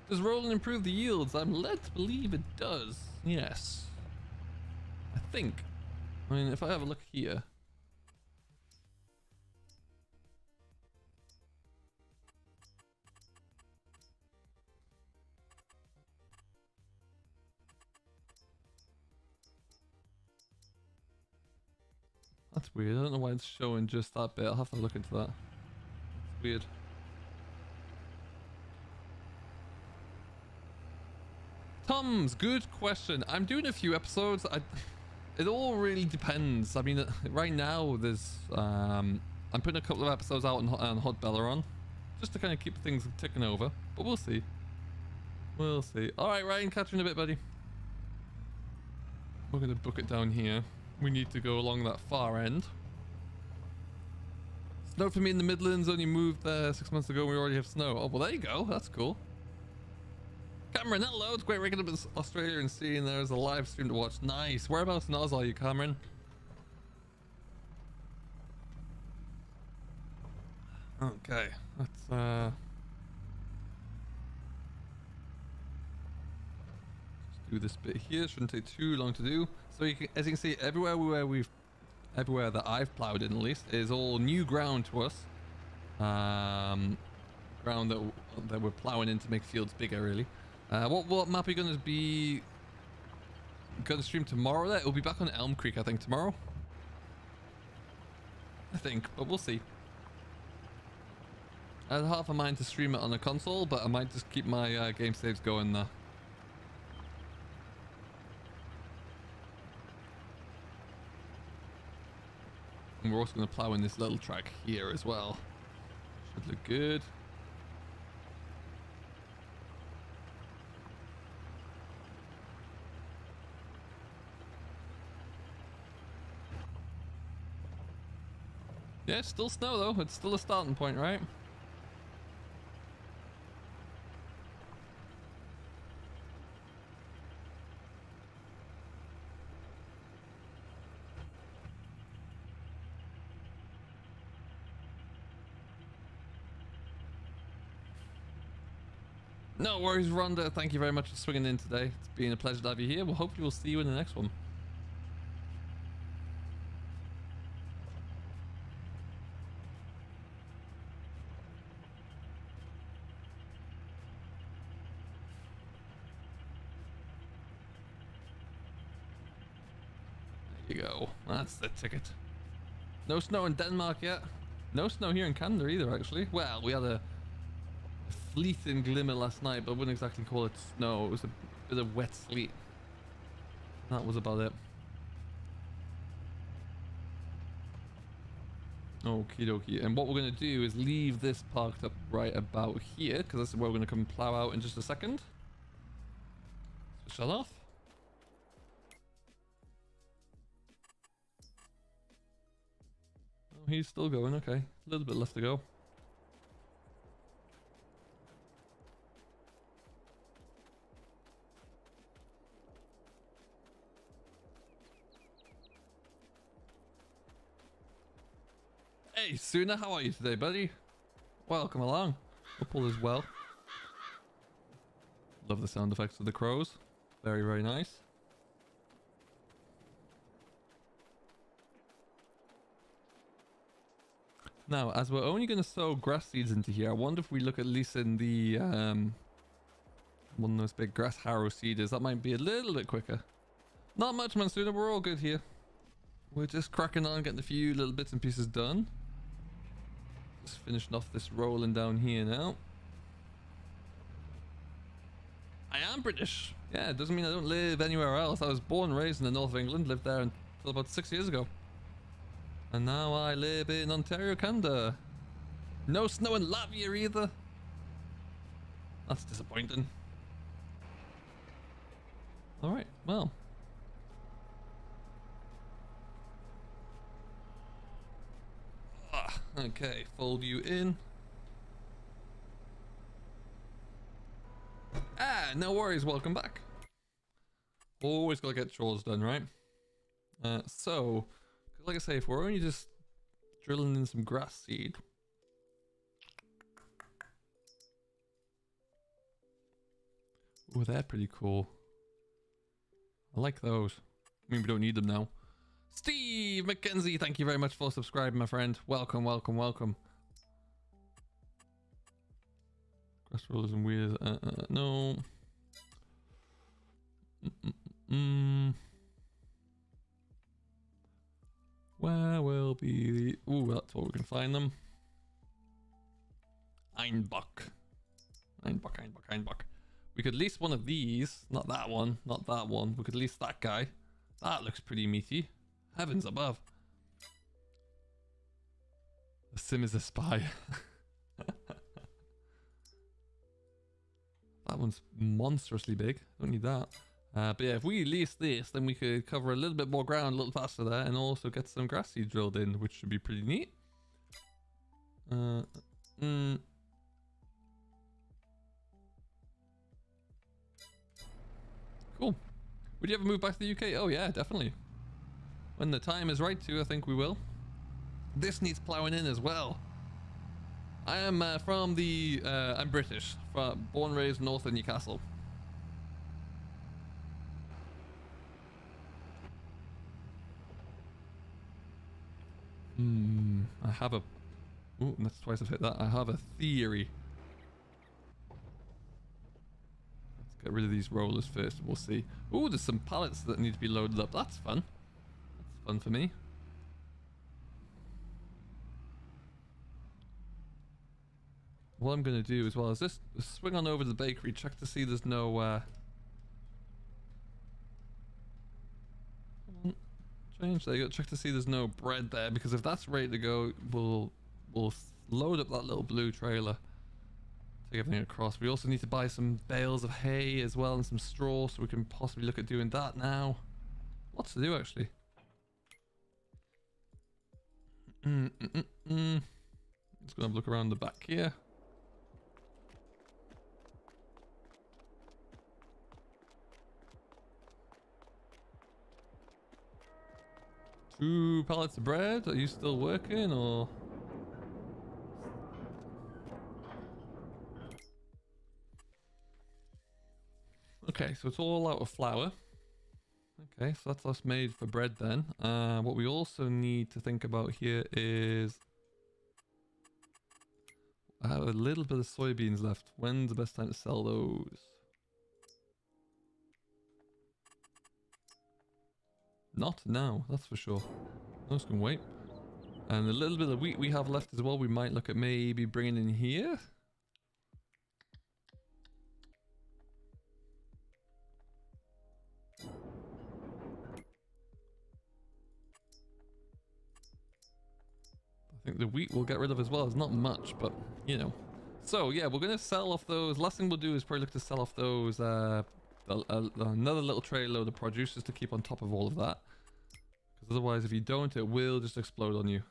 Does rolling improve the yields? I'm led to believe it does. Yes. I think. I mean, if I have a look here. That's weird. I don't know why it's showing just that bit. I'll have to look into that. It's weird. Tom's, good question. I'm doing a few episodes. It all really depends. I mean, right now there's I'm putting a couple of episodes out on Hot Belleron, just to kind of keep things ticking over. But we'll see. We'll see. All right, Ryan, catch you in a bit, buddy. We're gonna book it down here. We need to go along that far end. Snow for me in the Midlands. Only moved there 6 months ago. We already have snow. Oh well, there you go. That's cool. Cameron, hello. It's great waking up in Australia and seeing there's a live stream to watch. Nice. Whereabouts in Oz are you, Cameron? Okay, let's just do this bit here. Shouldn't take too long to do. So you can, as you can see, everywhere that I've plowed in at least is all new ground to us. Ground that we're plowing in to make fields bigger, really. What map are you going to stream tomorrow? There, it'll be back on Elm Creek, I think, tomorrow. I think, but we'll see. I had half a mind to stream it on a console, but I might just keep my game saves going there. And we're also going to plow in this little track here as well. Should look good. Yeah, it's still snow though. It's still a starting point, right? No worries, Rhonda. Thank you very much for swinging in today. It's been a pleasure to have you here. Well, hopefully we'll see you in the next one. There you go. That's the ticket. No snow in Denmark yet. No snow here in Canada either, actually. Well, we had a fleeting glimmer last night, but I wouldn't exactly call it snow. It was a bit of wet sleet. That was about it. Okie dokie. And what we're going to do is leave this parked up right about here, because this is where we're going to come plow out in just a second. So shut off. Oh, he's still going. Okay. A little bit left to go. Hey, Suna, how are you today, buddy? Welcome along. Hope all is well. Love the sound effects of the crows. Very, very nice. Now, as we're only going to sow grass seeds into here, I wonder if we look at least in the one of those big grass harrow seeders. That might be a little bit quicker. Not much, Mansuna. We're all good here. We're just cracking on, getting a few little bits and pieces done. Just finishing off this rolling down here now. I am British. Yeah, it doesn't mean I don't live anywhere else. I was born and raised in the north of England, lived there until about 6 years ago. And now I live in Ontario, Canada. No snow in Latvia either. That's disappointing. Alright, well. Okay, fold you in. No worries, welcome back. Always gotta get chores done, right? So, like I say, if we're only just drilling in some grass seed. Oh, they're pretty cool. I like those. I mean, we don't need them now. Steve McKenzie, thank you very much for subscribing, my friend. Welcome, welcome, welcome. Grass rollers and wheels. No. Where will be the... Ooh, that's where we can find them. Einbach. Einbach. We could lease one of these. Not that one. Not that one. We could lease that guy. That looks pretty meaty. Heavens above. The sim is a spy. That one's monstrously big. Don't need that. But yeah, if we lease this, then we could cover a little bit more ground a little faster there and also get some grass seed drilled in, which should be pretty neat. Cool. Would you ever move back to the UK? Oh yeah, definitely. When the time is right to, I think we will. This needs ploughing in as well. I am from the... I'm British. Born and raised north of Newcastle. I have a... Ooh, that's twice I've hit that. I have a theory. Let's get rid of these rollers first. We'll see. Ooh, there's some pallets that need to be loaded up. That's fun. That's fun for me. What I'm going to do as well is just swing on over to the bakery, check to see there's no... Change, there you go. Check to see there's no bread there, because if that's ready to go, we'll load up that little blue trailer, take everything across. We also need to buy some bales of hay as well and some straw, so we can possibly look at doing that now. Lots to do actually. Just gonna have a look around the back here. Two pallets of bread. Are you still working or? Okay, so it's all out of flour. Okay, so that's us made for bread then. What we also need to think about here is I have a little bit of soybeans left. When's the best time to sell those? Not now, that's for sure. Those can wait. And a little bit of wheat we have left as well, we might look at maybe bringing in here. I think the wheat we'll get rid of as well. It's not much, but you know. So yeah, we're going to sell off those. Last thing we'll do is probably look to sell off those another little tray load of produce just to keep on top of all of that, because otherwise if you don't, it will just explode on you.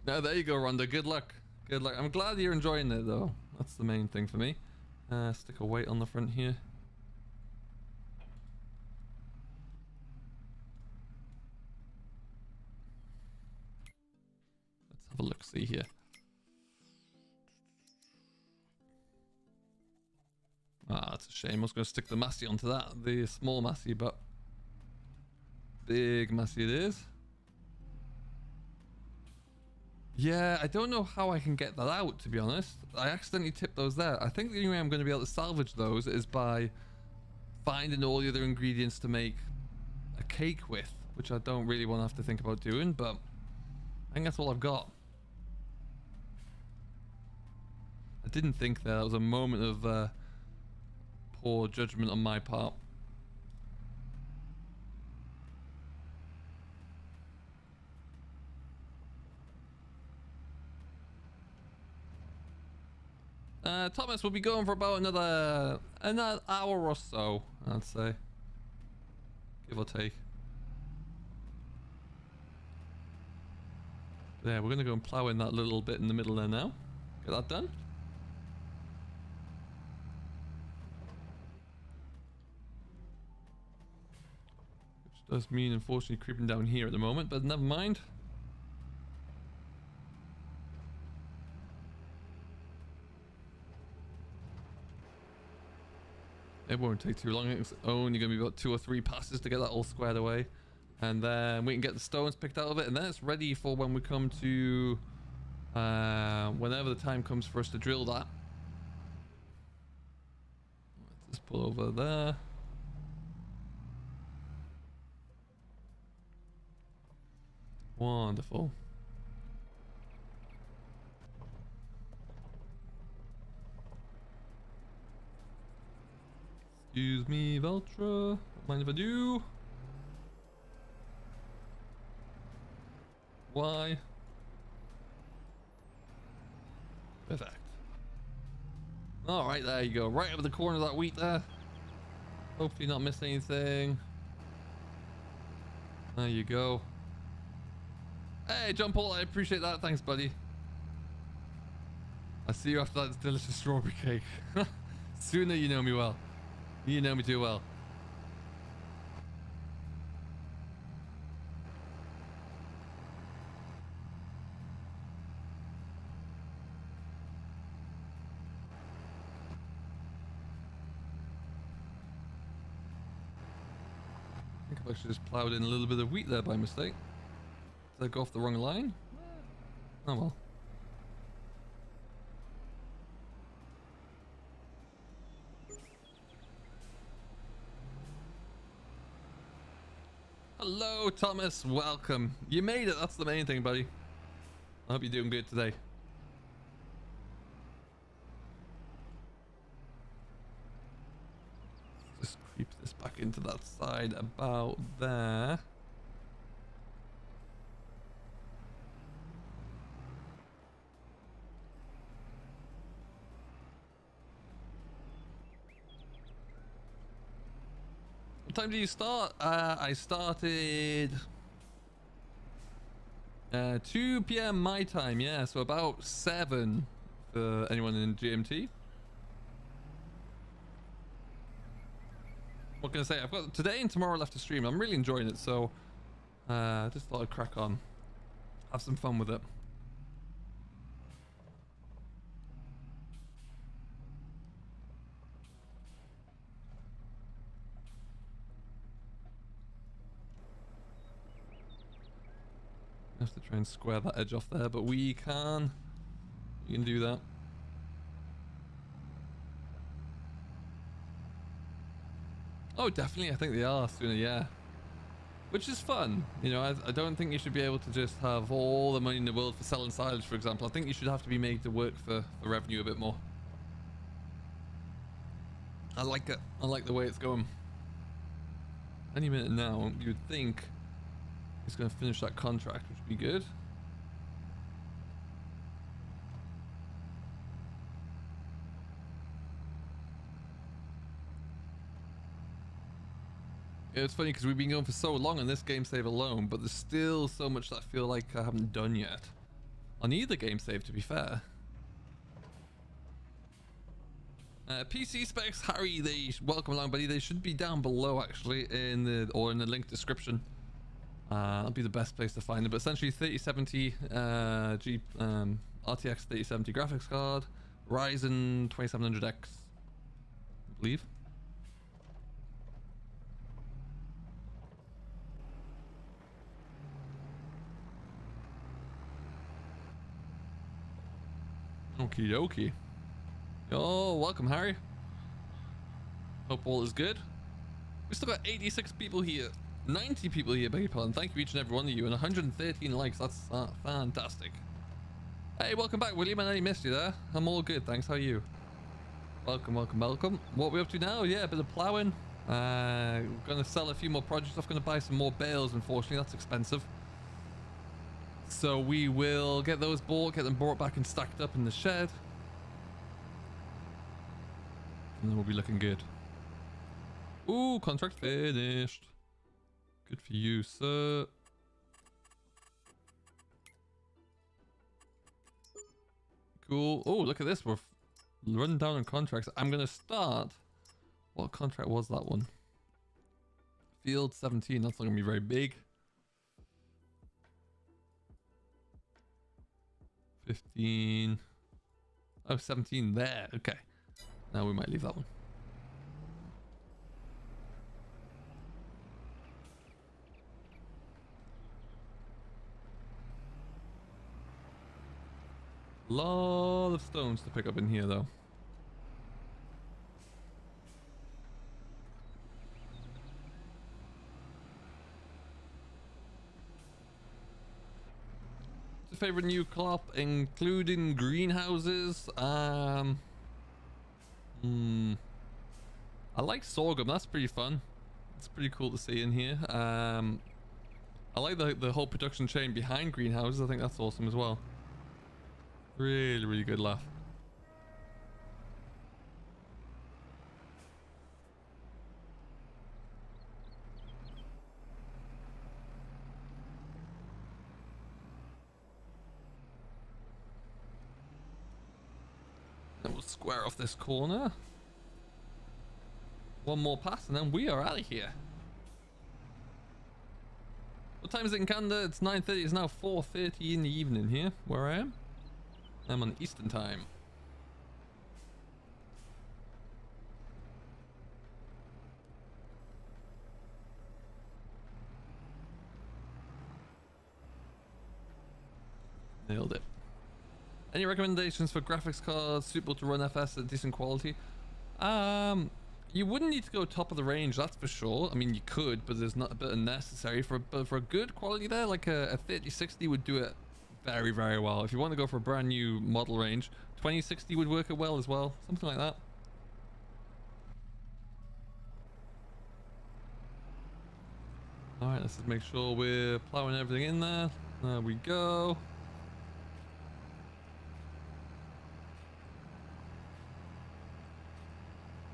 Now there you go, Rhonda. Good luck. Good luck. I'm glad you're enjoying it though. That's the main thing for me. Stick a weight on the front here. Let's have a look see here. Ah, that's a shame. I was going to stick the Massey onto that. The small Massey, but big Massey it is. Yeah, I don't know how I can get that out, to be honest. I accidentally tipped those there. I think the only way I'm going to be able to salvage those is by finding all the other ingredients to make a cake with, which I don't really want to have to think about doing, but I think that's all I've got. I didn't think there. That was a moment of poor judgment on my part. Thomas will be going for about another hour or so, I'd say, give or take. Yeah, we're gonna go and plow in that little bit in the middle there now. Get that done. Which does mean, unfortunately, creeping down here at the moment, but never mind. It won't take too long. It's only going to be about 2 or 3 passes to get that all squared away. And then we can get the stones picked out of it. And then it's ready for when we come to... whenever the time comes for us to drill that. Let's just pull over there. Wonderful. Excuse me, Veltra. Don't mind if I do. Why? Perfect. Alright, there you go. Right over the corner of that wheat there. Hopefully not miss anything. There you go. Hey, John Paul, I appreciate that. Thanks, buddy. I see you after that delicious strawberry cake. Sooner you know me well. You know me too well. I think I've actually just plowed in a little bit of wheat there by mistake. Did I go off the wrong line? Oh well. Hello, Thomas. Welcome. You made it. That's the main thing, buddy. I hope you're doing good today. Just creep this back into that side about there. What time do you start? I started 2 p.m. my time, yeah, so about 7 for anyone in GMT. What can I say? I've got today and tomorrow left to stream. I'm really enjoying it, so just thought I'd crack on, have some fun with it. Have to try and square that edge off there, but we can do that. Oh, definitely. I think they are sooner, yeah. Which is fun. You know, I don't think you should be able to just have all the money in the world for selling silage, for example. I think you should have to be made to work for the revenue a bit more. I like it. I like the way it's going. Any minute now, you would think he's going to finish that contract, which would be good. Yeah, it's funny because we've been going for so long on this game save alone, but there's still so much that I feel like I haven't done yet. On either game save, to be fair. PC specs, Harry, welcome along, buddy. They should be down below actually in the link description. That'll be the best place to find it. But essentially 3070 RTX 3070 graphics card, Ryzen 2700X, I believe. Okie dokie. Oh, welcome, Harry. Hope all is good. We still got 86 people here. 90 people here, beg your pardon. Thank you each and every one of you, and 113 likes. That's fantastic. Hey, welcome back, William. I missed you there. I'm all good, thanks. How are you? Welcome, welcome, welcome. What are we up to now? Yeah, a bit of plowing. We're gonna sell a few more projects. I'm gonna buy some more bales. Unfortunately, that's expensive. So we will get those bought, get them brought back and stacked up in the shed, and then we'll be looking good. Ooh, contract finished. Good for you, sir. Cool. Oh, look at this. We're running down on contracts. I'm going to start. What contract was that one? Field 17. That's not going to be very big. 15. Oh, 17 there. Okay. Now we might leave that one. Lot of stones to pick up in here though. What's your favorite new crop, including greenhouses? I like sorghum. That's pretty fun. It's pretty cool to see in here. I like the whole production chain behind greenhouses. I think that's awesome as well. Really, really good laugh. Then we'll square off this corner. One more pass and then we are out of here. What time is it in Canada? It's 9:30. It's now 4:30 in the evening here where I am. I'm on Eastern time. Nailed it. Any recommendations for graphics cards suitable to run FS at decent quality? You wouldn't need to go top of the range, that's for sure. I mean, you could, but there's not a bit unnecessary for a good quality there. Like a 3060 would do it very, very well. If you want to go for a brand new model range, 2060 would work it well as well. Something like that. All right, let's just make sure we're plowing everything in there. There we go.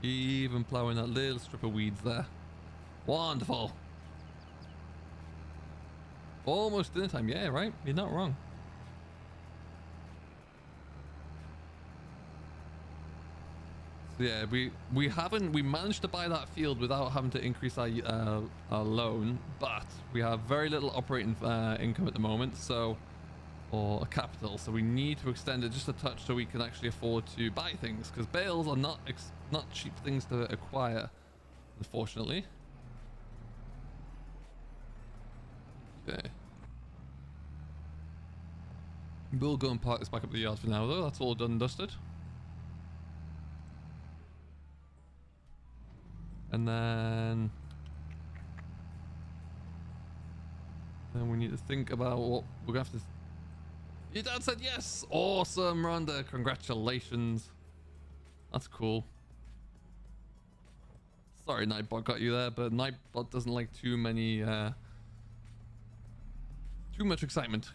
Even plowing that little strip of weeds there. Wonderful. Almost dinner time. Yeah, right? You're not wrong. So yeah, we managed to buy that field without having to increase our loan, but we have very little operating income at the moment, so, or capital, so we need to extend it just a touch so we can actually afford to buy things, because bales are not cheap things to acquire, unfortunately. Okay. We'll go and park this back up the yard for now though. That's all done and dusted. And then we need to think about what we're gonna have to. Your dad said yes. Awesome, Rhonda. Congratulations. That's cool. Sorry, Nightbot got you there, but Nightbot doesn't like too much excitement.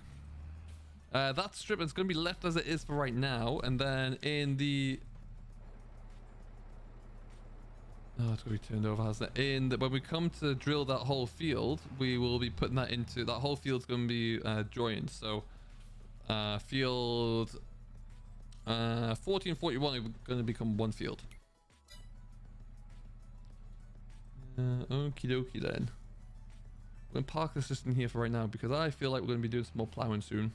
That strip is going to be left as it is for right now, and then in the it's going to be turned over, hasn't it? When we come to drill that whole field, we will be putting that into that whole field's going to be joined. So field 1441 is going to become one field. Okie dokie then. We're going to park the system here for right now because I feel like we're going to be doing some more plowing soon.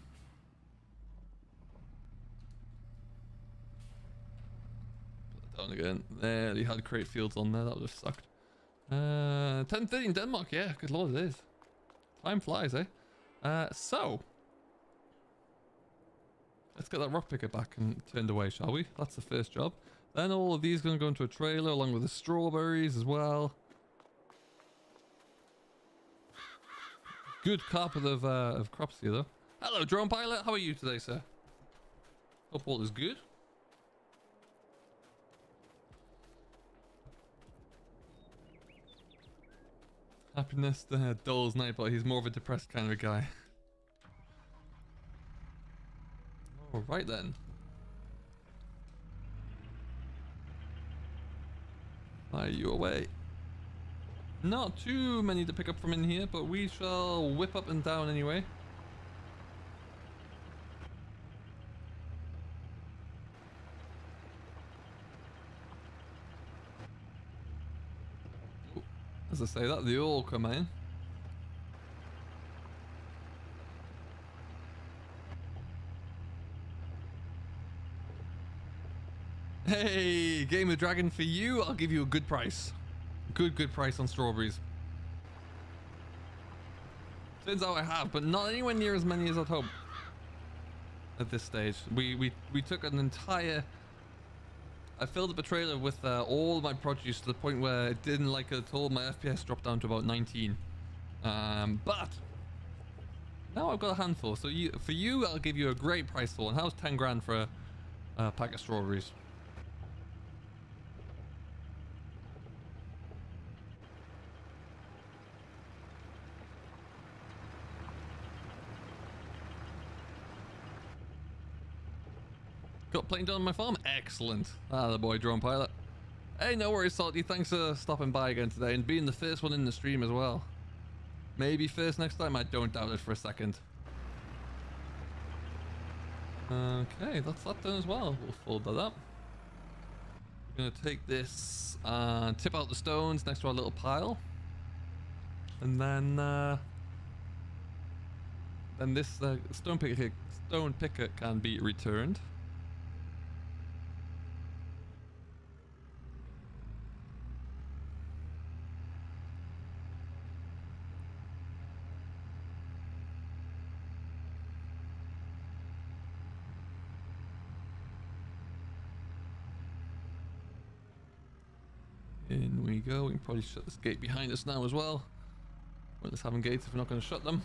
Put that down again. There, you had crate fields on there. That would have sucked. 10:30 in Denmark. Yeah, good lord, it is. Time flies, eh? So let's get that rock picker back and turned away, shall we? That's the first job. Then all of these are going to go into a trailer along with the strawberries as well. Good carpet of crops here, though. Hello, drone pilot. How are you today, sir? Hope all is good. Happiness dulls night, but he's more of a depressed kind of a guy. All right then. Are you away? Not too many to pick up from in here, but we shall whip up and down anyway. Ooh, as I say that, they all come in. Hey, Game of Dragon for you. I'll give you a good price. Good price on strawberries. Turns out I have, but not anywhere near as many as I'd hope. at this stage. We took an entire... I filled up a trailer with all my produce to the point where it didn't like it at all. My FPS dropped down to about 19. But now I've got a handful. So for you, I'll give you a great price for one. How's 10 grand for a pack of strawberries? Got playing done on my farm? Excellent. Ah, the boy, drone pilot. Hey, no worries, Salty. Thanks for stopping by again today and being the first one in the stream as well. Maybe first next time. I don't doubt it for a second. Okay, that's that done as well. We'll fold that up. We're going to take this and tip out the stones next to our little pile. And then this stone picker can be returned. In we go. We can probably shut this gate behind us now as well. Let's have gates if we're not going to shut them.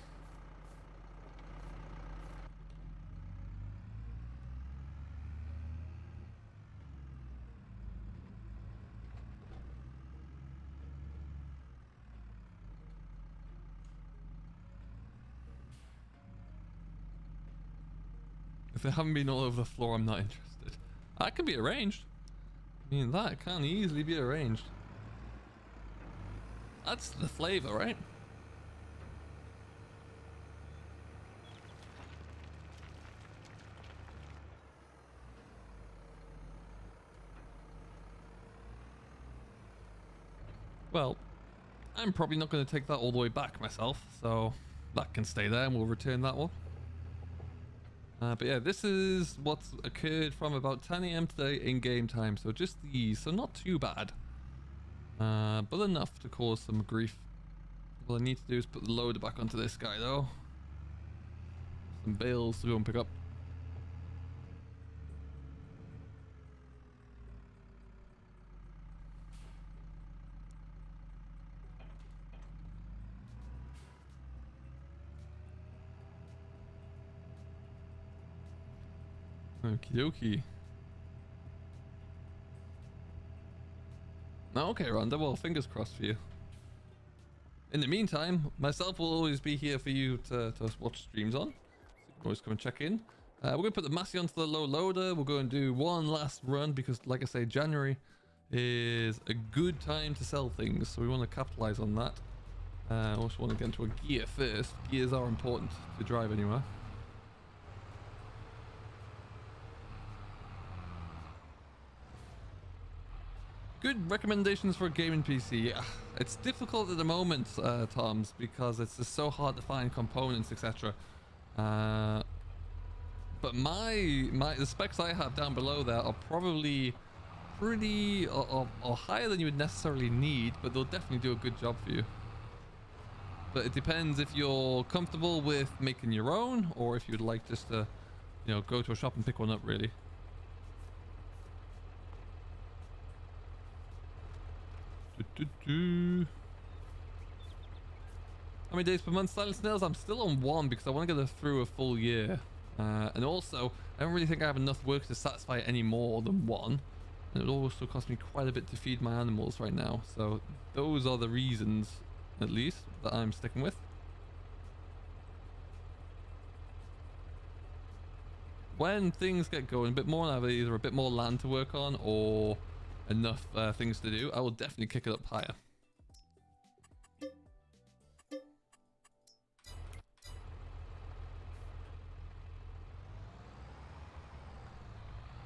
If they haven't been all over the floor, I'm not interested. That can be arranged. I mean, that can easily be arranged. That's the flavor, right? Well, I'm probably not going to take that all the way back myself, so that can stay there and we'll return that one. But yeah, this is what's occurred from about 10 AM today in game time, so just these, so not too bad. But enough to cause some grief. All I need to do is put the loader back onto this guy though. Some bales to go and pick up. Okie dokie. Okay, Rhonda, well, fingers crossed for you. In the meantime, myself will always be here for you to watch streams on. So you can always come and check in. We're going to put the Massey onto the low loader. We're going to do one last run because, like I say, January is a good time to sell things. So we want to capitalize on that. I also want to get into a gear first. Gears are important to drive anywhere. Good recommendations for a gaming PC. Yeah, it's difficult at the moment, Toms, because it's just so hard to find components, etc. But the specs I have down below there are probably pretty or higher than you would necessarily need, but they'll definitely do a good job for you. But it depends if you're comfortable with making your own, or if you'd like just to, you know, go to a shop and pick one up, really. How many days per month? Silent Snails, I'm still on 1 because I want to get through a full year. And also, I don't really think I have enough work to satisfy any more than 1. And it also costs me quite a bit to feed my animals right now. So those are the reasons, at least, that I'm sticking with. When things get going a bit more, and I have either a bit more land to work on or enough things to do, I will definitely kick it up higher.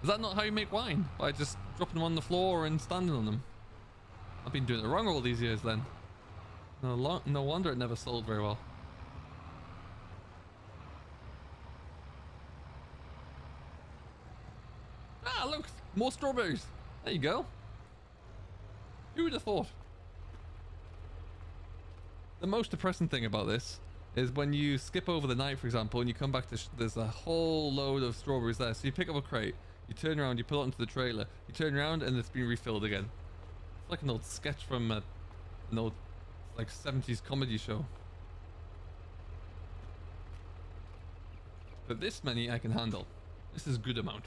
Is that not how you make wine? By just dropping them on the floor and standing on them? I've been doing it wrong all these years then. No wonder it never sold very well. Ah, look! More strawberries! There you go. Who would have thought? The most depressing thing about this is when you skip over the night, for example, and you come back to there's a whole load of strawberries there. So you pick up a crate, you turn around, you put it onto the trailer, you turn around, and it's been refilled again. It's like an old sketch from an old like 70s comedy show. But this many I can handle. This is a good amount.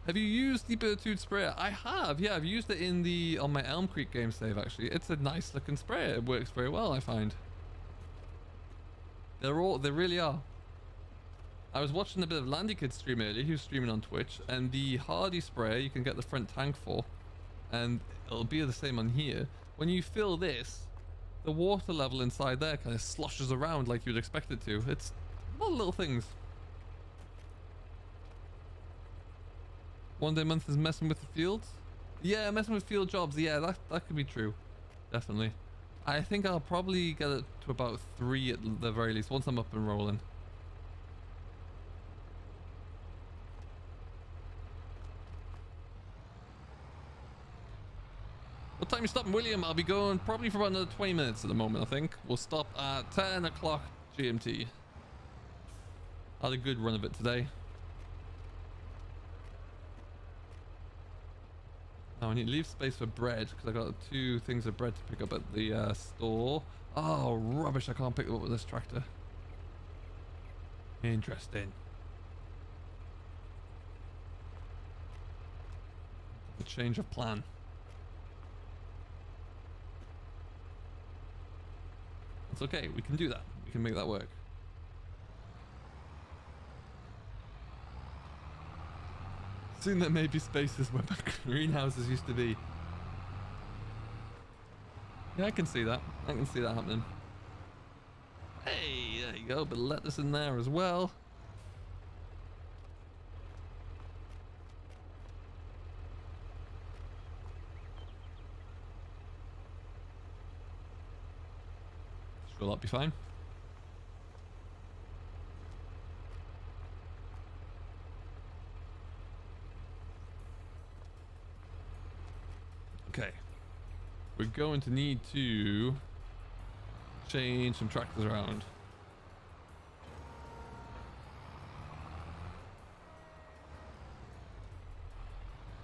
Have you used the Birtude sprayer? I have, yeah, I've used it on my Elm Creek game save actually. It's a nice looking sprayer. It works very well, I find. They really are. I was watching a bit of Landy Kid stream earlier. He was streaming on Twitch, and the Hardy sprayer you can get the front tank for, and it'll be the same on here. When you fill this, the water level inside there kind of sloshes around like you'd expect it to. It's a lot of little things. One day a month is messing with the fields. Yeah, messing with field jobs. Yeah, that could be true. Definitely. I think I'll probably get it to about 3 at the very least once I'm up and rolling. What time you stopping, William? I'll be going probably for about another 20 minutes at the moment, I think. We'll stop at 10 o'clock GMT. I had a good run of it today. Now I need to leave space for bread because I got 2 things of bread to pick up at the store. Oh, rubbish. I can't pick them up with this tractor. Interesting. A change of plan. It's okay. We can do that. We can make that work. Soon there may be spaces where greenhouses used to be. Yeah, I can see that. I can see that happening. Hey, there you go. But lettuce in there as well. Sure, that'll be fine. Okay, we're going to need to change some tractors around.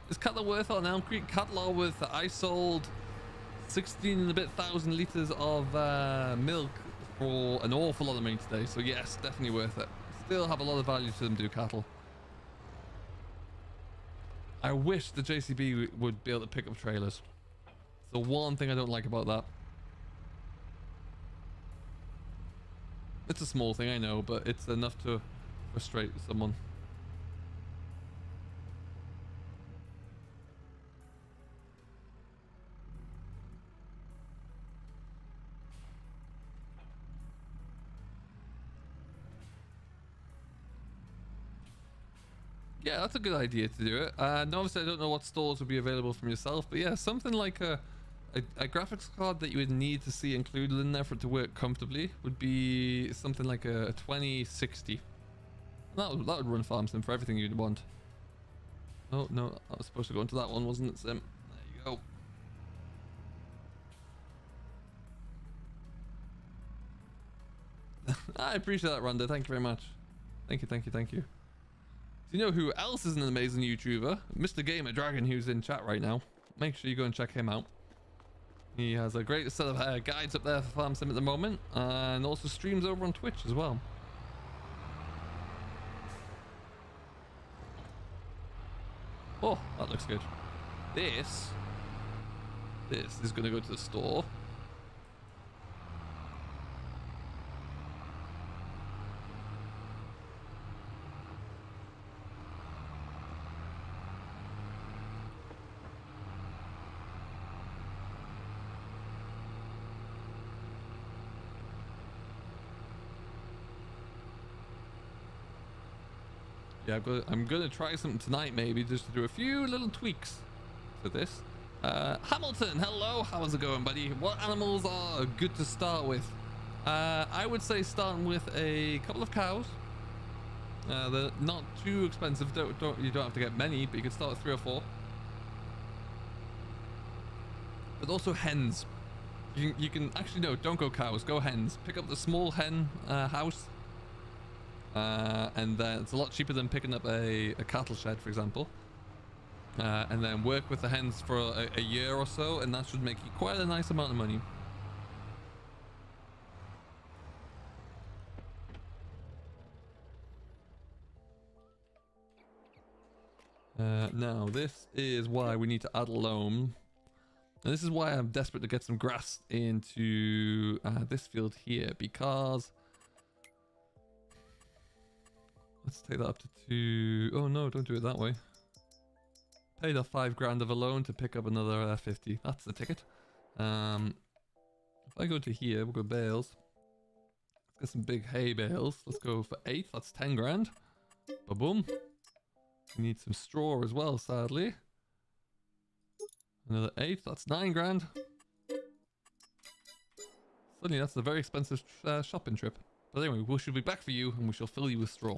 Is cattle worth on Elm Creek? Cattle are worth it. I sold 16 and a bit thousand liters of milk for an awful lot of money today, so yes, definitely worth it. Still have a lot of value to them, do cattle. I wish the JCB would be able to pick up trailers. It's the one thing I don't like about that. It's a small thing, I know, but it's enough to frustrate someone. Yeah, that's a good idea to do it. And obviously I don't know what stores would be available from yourself, but yeah, something like a graphics card that you would need to see included in there for it to work comfortably would be something like a 2060. That would run farm sim for everything you'd want. Oh no, I was supposed to go into that one, wasn't it, Sim? There you go. I appreciate that, Rhonda. Thank you very much. Thank you, thank you, thank you. Do you know who else is an amazing YouTuber? Mr. Gamer Dragon, who's in chat right now. Make sure you go and check him out. He has a great set of guides up there for Farm Sim at the moment, and also streams over on Twitch as well. Oh, that looks good. This is going to go to the store. Yeah, I'm gonna try something tonight, maybe just to do a few little tweaks to this. Hamilton, hello, how's it going, buddy? What animals are good to start with? I would say starting with a couple of cows. They're not too expensive. You don't have to get many, but you can start with 3 or 4. But also hens. You can actually, no, don't go cows, go hens. Pick up the small hen house. And then it's a lot cheaper than picking up a cattle shed, for example. And then work with the hens for a year or so, and that should make you quite a nice amount of money. Now, this is why we need to add loam. And this is why I'm desperate to get some grass into this field here, because... Let's take that up to 2... Oh no, don't do it that way. Paid off 5 grand of a loan to pick up another 50. That's the ticket. If I go to here, we'll go bales. Let's get some big hay bales. Let's go for 8. That's 10 grand. Ba-boom. We need some straw as well, sadly. Another 8. That's 9 grand. Suddenly, that's a very expensive shopping trip. But anyway, we shall be back for you, and we shall fill you with straw.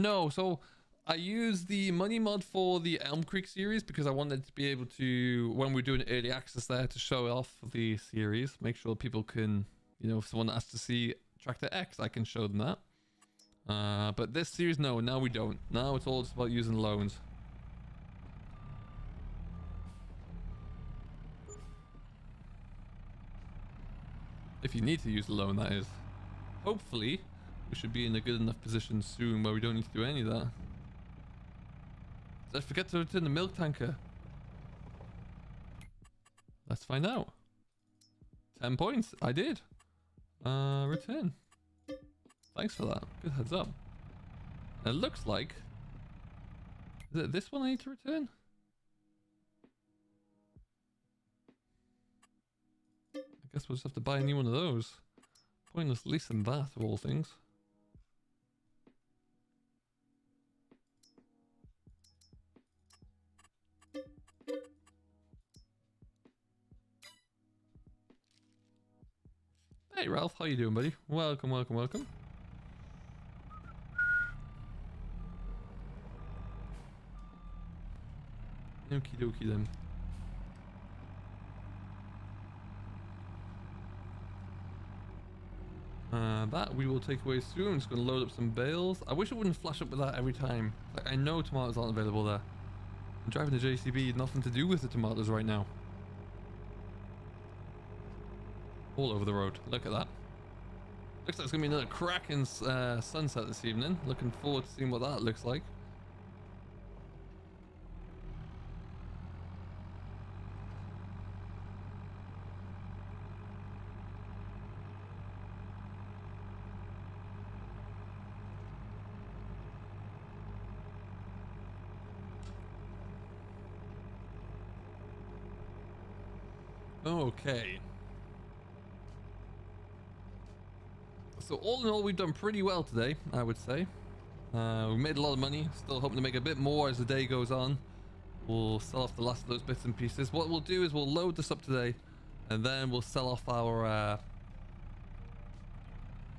So I use the money mod for the Elm Creek series because I wanted to be able to, when we're doing early access there, to show off the series, make sure people can, you know, if someone asks to see Tractor X, I can show them that. But this series, no, now we don't. Now it's all just about using loans. If you need to use a loan, that is. Hopefully, we should be in a good enough position soon where we don't need to do any of that. Did I forget to return the milk tanker? Let's find out. 10 points. I did. Return. Thanks for that. Good heads up. It looks like... Is it this one I need to return? I guess we'll just have to buy a new one of those. Pointless leasing that, of all things. Hey Ralph, how you doing, buddy? Welcome, welcome, welcome. Okie dokie then. That we will take away soon. I'm just going to load up some bales. I wish it wouldn't flash up with that every time. Like, I know tomatoes aren't available there. I'm driving the JCB, nothing to do with the tomatoes right now. All over the road. Look at that. Looks like it's going to be another cracking sunset this evening. Looking forward to seeing what that looks like. Okay. So all in all, we've done pretty well today, I would say. We made a lot of money. Still hoping to make a bit more as the day goes on. We'll sell off the last of those bits and pieces. What we'll do is we'll load this up today, and then we'll sell off our...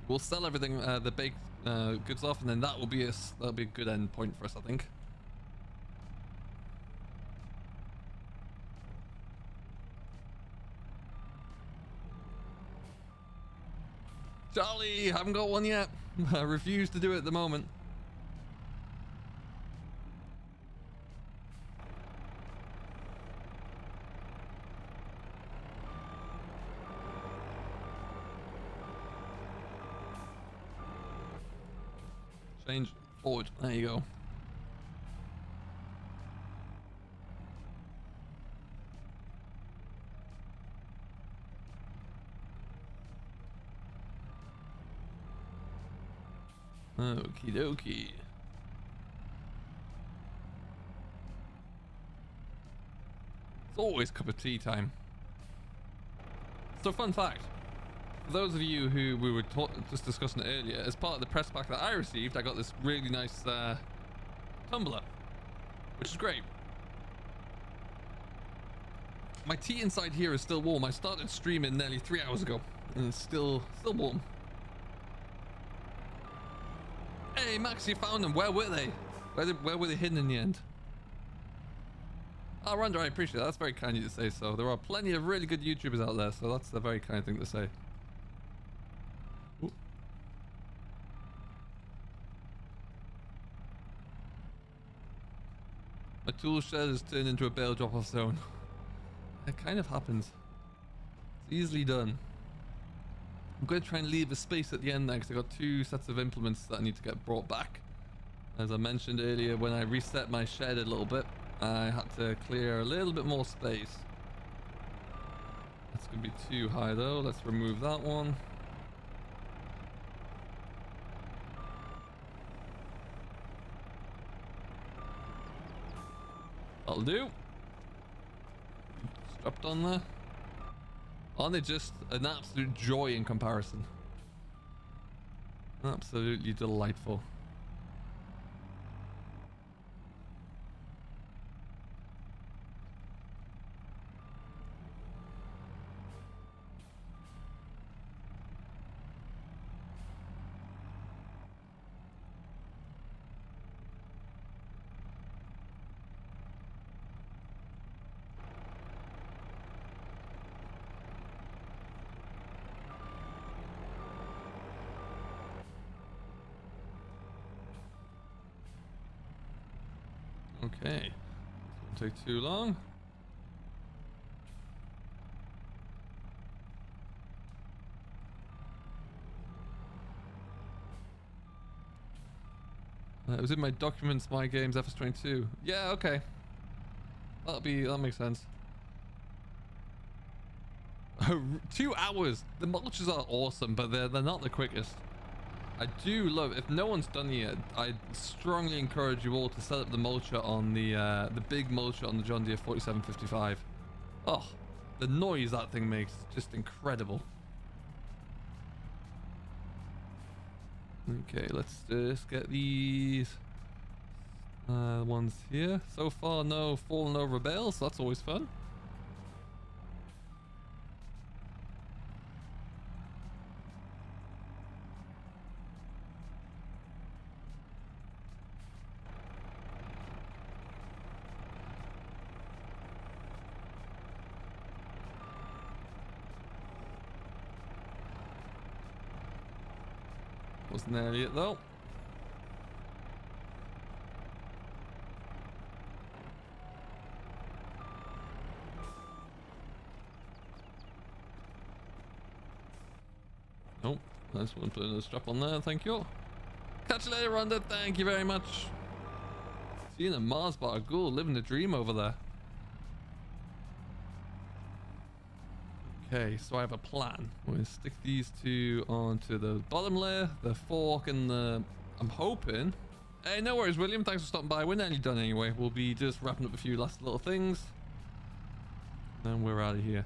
we'll sell everything, the baked goods off, and then that'll be a good end point for us, I think. Charlie, haven't got one yet. I refuse to do it at the moment. Change forward. There you go. Okie dokie. It's always cup of tea time. So, fun fact. For those of you who we were just discussing earlier, as part of the press pack that I received, I got this really nice tumbler, which is great. My tea inside here is still warm. I started streaming nearly 3 hours ago, and it's still warm. Hey Max, you found them. Where were they? Where were they hidden in the end? Oh, Randa, I appreciate that. That's very kind of you to say so. There are plenty of really good YouTubers out there, so that's a very kind thing to say. Ooh. My tool shed has turned into a bale drop-off zone. It kind of happens. It's easily done. I'm going to try and leave a space at the end there because I've got 2 sets of implements that I need to get brought back. As I mentioned earlier, when I reset my shed a little bit, I had to clear a little bit more space. That's going to be too high though. Let's remove that one. That'll do. Strapped on there. Aren't they just an absolute joy in comparison? Absolutely delightful. Okay, this won't take too long. It was in my documents, my games, FS22. Yeah, okay. That makes sense. 2 hours. The mulches are awesome, but they're not the quickest. I do love, if no one's done it yet, I strongly encourage you all to set up the mulcher on the big mulcher on the John Deere 4755. Oh, the noise that thing makes is just incredible. Okay, let's just get these ones here. So far, no fallen over bales, so that's always fun. Wasn't nearly it though. Nope, nice one. Put a strap on there, thank you. Catch you later, Rhonda. Thank you very much. Seeing a Mars bar, cool, living the dream over there. Okay, so I have a plan. We're going to stick these 2 onto the bottom layer, the fork and the... I'm hoping... Hey, no worries, William. Thanks for stopping by. We're nearly done anyway. We'll be just wrapping up a few last little things. Then we're out of here.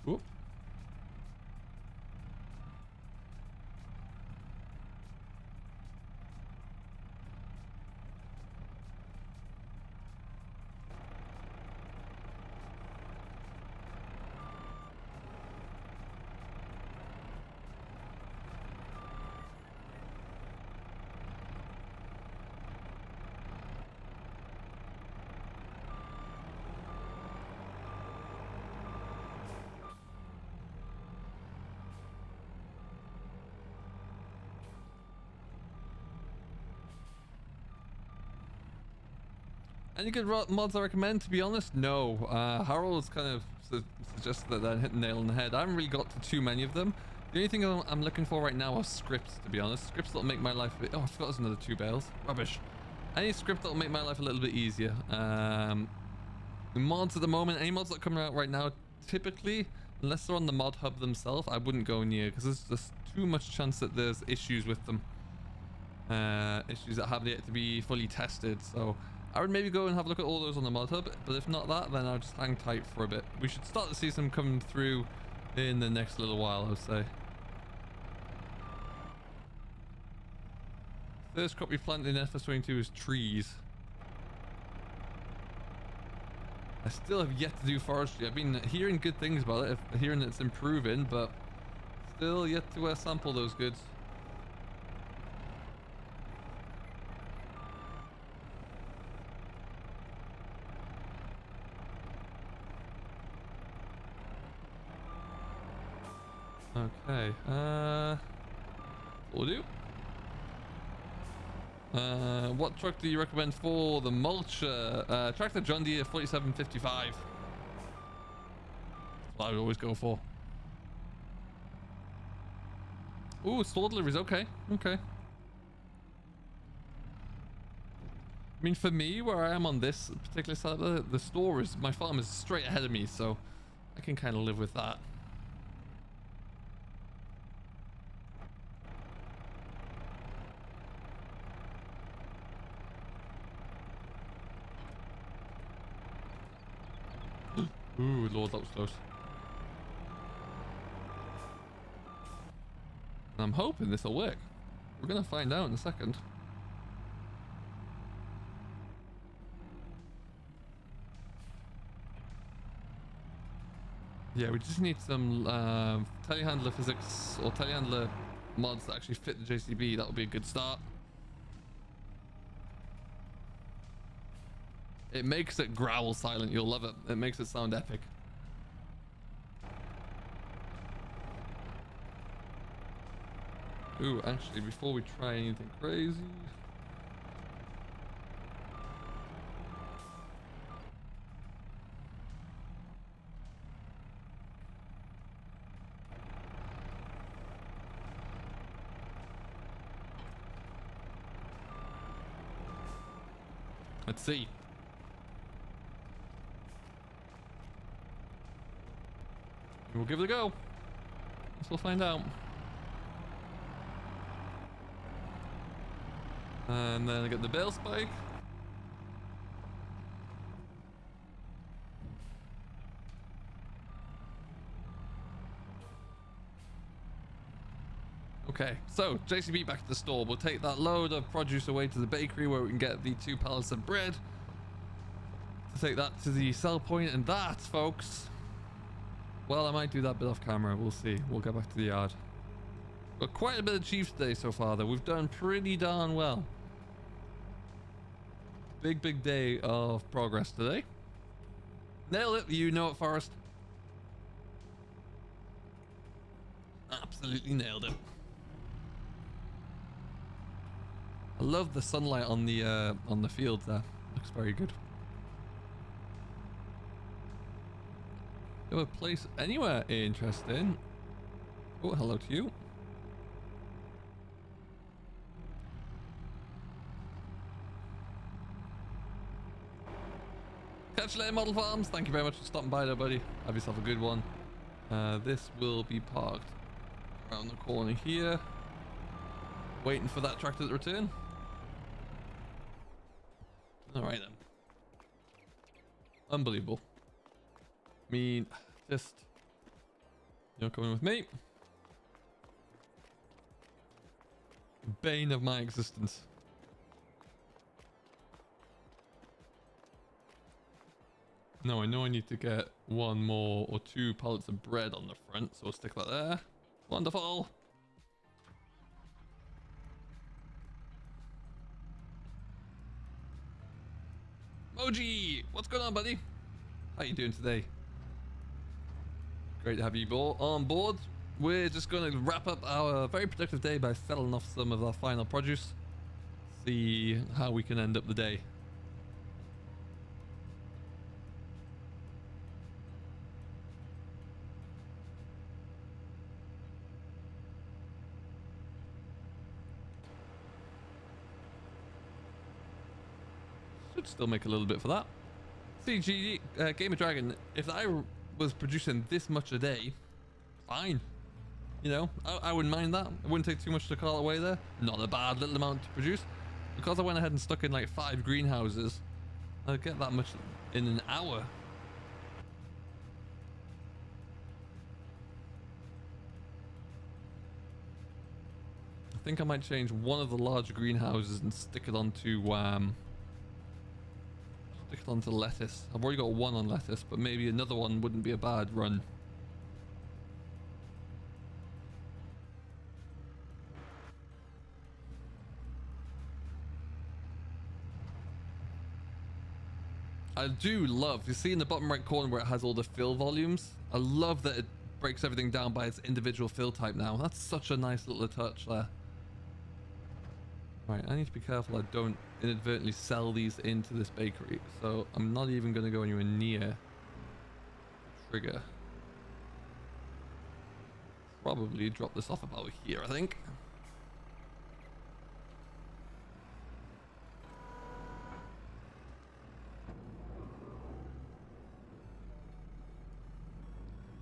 Whoop. Any good mods I recommend? To be honest, no. Harold's kind of suggested that I hit the nail on the head. I haven't really got to too many of them. The only thing I'm looking for right now are scripts, to be honest. Scripts that'll make my life a bit... Oh, I forgot there's another 2 bales. Rubbish. Any script that'll make my life a little bit easier. The mods at the moment, any mods that are coming out right now, typically, unless they're on the mod hub themselves, I wouldn't go near, because there's just too much chance that there's issues with them. Issues that have yet to be fully tested, so... I would maybe go and have a look at all those on the mod hub, but if not that, then I'll just hang tight for a bit. We should start to see some come through in the next little while, I would say. First crop we planted in FS22 is trees. I still have yet to do forestry. I've been hearing good things about it, hearing it's improving, but still yet to sample those goods. Okay. Will do. What truck do you recommend for the mulcher? Tractor John Deere 4755. That's what I would always go for. Ooh, store deliveries. Okay. Okay. I mean, for me, where I am on this particular side of the store is, my farm is straight ahead of me, so I can kind of live with that. Ooh, Lord, that was close. I'm hoping this will work. We're gonna find out in a second. Yeah, we just need some telehandler physics or telehandler mods that actually fit the JCB. That would be a good start. It makes it growl silent. You'll love it. It makes it sound epic. Ooh, actually, before we try anything crazy. Let's see. We'll give it a go. Guess we'll find out. And then I get the bale spike. Okay, so JCB back to the store. We'll take that load of produce away to the bakery where we can get the 2 pallets of bread. To take that to the sell point, and that, folks, well, I might do that bit off camera. We'll see. We'll get back to the yard. Got quite a bit achieved today so far, though. We've done pretty darn well. Big day of progress today. Nailed it. You know it, Forrest. Absolutely nailed it. I love the sunlight on the field there. Looks very good. Do a place anywhere interesting? Oh, hello to you. Catch you later, Model Farms. Thank you very much for stopping by there, buddy. Have yourself a good one. This will be parked around the corner here. Waiting for that tractor to return. Alright then. Unbelievable. I mean, just... You're coming with me. Bane of my existence. Now I know I need to get 1 more or 2 pallets of bread on the front, so I'll stick that there. Wonderful. Moji, what's going on, buddy? How you doing today? Great to have you on board. We're just going to wrap up our very productive day by selling off some of our final produce. See how we can end up the day. Should still make a little bit for that. CG Gamer Dragon, if I was producing this much a day, fine. You know, I wouldn't mind that. It wouldn't take too much to call away there. Not a bad little amount to produce. Because I went ahead and stuck in like 5 greenhouses, I'd get that much in an hour. I think I might change one of the large greenhouses and stick it onto lettuce. I've already got 1 on lettuce, but maybe another one wouldn't be a bad run. I do love, you see in the bottom right corner where it has all the fill volumes, I love that it breaks everything down by its individual fill type now. That's such a nice little touch there. Right, I need to be careful I don't inadvertently sell these into this bakery. So I'm not even going to go anywhere near trigger. Probably drop this off about here, I think.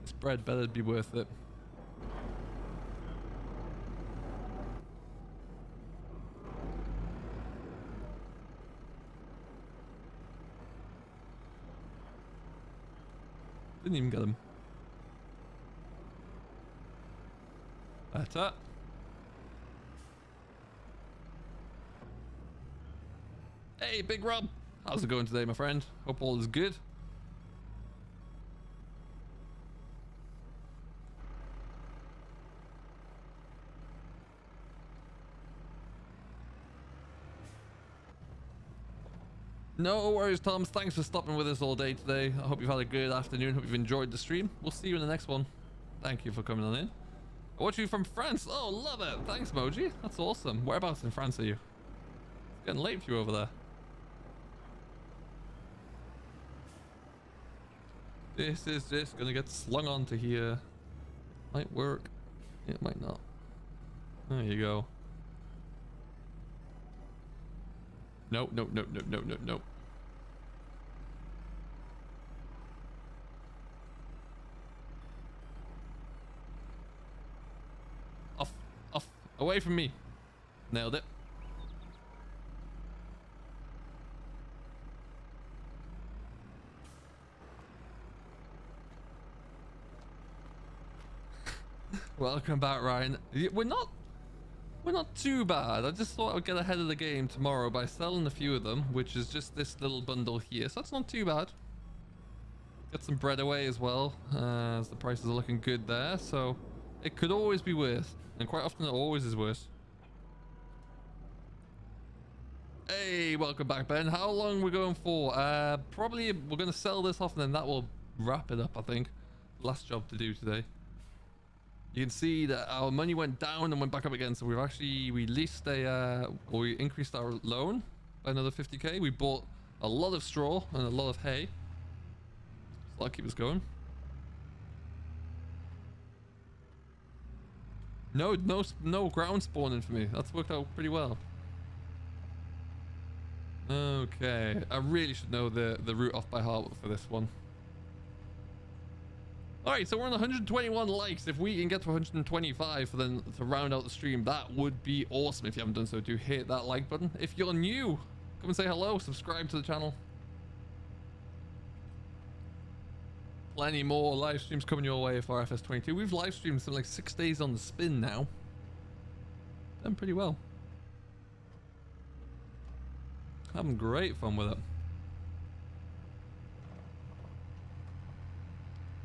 This bread better be worth it. Didn't even get them. Better. Hey, Big Rob. How's it going today, my friend? Hope all is good. No worries, Tom. Thanks for stopping with us all day today. I hope you've had a good afternoon. Hope you've enjoyed the stream. We'll see you in the next one. Thank you for coming on in. I watch you from France. Oh, love it. Thanks, Moji. That's awesome. Whereabouts in France are you? It's getting late for you over there. This is just gonna get slung onto here. Might work. It might not. There you go. No, no, no, no, no, no, no. Off, off, away from me. Nailed it. Welcome back, Ryan. We're not too bad. I just thought I would get ahead of the game tomorrow by selling a few of them, which is just this little bundle here. So that's not too bad. Get some bread away as well, as the prices are looking good there. So it could always be worse, and quite often it always is worse. Hey, welcome back, Ben. How long we're going for? Probably we're going to sell this off, and then that will wrap it up, I think. Last job to do today. You can see that our money went down and went back up again. So we've actually released or we increased our loan by another 50k. We bought a lot of straw and a lot of hay. So that'll keep us going. No ground spawning for me. That's worked out pretty well. Okay, I really should know the route off by heart for this one. Alright, so we're on 121 likes. If we can get to 125 for then to round out the stream, that would be awesome. If you haven't done so, do hit that like button. If you're new, come and say hello, subscribe to the channel. Plenty more live streams coming your way for FS22. We've live streamed something like 6 days on the spin now. Done pretty well. Having great fun with it.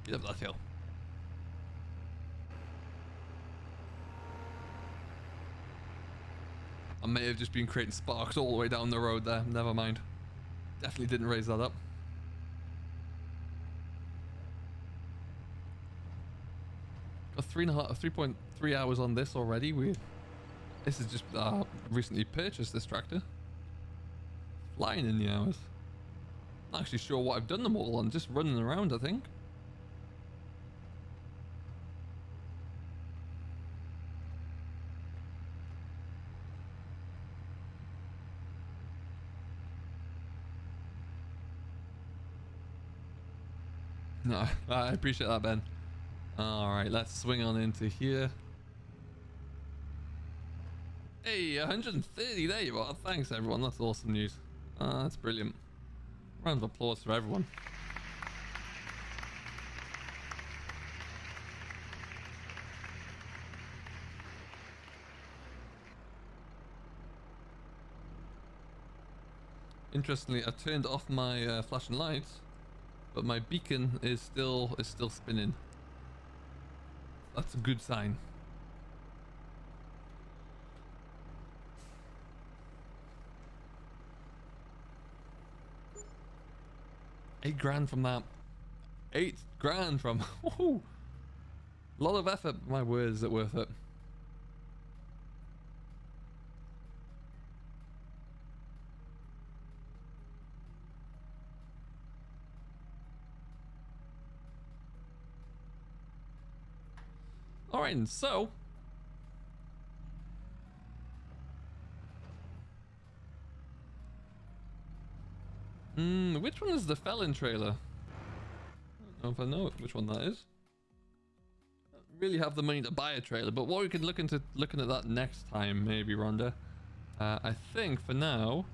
Get up that hill. I may have just been creating sparks all the way down the road there. Never mind. Definitely didn't raise that up. Got 3.3 hours on this already. This is just recently purchased this tractor. Flying in the hours. Not actually sure what I've done them all on. Just running around, I think. No, I appreciate that, Ben. All right, let's swing on into here. Hey, 130, there you are. Thanks, everyone. That's awesome news. That's brilliant. Round of applause for everyone. Interestingly, I turned off my flashing lights, but my beacon is still spinning. That's a good sign. $8 grand from that. $8 grand from. Woohoo! A lot of effort, my word, is it worth it? All right, and so which one is the Felon trailer? I don't know if I know which one that is. I don't really have the money to buy a trailer, but what we could looking at that next time, maybe, Rhonda. I think for now,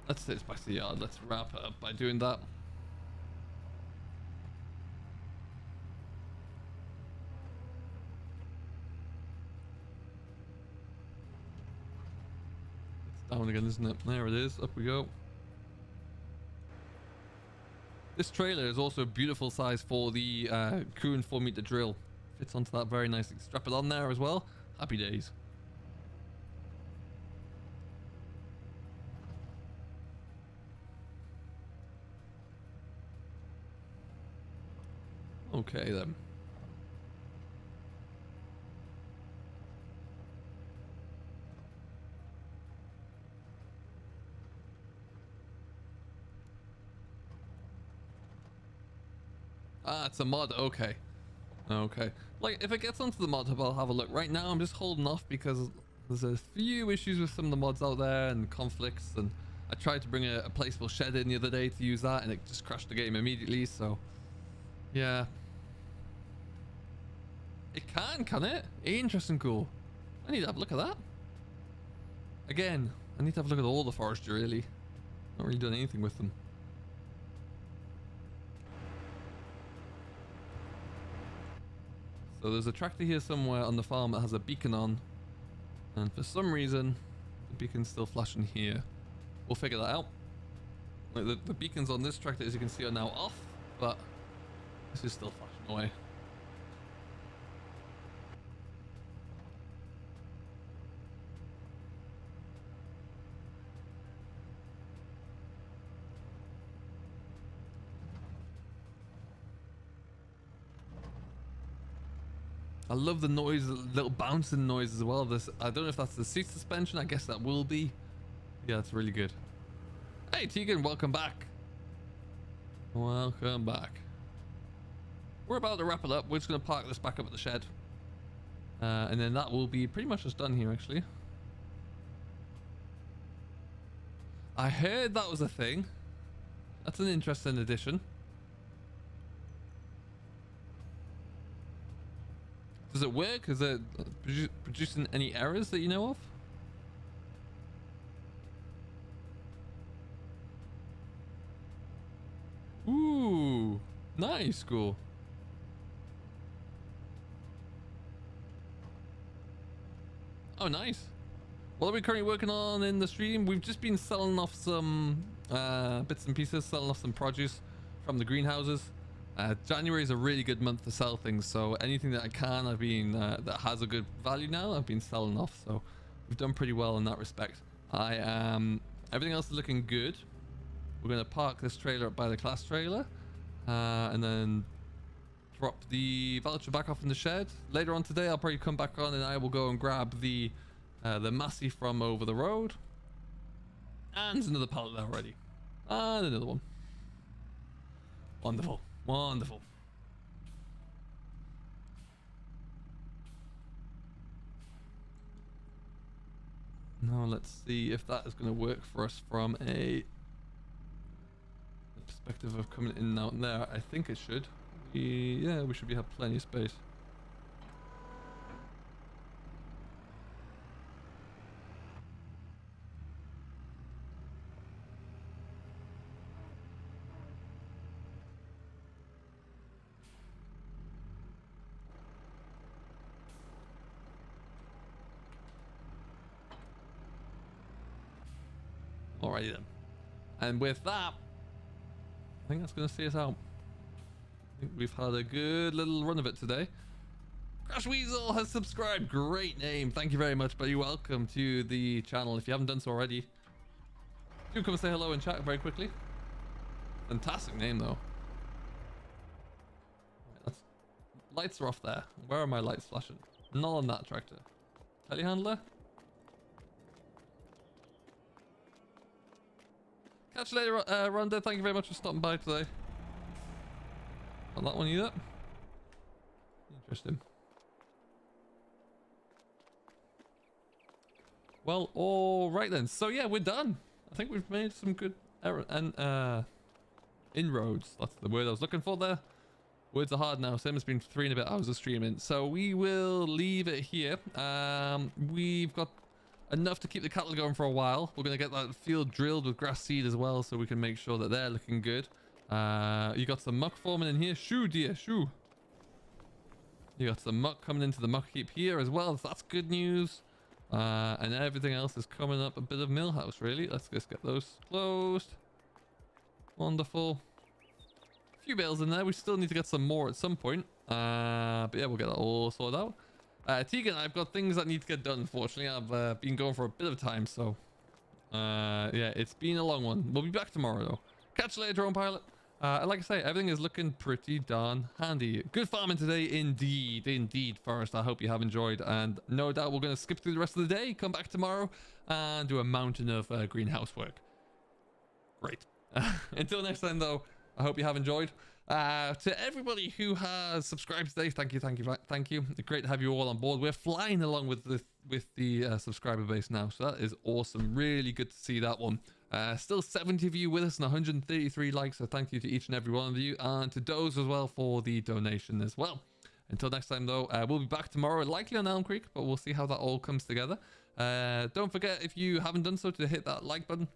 let's say it's back to the yard. Let's wrap it up by doing that. Down again, isn't it? There it is. Up we go. This trailer is also a beautiful size for the crew and 4-meter drill. Fits onto that very nicely. Strap it on there as well. Happy days. Okay then. Ah, it's a mod. Okay. Okay. Like, if it gets onto the mod hub, I'll have a look. Right now, I'm just holding off because there's a few issues with some of the mods out there and conflicts. And I tried to bring a placeable shed in the other day to use that, and it just crashed the game immediately. So, yeah. It can it? Interesting, cool. I need to have a look at that. Again, I need to have a look at all the forestry, really. Not really done anything with them. So there's a tractor here somewhere on the farm that has a beacon on, and for some reason the beacon's still flashing here. We'll figure that out. Like the beacons on this tractor, as you can see, are now off, but this is still flashing away. I love the noise, the little bouncing noise as well. This, I don't know if that's the seat suspension. I guess that will be. Yeah, it's really good. Hey, Tegan, welcome back. Welcome back. We're about to wrap it up. We're just going to park this back up at the shed. And then that will be pretty much just done here, actually. I heard that was a thing. That's an interesting addition. Does it work? Is it producing any errors that you know of? Ooh, nice, cool. Oh, nice. What are we currently working on in the stream? We've just been selling off some bits and pieces, selling off some produce from the greenhouses. January is a really good month to sell things, so anything that I can, I've been that has a good value now, I've been selling off. So we've done pretty well in that respect. Everything else is looking good. We're going to park this trailer up by the class trailer, and then drop the voucher back off in the shed. Later on today, I'll probably come back on and I will go and grab the Massey from over the road. And there's another pallet there already. And another one. Wonderful. Wonderful. Now let's see if that is going to work for us from a perspective of coming in and out there. I think it should. Yeah, we should have plenty of space. Alrighty then. And with that, I think that's going to see us out. I think we've had a good little run of it today. Crash Weasel has subscribed. Great name. Thank you very much, buddy. Welcome to the channel. If you haven't done so already, do come and say hello and chat very quickly. Fantastic name, though. Lights are off there. Where are my lights flashing? Not on that tractor. Telehandler? Catch you later, Rhonda. Thank you very much for stopping by today. Not that one either. Interesting. Well, alright then. So yeah, we're done. I think we've made some good inroads. That's the word I was looking for there. Words are hard now. Same has been 3 and a bit hours of streaming. So we will leave it here. We've got enough to keep the cattle going for a while. We're going to get that field drilled with grass seed as well, so we can make sure that they're looking good. You got some muck forming in here. Shoo, dear, shoo. You got some muck coming into the muck heap here as well. So that's good news. And everything else is coming up a bit of millhouse, really. Let's just get those closed. Wonderful. A few bales in there. We still need to get some more at some point. But yeah, we'll get that all sorted out. Tegan, I've got things that need to get done, unfortunately. I've been going for a bit of time, so... yeah, it's been a long one. We'll be back tomorrow, though. Catch you later, Drone Pilot. And like I say, everything is looking pretty darn handy. Good farming today, indeed. Indeed, Forrest. I hope you have enjoyed. And no doubt we're going to skip through the rest of the day, come back tomorrow, and do a mountain of greenhouse work. Great. Until next time, though, I hope you have enjoyed. To everybody who has subscribed today, thank you. It's great to have you all on board. We're flying along with the subscriber base now, so that is awesome. Really good to see that one. Still 70 of you with us and 133 likes, so thank you to each and every one of you, and to Doze as well for the donation as well. Until next time, though, we'll be back tomorrow, likely on Elm Creek, but we'll see how that all comes together. Don't forget, if you haven't done so, to hit that like button.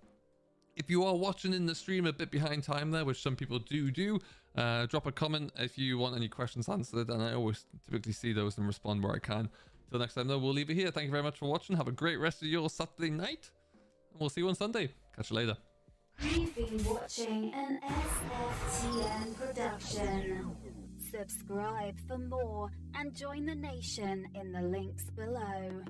If you are watching in the stream a bit behind time there, which some people do, drop a comment if you want any questions answered, and I always typically see those and respond where I can. Till next time, though, we'll leave it here. Thank you very much for watching. Have a great rest of your Saturday night, and we'll see you on Sunday. Catch you later. You've been watching an SFTN production. Subscribe for more and join the nation in the links below.